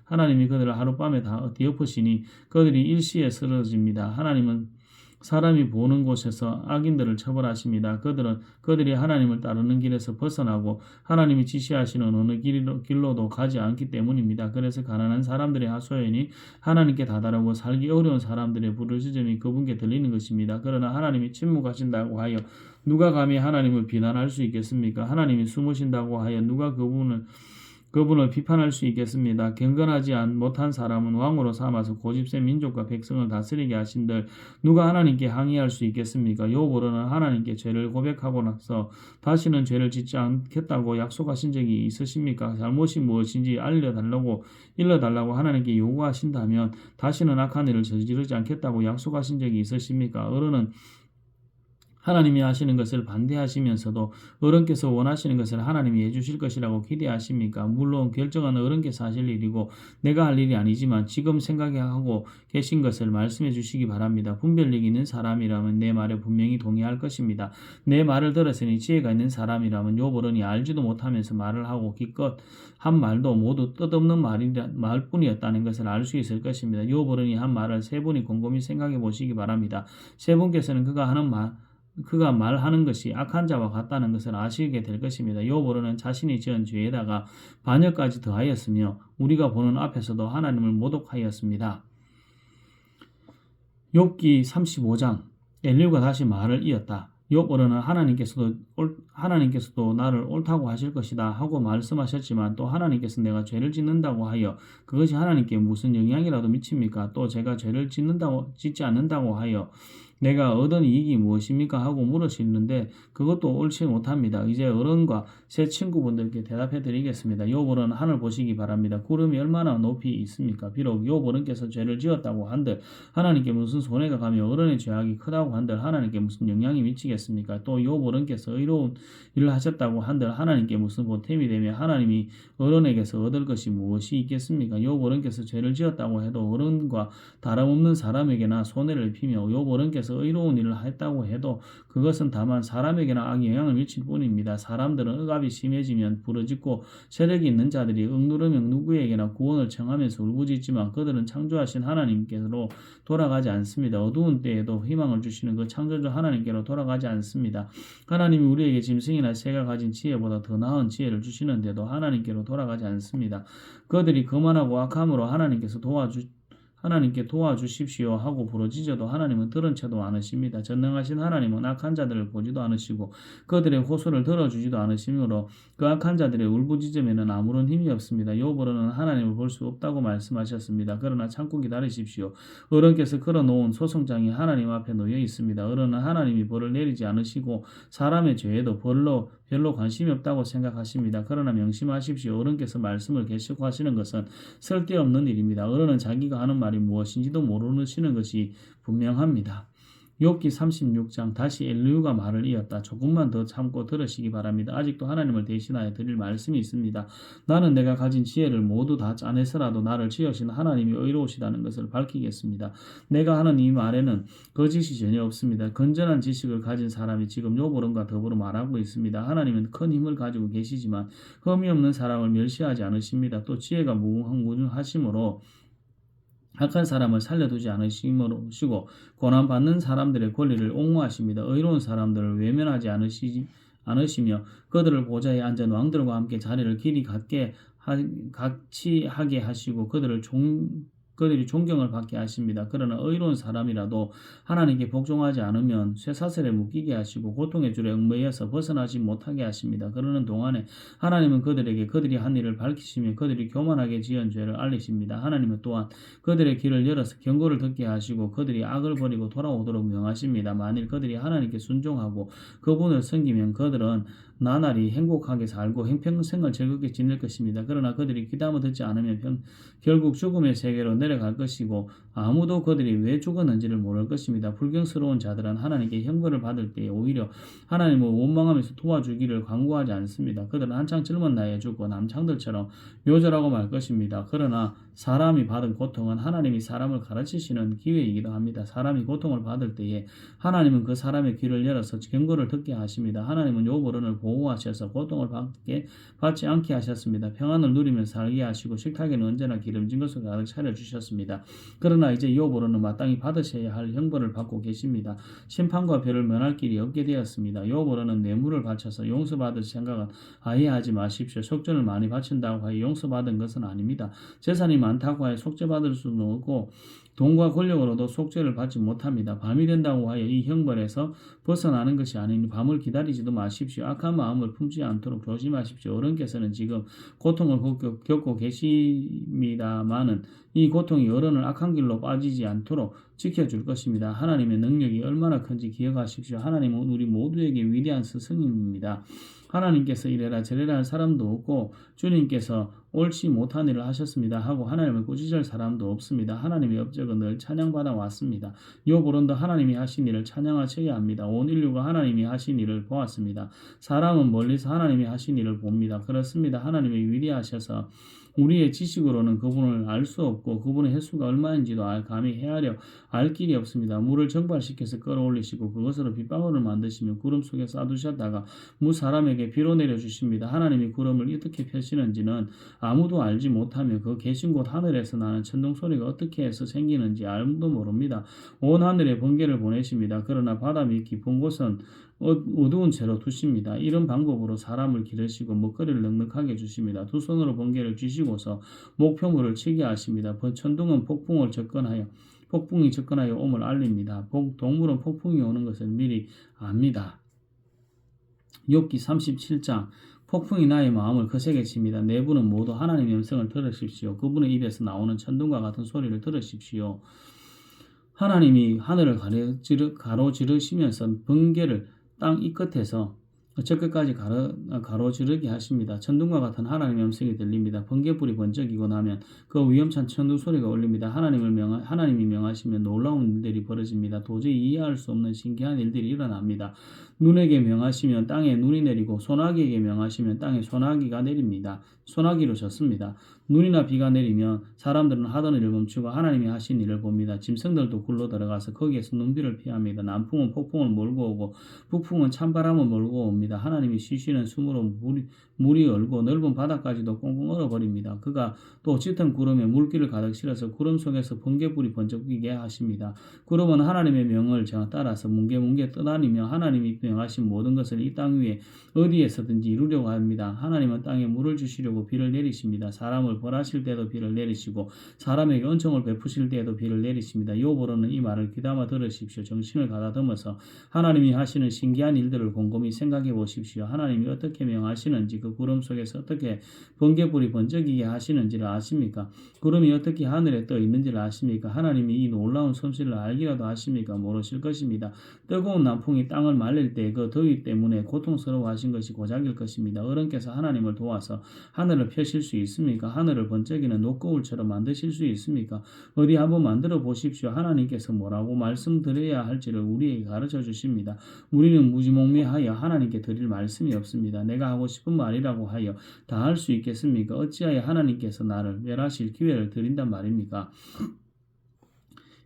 하나님이 그들을 하룻밤에 다 뒤엎으시니 그들이 일시에 쓰러집니다. 하나님은 사람이 보는 곳에서 악인들을 처벌하십니다. 그들이 하나님을 따르는 길에서 벗어나고 하나님이 지시하시는 어느 길로도 가지 않기 때문입니다. 그래서 가난한 사람들의 하소연이 하나님께 다다르고 살기 어려운 사람들의 부르짖음이 그분께 들리는 것입니다. 그러나 하나님이 침묵하신다고 하여 누가 감히 하나님을 비난할 수 있겠습니까? 하나님이 숨으신다고 하여 누가 그분을 비판할 수 있겠습니다. 경건하지 못한 사람은 왕으로 삼아서 고집센 민족과 백성을 다스리게 하신들 누가 하나님께 항의할 수 있겠습니까? 욥으로는 하나님께 죄를 고백하고 나서 다시는 죄를 짓지 않겠다고 약속하신 적이 있으십니까? 잘못이 무엇인지 일러달라고 하나님께 요구하신다면 다시는 악한 일을 저지르지 않겠다고 약속하신 적이 있으십니까? 어른은 하나님이 하시는 것을 반대하시면서도 어른께서 원하시는 것을 하나님이 해주실 것이라고 기대하십니까? 물론 결정은 어른께서 하실 일이고 내가 할 일이 아니지만 지금 생각하고 계신 것을 말씀해 주시기 바랍니다. 분별력 있는 사람이라면 내 말에 분명히 동의할 것입니다. 내 말을 들었으니 지혜가 있는 사람이라면 욥어른이 알지도 못하면서 말을 하고 기껏 한 말도 모두 뜻없는 말뿐이었다는 것을 알 수 있을 것입니다. 욥어른이 한 말을 세 분이 곰곰이 생각해 보시기 바랍니다. 세 분께서는 그가 말하는 것이 악한 자와 같다는 것을 아시게 될 것입니다. 욥으로는 자신이 지은 죄에다가 반역까지 더하였으며 우리가 보는 앞에서도 하나님을 모독하였습니다. 욥기 35장 엘리후가 다시 말을 이었다. 욥으로는 하나님께서도 나를 옳다고 하실 것이다 하고 말씀하셨지만 또 하나님께서 내가 죄를 짓는다고 하여 그것이 하나님께 무슨 영향이라도 미칩니까? 또 제가 죄를 짓지 않는다고 하여 내가 얻은 이익이 무엇입니까? 하고 물으시는데 그것도 옳지 못합니다. 이제 어른과 새 친구분들께 대답해 드리겠습니다. 욥어른 하늘 보시기 바랍니다. 구름이 얼마나 높이 있습니까? 비록 욥어른께서 죄를 지었다고 한들 하나님께 무슨 손해가 가며 어른의 죄악이 크다고 한들 하나님께 무슨 영향이 미치겠습니까? 또 욥어른께서 의로운 일을 하셨다고 한들 하나님께 무슨 보탬이 되며 하나님이 어른에게서 얻을 것이 무엇이 있겠습니까? 욥어른께서 죄를 지었다고 해도 어른과 다름없는 사람에게나 손해를 입히며 욥어른께서 의로운 일을 했다고 해도 그것은 다만 사람에게나 악의 영향을 미칠 뿐입니다. 사람들은 억압이 심해지면 부르짖고 세력이 있는 자들이 억누르면 누구에게나 구원을 청하면서 울부짖지만 그들은 창조하신 하나님께로 돌아가지 않습니다. 어두운 때에도 희망을 주시는 그 창조주 하나님께로 돌아가지 않습니다. 하나님이 우리에게 짐승이나 새가 가진 지혜보다 더 나은 지혜를 주시는데도 하나님께로 돌아가지 않습니다. 그들이 거만하고 악함으로 하나님께 도와주십시오 하고 부르짖어도 하나님은 들은 채도 않으십니다. 전능하신 하나님은 악한 자들을 보지도 않으시고 그들의 호소를 들어주지도 않으시므로 그 악한 자들의 울부짖음에는 아무런 힘이 없습니다. 욥으로는 하나님을 볼 수 없다고 말씀하셨습니다. 그러나 참고 기다리십시오. 어른께서 걸어놓은 소송장이 하나님 앞에 놓여 있습니다. 어른은 하나님이 벌을 내리지 않으시고 사람의 죄에도 별로 관심이 없다고 생각하십니다. 그러나 명심하십시오. 어른께서 말씀을 계속하시는 것은 쓸데없는 일입니다. 어른은 자기가 하는 말이 무엇인지도 모르시는 것이 분명합니다. 욥기 36장 다시 엘리후가 말을 이었다. 조금만 더 참고 들으시기 바랍니다. 아직도 하나님을 대신하여 드릴 말씀이 있습니다. 나는 내가 가진 지혜를 모두 다 짜내서라도 나를 지으신 하나님이 의로우시다는 것을 밝히겠습니다. 내가 하는 이 말에는 거짓이 전혀 없습니다. 건전한 지식을 가진 사람이 지금 욥으론과 더불어 말하고 있습니다. 하나님은 큰 힘을 가지고 계시지만 흠이 없는 사람을 멸시하지 않으십니다. 또 지혜가 무궁하심으로 악한 사람을 살려두지 않으시고 고난받는 사람들의 권리를 옹호하십니다. 의로운 사람들을 외면하지 않으시며 그들을 보좌에 앉은 왕들과 함께 자리를 길이 같이 하게 하시고 그들이 존경을 받게 하십니다. 그러나 의로운 사람이라도 하나님께 복종하지 않으면 쇠사슬에 묶이게 하시고 고통의 줄에 얽매여서 벗어나지 못하게 하십니다. 그러는 동안에 하나님은 그들에게 그들이 한 일을 밝히시며 그들이 교만하게 지은 죄를 알리십니다. 하나님은 또한 그들의 길을 열어서 경고를 듣게 하시고 그들이 악을 버리고 돌아오도록 명하십니다. 만일 그들이 하나님께 순종하고 그분을 섬기면 그들은 나날이 행복하게 살고 평생을 즐겁게 지낼 것입니다. 그러나 그들이 귀담아 듣지 않으면 결국 죽음의 세계로 내려갈 것이고 아무도 그들이 왜 죽었는지를 모를 것입니다. 불경스러운 자들은 하나님께 형벌을 받을 때에 오히려 하나님을 원망하면서 도와주기를 광고하지 않습니다. 그들은 한창 젊은 나이에 죽고 남창들처럼 묘절하고 말 것입니다. 그러나 사람이 받은 고통은 하나님이 사람을 가르치시는 기회이기도 합니다. 사람이 고통을 받을 때에 하나님은 그 사람의 귀를 열어서 경고를 듣게 하십니다. 하나님은 욥어른을 보호하셔서 고통을 받지 않게 하셨습니다. 평안을 누리며 살게 하시고 식탁에는 언제나 기름진 것을 가득 차려주셨습니다. 그러나 이제 욥어른은 마땅히 받으셔야 할 형벌을 받고 계십니다. 심판과 벌을 면할 길이 없게 되었습니다. 욥어른은 뇌물을 바쳐서 용서받을 생각은 아예 하지 마십시오. 속전을 많이 바친다고 하여 용서받은 것은 아닙니다. 재산이 많다고 하여 속죄받을 수는 없고 돈과 권력으로도 속죄를 받지 못합니다. 밤이 된다고 하여 이 형벌에서 벗어나는 것이 아니니 밤을 기다리지도 마십시오. 악한 마음을 품지 않도록 조심하십시오. 어른께서는 지금 고통을 겪고 계십니다마는 이 고통이 어른을 악한 길로 빠지지 않도록 지켜줄 것입니다. 하나님의 능력이 얼마나 큰지 기억하십시오. 하나님은 우리 모두에게 위대한 스승입니다. 하나님께서 이래라 저래라 할 사람도 없고 주님께서 옳지 못한 일을 하셨습니다 하고 하나님을 꾸짖을 사람도 없습니다. 하나님의 업적은 늘 찬양받아 왔습니다. 욥으론도 하나님이 하신 일을 찬양하셔야 합니다. 온 인류가 하나님이 하신 일을 보았습니다. 사람은 멀리서 하나님이 하신 일을 봅니다. 그렇습니다. 하나님이 위대하셔서 우리의 지식으로는 그분을 알 수 없고 그분의 횟수가 얼마인지도 감히 헤아려 알 길이 없습니다. 물을 정발시켜서 끌어올리시고 그것으로 빗방울을 만드시며 구름 속에 쏴두셨다가 사람에게 비로 내려주십니다. 하나님이 구름을 어떻게 펴시는지는 아무도 알지 못하며 그 계신 곳 하늘에서 나는 천둥 소리가 어떻게 해서 생기는지 아무도 모릅니다. 온 하늘에 번개를 보내십니다. 그러나 바다 밑 깊은 곳은 어두운 채로 두십니다. 이런 방법으로 사람을 기르시고 먹거리를 넉넉하게 주십니다. 두 손으로 번개를 쥐시고서 목표물을 치게 하십니다. 천둥은 폭풍이 접근하여 옴을 알립니다. 동물은 폭풍이 오는 것을 미리 압니다. 욥기 37장 폭풍이 나의 마음을 거세게 칩니다. 내부는 모두 하나님의 음성을 들으십시오. 그분의 입에서 나오는 천둥과 같은 소리를 들으십시오. 하나님이 하늘을 가로지르시면서 번개를 땅 이 끝에서 저 끝까지 가로지르게 하십니다. 천둥과 같은 하나님의 음성이 들립니다. 번개불이 번쩍이고 나면 그 위험찬 천둥 소리가 울립니다. 하나님이 명하시면 놀라운 일들이 벌어집니다. 도저히 이해할 수 없는 신기한 일들이 일어납니다. 눈에게 명하시면 땅에 눈이 내리고 소나기에게 명하시면 땅에 소나기가 내립니다. 소나기로 졌습니다. 눈이나 비가 내리면 사람들은 하던 일을 멈추고 하나님이 하신 일을 봅니다. 짐승들도 굴러 들어가서 거기에서 눈비를 피합니다. 남풍은 폭풍을 몰고 오고 북풍은 찬바람을 몰고 옵니다. 하나님이 쉬시는 숨으로 물이 얼고 넓은 바다까지도 꽁꽁 얼어버립니다. 그가 또 짙은 구름에 물기를 가득 실어서 구름 속에서 번개불이 번쩍이게 하십니다. 구름은 하나님의 명을 따라서 뭉게뭉게 떠다니며 하나님이 명하신 모든 것을 이 땅 위에 어디에서든지 이루려고 합니다. 하나님은 땅에 물을 주시려고 비를 내리십니다. 사람을 사람을 벌하실 때도 비를 내리시고 사람에게 은총을 베푸실 때에도 비를 내리십니다. 욥으로는 이 말을 귀담아 들으십시오. 정신을 가다듬어서 하나님이 하시는 신기한 일들을 곰곰이 생각해 보십시오. 하나님이 어떻게 명하시는지 그 구름 속에서 어떻게 번개불이 번쩍이게 하시는지를 아십니까? 구름이 어떻게 하늘에 떠 있는지를 아십니까? 하나님이 이 놀라운 솜씨를 알기라도 하십니까? 모르실 것입니다. 뜨거운 남풍이 땅을 말릴 때 그 더위 때문에 고통스러워하신 것이 고작일 것입니다. 어른께서 하나님을 도와서 하늘을 펴실 수 있습니까? 하늘을 번쩍이는 녹거울처럼 만드실 수 있습니까? 어디 한번 만들어 보십시오. 하나님께서 뭐라고 말씀드려야 할지를 우리에게 가르쳐 주십니다. 우리는 무지몽매하여 하나님께 드릴 말씀이 없습니다. 내가 하고 싶은 말이라고 하여 다 할 수 있겠습니까? 어찌하여 하나님께서 나를 멸하실 기회를 드린단 말입니까?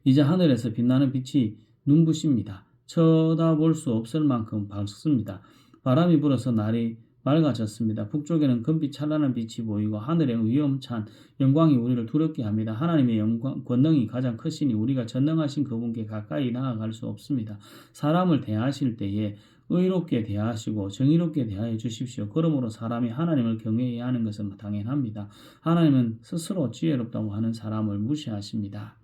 이제 하늘에서 빛나는 빛이 눈부십니다. 쳐다볼 수 없을 만큼 밝습니다. 바람이 불어서 날이 맑아졌습니다. 북쪽에는 금빛 찬란한 빛이 보이고 하늘의 위엄찬 영광이 우리를 두렵게 합니다. 하나님의 영광, 권능이 가장 크시니 우리가 전능하신 그분께 가까이 나아갈 수 없습니다. 사람을 대하실 때에 의롭게 대하시고 정의롭게 대하여 주십시오. 그러므로 사람이 하나님을 경외해야 하는 것은 당연합니다. 하나님은 스스로 지혜롭다고 하는 사람을 무시하십니다.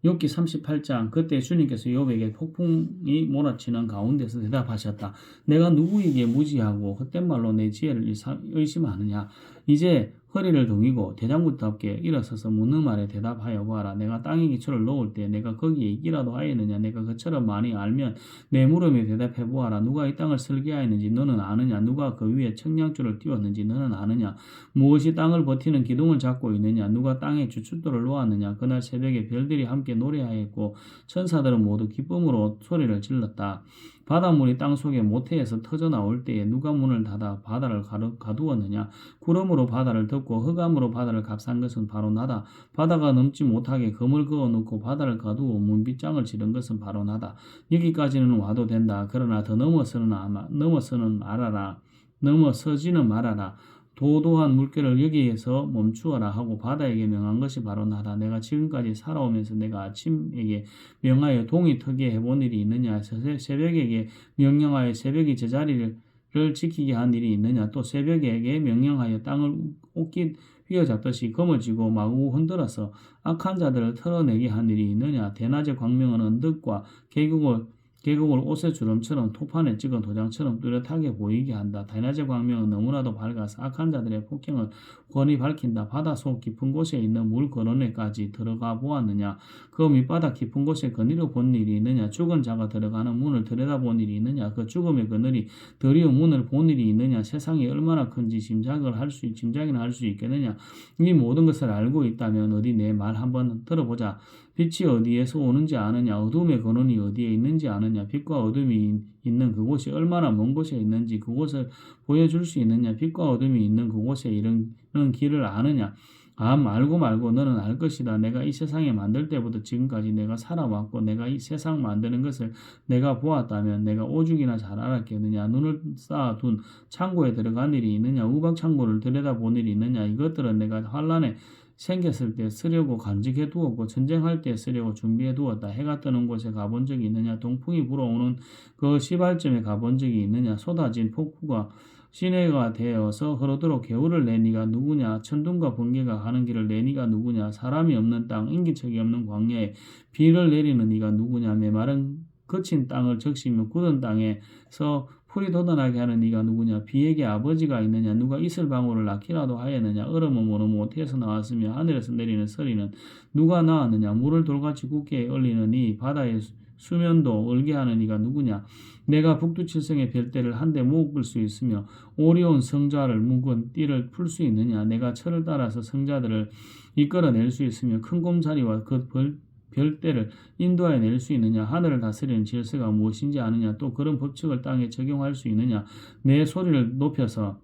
욥기 38장 그때 주님께서 욥에게 폭풍이 몰아치는 가운데서 대답하셨다. 내가 누구에게 무지하고 헛된 말로 내 지혜를 의심하느냐. 이제 허리를 동이고 대장부답게 일어서서 묻는 말에 대답하여 보아라. 내가 땅에 기초를 놓을 때 내가 거기에 있기라도 하였느냐. 내가 그처럼 많이 알면 내 물음에 대답해 보아라. 누가 이 땅을 설계하였는지 너는 아느냐. 누가 그 위에 청량줄을 띄웠는지 너는 아느냐. 무엇이 땅을 버티는 기둥을 잡고 있느냐. 누가 땅에 주춧돌을 놓았느냐. 그날 새벽에 별들이 함께 노래하였고 천사들은 모두 기쁨으로 소리를 질렀다. 바닷물이 땅속에 모태에서 터져 나올 때에 누가 문을 닫아 바다를 가두었느냐. 구름으로 바다를 덮고 흑암으로 바다를 감싼 것은 바로 나다. 바다가 넘지 못하게 금을 그어놓고 바다를 가두어 문빗장을 지른 것은 바로 나다. 여기까지는 와도 된다. 그러나 더 넘어서지는 말아라. 도도한 물결을 여기에서 멈추어라 하고 바다에게 명한 것이 바로 나다. 내가 지금까지 살아오면서 내가 아침에게 명하여 동이 트게 해본 일이 있느냐. 새벽에게 명령하여 새벽이 제자리를 지키게 한 일이 있느냐. 또 새벽에게 명령하여 땅을 옷깃 휘어잡듯이 거머쥐고 마구 흔들어서 악한 자들을 털어내게 한 일이 있느냐. 대낮의 광명은 언덕과 계곡을 옷의 주름처럼 토판에 찍은 도장처럼 뚜렷하게 보이게 한다. 대낮의 광명은 너무나도 밝아서 악한 자들의 폭행을 훤히 밝힌다. 바다 속 깊은 곳에 있는 물 거론에까지 들어가 보았느냐. 그 밑바닥 깊은 곳에 그늘을 본 일이 있느냐. 죽은 자가 들어가는 문을 들여다본 일이 있느냐. 그 죽음의 그늘이 드리운 문을 본 일이 있느냐. 세상이 얼마나 큰지 짐작이나 할 수 있겠느냐. 이 모든 것을 알고 있다면 어디 내 말 한번 들어보자. 빛이 어디에서 오는지 아느냐. 어둠의 근원이 어디에 있는지 아느냐. 빛과 어둠이 있는 그곳이 얼마나 먼 곳에 있는지 그곳을 보여줄 수 있느냐. 빛과 어둠이 있는 그곳에 이르는 길을 아느냐. 알고 말고 너는 알 것이다. 내가 이 세상에 만들 때부터 지금까지 내가 살아왔고 내가 이 세상 만드는 것을 내가 보았다면 내가 오죽이나 잘 알았겠느냐. 눈을 쌓아둔 창고에 들어간 일이 있느냐. 우박 창고를 들여다본 일이 있느냐. 이것들은 내가 환란에 생겼을 때 쓰려고 간직해 두었고 전쟁할 때 쓰려고 준비해 두었다. 해가 뜨는 곳에 가본 적이 있느냐. 동풍이 불어오는 그 시발점에 가본 적이 있느냐. 쏟아진 폭우가 시내가 되어서 흐르도록 개울을 내 니가 누구냐. 천둥과 번개가 가는 길을 내 니가 누구냐. 사람이 없는 땅 인기척이 없는 광야에 비를 내리는 니가 누구냐. 메마른 거친 땅을 적시며 굳은 땅에서 풀이 돋아나게 하는 네가 누구냐. 비에게 아버지가 있느냐. 누가 이슬방울을 낳기라도 하였느냐. 얼음은 모태에서 나왔으며 하늘에서 내리는 서리는 누가 낳았느냐. 물을 돌같이 굳게 얼리는 이 바다의 수면도 얼게 하는 네가 누구냐. 내가 북두칠성의 별대를 한데 묶을 수 있으며 오리온 성자를 묶은 띠를 풀 수 있느냐. 내가 철을 따라서 성자들을 이끌어낼 수 있으며 큰 곰자리와 그 별대를 인도하여 낼 수 있느냐. 하늘을 다스리는 질서가 무엇인지 아느냐. 또 그런 법칙을 땅에 적용할 수 있느냐. 내 소리를 높여서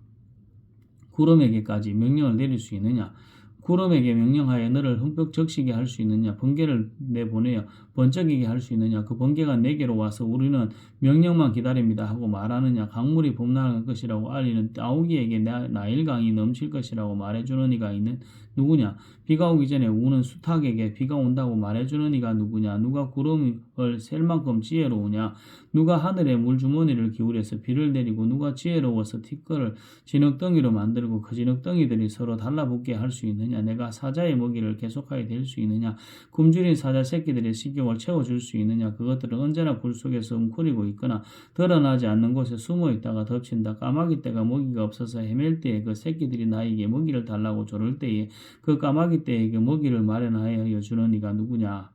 구름에게까지 명령을 내릴 수 있느냐. 구름에게 명령하여 너를 흠뻑 적시게 할 수 있느냐. 번개를 내보내어 번쩍이게 할 수 있느냐. 그 번개가 내게로 와서 우리는 명령만 기다립니다 하고 말하느냐. 강물이 범람할 것이라고 알리는 아우기에게 나일강이 넘칠 것이라고 말해주는 이가 있는 누구냐. 비가 오기 전에 우는 수탉에게 비가 온다고 말해주는 이가 누구냐. 누가 구름을 셀 만큼 지혜로우냐. 누가 하늘에 물주머니를 기울여서 비를 내리고 누가 지혜로워서 티끌을 진흙덩이로 만들고 그 진흙덩이들이 서로 달라붙게 할 수 있느냐? 내가 사자의 먹이를 계속하게 될 수 있느냐? 굶주린 사자 새끼들의 식욕을 채워줄 수 있느냐? 그것들은 언제나 굴 속에서 웅크리고 있거나 드러나지 않는 곳에 숨어 있다가 덮친다. 까마귀 떼가 먹이가 없어서 헤맬 때에 그 새끼들이 나에게 먹이를 달라고 조를 때에 그 까마귀 떼에게 먹이를 마련하여 주는 이가 누구냐?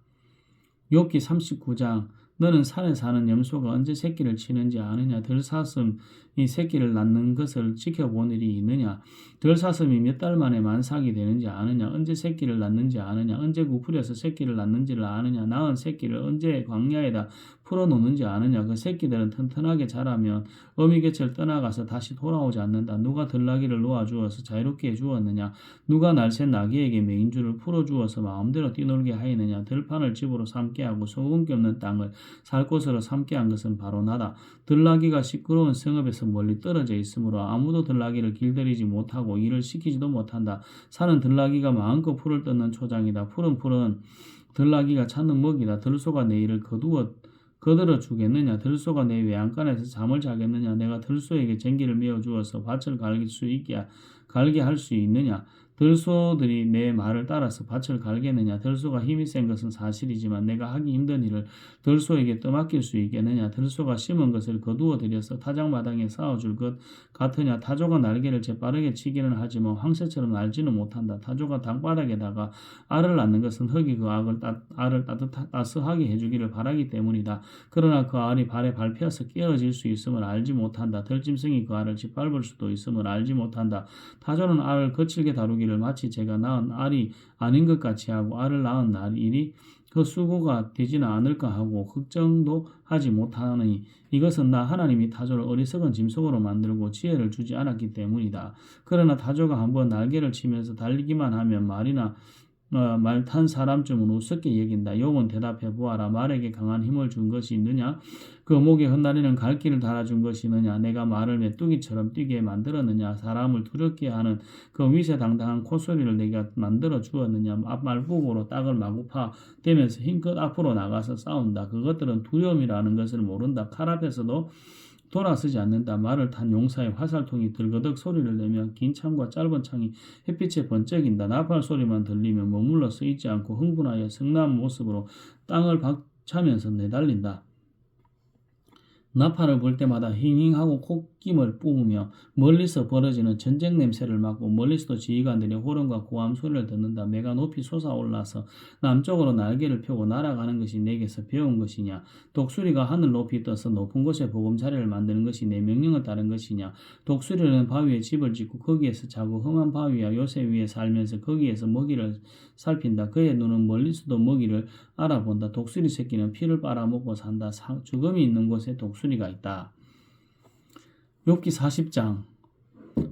욥기 39장 너는 산에 사는 염소가 언제 새끼를 치는지 아느냐? 들사슴이 새끼를 낳는 것을 지켜본 일이 있느냐? 들사슴이 몇 달 만에 만삭이 되는지 아느냐? 언제 새끼를 낳는지 아느냐? 언제 구부려서 새끼를 낳는지를 아느냐? 낳은 새끼를 언제 광야에다 풀어놓는지 아느냐? 그 새끼들은 튼튼하게 자라면 어미 곁을 떠나가서 다시 돌아오지 않는다. 누가 들나귀를 놓아주어서 자유롭게 해주었느냐? 누가 날쌘 나귀에게 메인줄을 풀어주어서 마음대로 뛰놀게 하였느냐? 들판을 집으로 삼게 하고 소금기 없는 땅을 살 곳으로 삼게 한 것은 바로 나다. 들나귀가 시끄러운 성읍에서 멀리 떨어져 있으므로 아무도 들나귀를 길들이지 못하고 일을 시키지도 못한다. 산은 들나귀가 마음껏 풀을 뜯는 초장이다. 푸른 들나귀가 찾는 먹이다. 들소가 내 일을 거들어 주겠느냐? 들소가 내 외양간에서 잠을 자겠느냐? 내가 들소에게 쟁기를 메어 주어서 밭을 갈게 할 수 있느냐? 들소들이 내 말을 따라서 밭을 갈겠느냐? 들소가 힘이 센 것은 사실이지만 내가 하기 힘든 일을 들소에게 떠맡길 수 있겠느냐? 들소가 심은 것을 거두어 들여서 타작마당에 쌓아줄 것 같으냐? 타조가 날개를 재빠르게 치기는 하지만 황새처럼 날지는 못한다. 타조가 땅바닥에다가 알을 낳는 것은 흙이 그 알을 따스하게 해주기를 바라기 때문이다. 그러나 그 알이 발에 밟혀서 깨어질 수 있음을 알지 못한다. 들짐승이 그 알을 짓밟을 수도 있음을 알지 못한다. 타조는 알을 거칠게 다루기를 마치 제가 낳은 알이 아닌 것 같이 하고 알을 낳은 일이 그 수고가 되지는 않을까 하고 걱정도 하지 못하느니 이것은 나 하나님이 타조를 어리석은 짐승으로 만들고 지혜를 주지 않았기 때문이다. 그러나 타조가 한번 날개를 치면서 달리기만 하면 말 탄 사람쯤은 우습게 여긴다. 욥은 대답해 보아라. 말에게 강한 힘을 준 것이 있느냐? 그 목에 흩날리는 갈기를 달아준 것이 있느냐? 내가 말을 메뚜기처럼 뛰게 만들었느냐? 사람을 두렵게 하는 그 위세당당한 콧소리를 내가 만들어 주었느냐? 말복으로 땅을 마구파 대면서 힘껏 앞으로 나가서 싸운다. 그것들은 두려움이라는 것을 모른다. 칼 앞에서도 돌아서지 않는다. 말을 탄 용사의 화살통이 들거덕 소리를 내며 긴 창과 짧은 창이 햇빛에 번쩍인다. 나팔 소리만 들리면 머물러 서 있지 않고 흥분하여 성난 모습으로 땅을 박차면서 내달린다. 나팔을 불 때마다 힝힝하고 콧김을 뿜으며 멀리서 벌어지는 전쟁 냄새를 맡고 멀리서도 지휘관들의 호령과 고함 소리를 듣는다. 내가 높이 솟아올라서 남쪽으로 날개를 펴고 날아가는 것이 내게서 배운 것이냐? 독수리가 하늘 높이 떠서 높은 곳에 보금자리를 만드는 것이 내 명령을 따른 것이냐? 독수리는 바위에 집을 짓고 거기에서 자고 험한 바위와 요새 위에 살면서 거기에서 먹이를 살핀다. 그의 눈은 멀리서도 먹이를 알아본다. 독수리 새끼는 피를 빨아먹고 산다. 죽음이 있는 곳에 독수리가 있다. 욥기 40장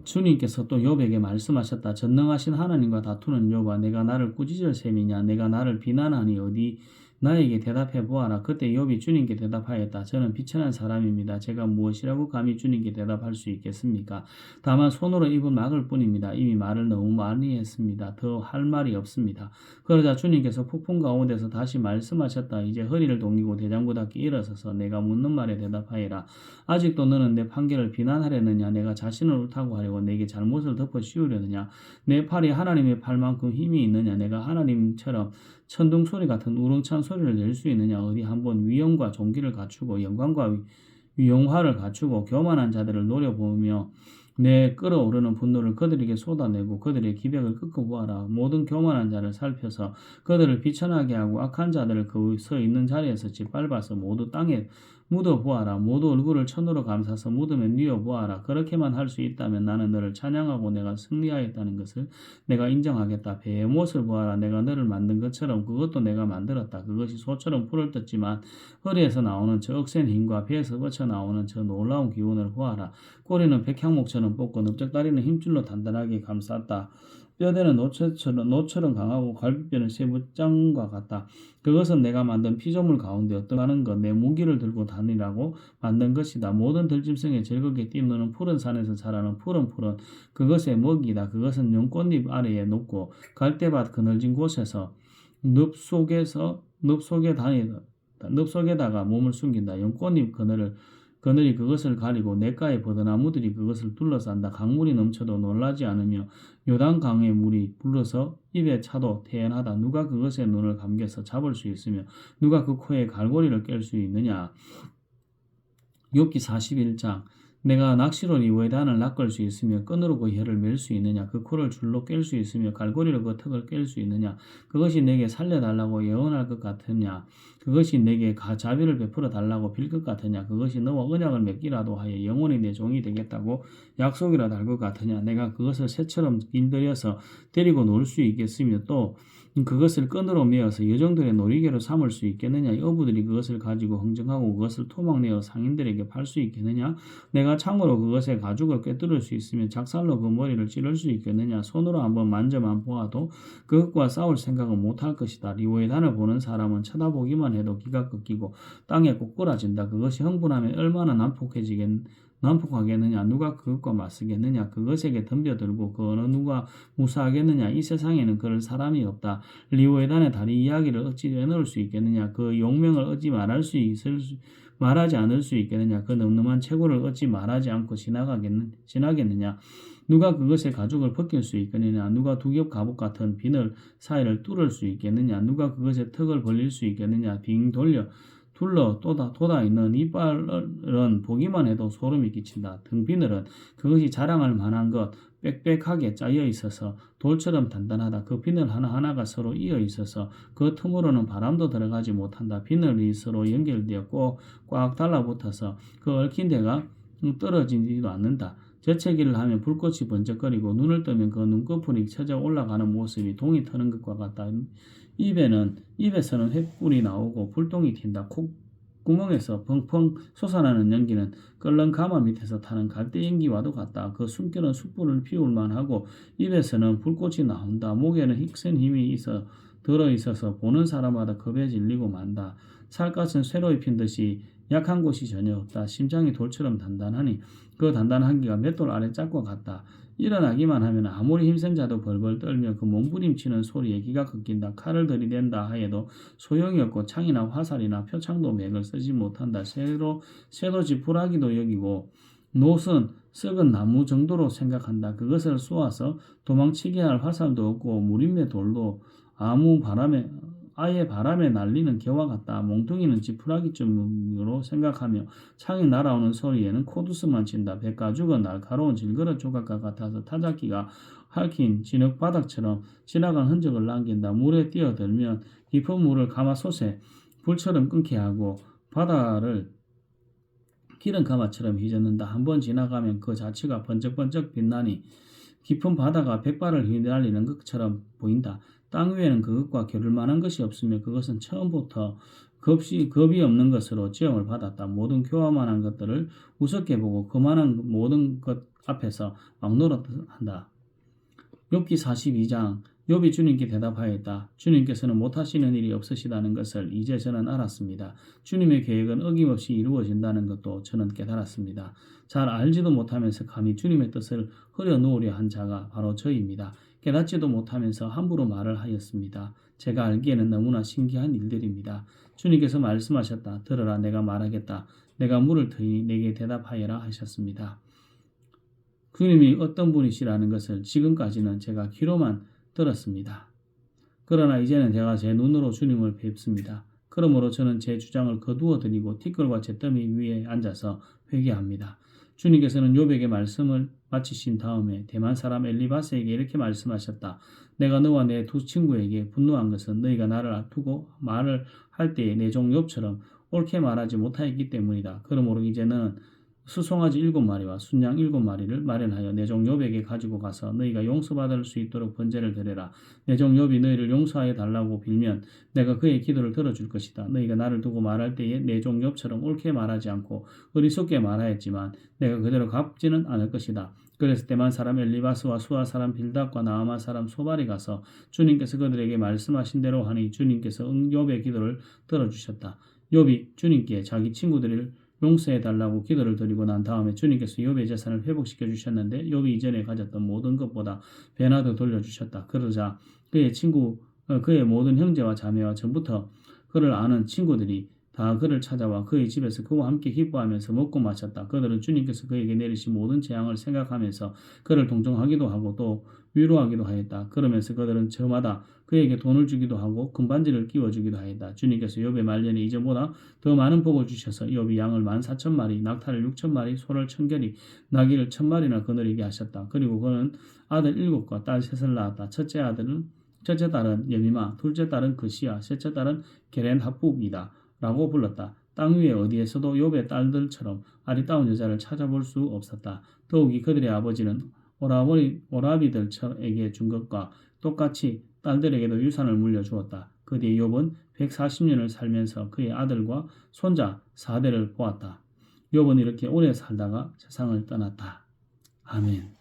주님께서 또 욥에게 말씀하셨다. 전능하신 하나님과 다투는 욥아, 내가 나를 꾸짖을 셈이냐? 내가 나를 비난하니 어디 나에게 대답해 보아라. 그때 욥이 주님께 대답하였다. 저는 비천한 사람입니다. 제가 무엇이라고 감히 주님께 대답할 수 있겠습니까? 다만 손으로 입은 막을 뿐입니다. 이미 말을 너무 많이 했습니다. 더 할 말이 없습니다. 그러자 주님께서 폭풍 가운데서 다시 말씀하셨다. 이제 허리를 동이고 대장부답게 일어서서 내가 묻는 말에 대답하여라. 아직도 너는 내 판결을 비난하려느냐? 내가 자신을 옳다고 하려고 내게 잘못을 덮어 씌우려느냐? 내 팔이 하나님의 팔만큼 힘이 있느냐? 내가 하나님처럼 천둥 소리 같은 우렁찬 소리를 낼 수 있느냐? 어디 한번 위엄과 존귀를 갖추고 영광과 영화를 갖추고 교만한 자들을 노려보며 내 끓어오르는 분노를 그들에게 쏟아내고 그들의 기백을 꺾어보아라. 모든 교만한 자를 살펴서 그들을 비천하게 하고 악한 자들을 그 서 있는 자리에서 짓밟아서 모두 땅에 묻어보아라. 모두 얼굴을 천으로 감싸서 무덤에 뉘어보아라. 그렇게만 할 수 있다면 나는 너를 찬양하고 내가 승리하였다는 것을 내가 인정하겠다. 배의 못을 보아라. 내가 너를 만든 것처럼 그것도 내가 만들었다. 그것이 소처럼 풀을 떴지만 허리에서 나오는 저 억센 힘과 배에서 뻗쳐나오는 저 놀라운 기운을 보아라. 꼬리는 백향목처럼 뻗고 넓적다리는 힘줄로 단단하게 감쌌다. 뼈대는 노처럼 강하고 갈비뼈는 쇠붙장과 같다. 그것은 내가 만든 피조물 가운데 어떠하는 것, 내 무기를 들고 다니라고 만든 것이다. 모든 들짐승에 즐겁게 뛰노는 푸른 산에서 자라는 푸른 그것의 먹이다. 그것은 연꽃잎 아래에 높고 갈대밭 그늘진 곳에서 늪 속에 다니다. 없다. 늪 속에다가 몸을 숨긴다. 연꽃잎 그늘이 그것을 가리고 냇가의 버드나무들이 그것을 둘러싼다. 강물이 넘쳐도 놀라지 않으며 요단강의 물이 불러서 입에 차도 태연하다. 누가 그것의 눈을 감겨서 잡을 수 있으며 누가 그 코에 갈고리를 깰 수 있느냐. 욥기 41장 내가 낚시로 네 외단을 낚을 수 있으며 끈으로 그 혀를 맬 수 있느냐. 그 코를 줄로 깰 수 있으며 갈고리로 그 턱을 깰 수 있느냐. 그것이 내게 살려달라고 예언할 것 같으냐. 그것이 내게 자비를 베풀어 달라고 빌 것 같으냐. 그것이 너와 언약을 맺기라도 하여 영원히 내 종이 되겠다고 약속이라도 할 것 같으냐. 내가 그것을 새처럼 길들여서 데리고 놀 수 있겠으며 또 그것을 끈으로 메어서 여종들의 놀이개로 삼을 수 있겠느냐. 어부들이 그것을 가지고 흥정하고 그것을 토막내어 상인들에게 팔 수 있겠느냐. 내가 창으로 그것의 가죽을 꿰뚫을 수 있으며 작살로 그 머리를 찌를 수 있겠느냐. 손으로 한번 만져만 보아도 그것과 싸울 생각은 못할 것이다. 리오의 단을 보는 사람은 쳐다보기만 해도 기가 꺾이고 땅에 꼬꾸라진다. 그것이 흥분하면 얼마나 난폭하겠느냐. 누가 그것과 맞서겠느냐. 그것에게 덤벼들고 그 어느 누가 무사하겠느냐. 이 세상에는 그럴 사람이 없다. 리오의 단의 다리 이야기를 어찌 내놓을 수 있겠느냐. 그 용명을 어찌 말하지 않을 수 있겠느냐. 그 늠름한 최고를 어찌 말하지 않고 지나겠느냐. 누가 그것의 가죽을 벗길 수 있겠느냐. 누가 두 겹 갑옷 같은 비늘 사이를 뚫을 수 있겠느냐. 누가 그것의 턱을 벌릴 수 있겠느냐. 빙 둘러 돋아 있는 이빨은 보기만 해도 소름이 끼친다. 등비늘은 그것이 자랑할 만한 것 빽빽하게 짜여 있어서 돌처럼 단단하다. 그 비늘 하나하나가 서로 이어 있어서 그 틈으로는 바람도 들어가지 못한다. 비늘이 서로 연결되어 꽉 달라붙어서 그 얽힌 데가 떨어지지도 않는다. 재채기를 하면 불꽃이 번쩍거리고 눈을 뜨면 그 눈꺼풀이 쳐져 올라가는 모습이 동이 트는 것과 같다. 입에서는 횃불이 나오고 불똥이 튄다. 콧구멍에서 펑펑 솟아나는 연기는 끓는 가마 밑에서 타는 갈대 연기와도 같다. 그 숨결은 숯불을 피울 만하고 입에서는 불꽃이 나온다. 목에는 힘센 힘이 들어있어서 보는 사람마다 겁에 질리고 만다. 살갗은 쇠로 입힌 듯이 약한 곳이 전혀 없다. 심장이 돌처럼 단단하니 그 단단하기가 맷돌 아래 짝과 같다. 일어나기만 하면 아무리 힘센 자도 벌벌 떨며 그 몸부림치는 소리에 기가 꺾인다. 칼을 들이댄다 하여도 소용이 없고 창이나 화살이나 표창도 맥을 쓰지 못한다. 새도 지푸라기도 여기고 노선 썩은 나무 정도로 생각한다. 그것을 쏘아서 도망치게 할 화살도 없고 무림의 돌도 아예 바람에 날리는 개와 같다. 몽둥이는 지푸라기쯤으로 생각하며 창이 날아오는 소리에는 코두스만 친다. 백가죽은 날카로운 질그릇 조각과 같아서 타작기가 핥힌 진흙 바닥처럼 지나간 흔적을 남긴다. 물에 뛰어들면 깊은 물을 가마솥에 불처럼 끊게 하고 바다를 기름 가마처럼 휘젓는다. 한번 지나가면 그 자체가 번쩍번쩍 빛나니 깊은 바다가 백발을 휘날리는 것처럼 보인다. 땅 위에는 그것과 겨룰 만한 것이 없으며 그것은 처음부터 겁이 없는 것으로 지음을 받았다. 모든 교화만한 것들을 우습게 보고 그만한 모든 것 앞에서 막 노릇한다. 욥기 42장 욥이 주님께 대답하였다. 주님께서는 못하시는 일이 없으시다는 것을 이제 저는 알았습니다. 주님의 계획은 어김없이 이루어진다는 것도 저는 깨달았습니다. 잘 알지도 못하면서 감히 주님의 뜻을 흐려놓으려 한 자가 바로 저입니다. 깨닫지도 못하면서 함부로 말을 하였습니다. 제가 알기에는 너무나 신기한 일들입니다. 주님께서 말씀하셨다. 들어라, 내가 말하겠다. 내가 물을 트이니 내게 대답하여라 하셨습니다. 주님이 어떤 분이시라는 것을 지금까지는 제가 귀로만 들었습니다. 그러나 이제는 제가 제 눈으로 주님을 뵙습니다. 그러므로 저는 제 주장을 거두어 드리고 티끌과 잿더미 위에 앉아서 회개합니다. 주님께서는 욥에게 말씀을 마치신 다음에 대만 사람 엘리바스에게 이렇게 말씀하셨다. 내가 너와 내 두 친구에게 분노한 것은 너희가 나를 두고 말을 할 때에 내 종 욥처럼 옳게 말하지 못하였기 때문이다. 그러므로 이제 너는 수송아지 7마리와 순양 7마리를 마련하여 내 종 욥에게 가지고 가서 너희가 용서받을 수 있도록 번제를 드려라. 내 종 욥이 너희를 용서하여 달라고 빌면 내가 그의 기도를 들어줄 것이다. 너희가 나를 두고 말할 때에 내 종 욥처럼 옳게 말하지 않고 어리석게 말하였지만 내가 그대로 갚지는 않을 것이다. 그래서 대만 사람 엘리바스와 수아 사람 빌닷과 나아마 사람 소발이 가서 주님께서 그들에게 말씀하신 대로 하니 주님께서 욥의 기도를 들어주셨다. 욥이 주님께 자기 친구들을 용서해달라고 기도를 드리고 난 다음에 주님께서 욥의 재산을 회복시켜 주셨는데 욥이 이전에 가졌던 모든 것보다 배나 더 돌려주셨다. 그러자 그의 모든 형제와 자매와 전부터 그를 아는 친구들이 다 그를 찾아와 그의 집에서 그와 함께 기뻐하면서 먹고 마셨다. 그들은 주님께서 그에게 내리신 모든 재앙을 생각하면서 그를 동정하기도 하고 또 위로하기도 하였다. 그러면서 그들은 저마다 그에게 돈을 주기도 하고 금반지를 끼워주기도 하였다. 주님께서 욥의 말년에 이전보다 더 많은 복을 주셔서 욥이 양을 14,000마리, 낙타를 6,000마리, 소를 1,000결이, 나귀를 1,000마리나 거느리게 하셨다. 그리고 그는 아들 7과 딸 3을 낳았다. 첫째 딸은 여미마, 둘째 딸은 그시야, 셋째 딸은 게렌합북이다. 라고 불렀다. 땅 위에 어디에서도 욥의 딸들처럼 아리따운 여자를 찾아볼 수 없었다. 더욱이 그들의 아버지는 오라비들에게 준 것과 똑같이 딸들에게도 유산을 물려주었다. 그 뒤에 욥은 140년을 살면서 그의 아들과 손자 4대를 보았다. 욥은 이렇게 오래 살다가 세상을 떠났다. 아멘.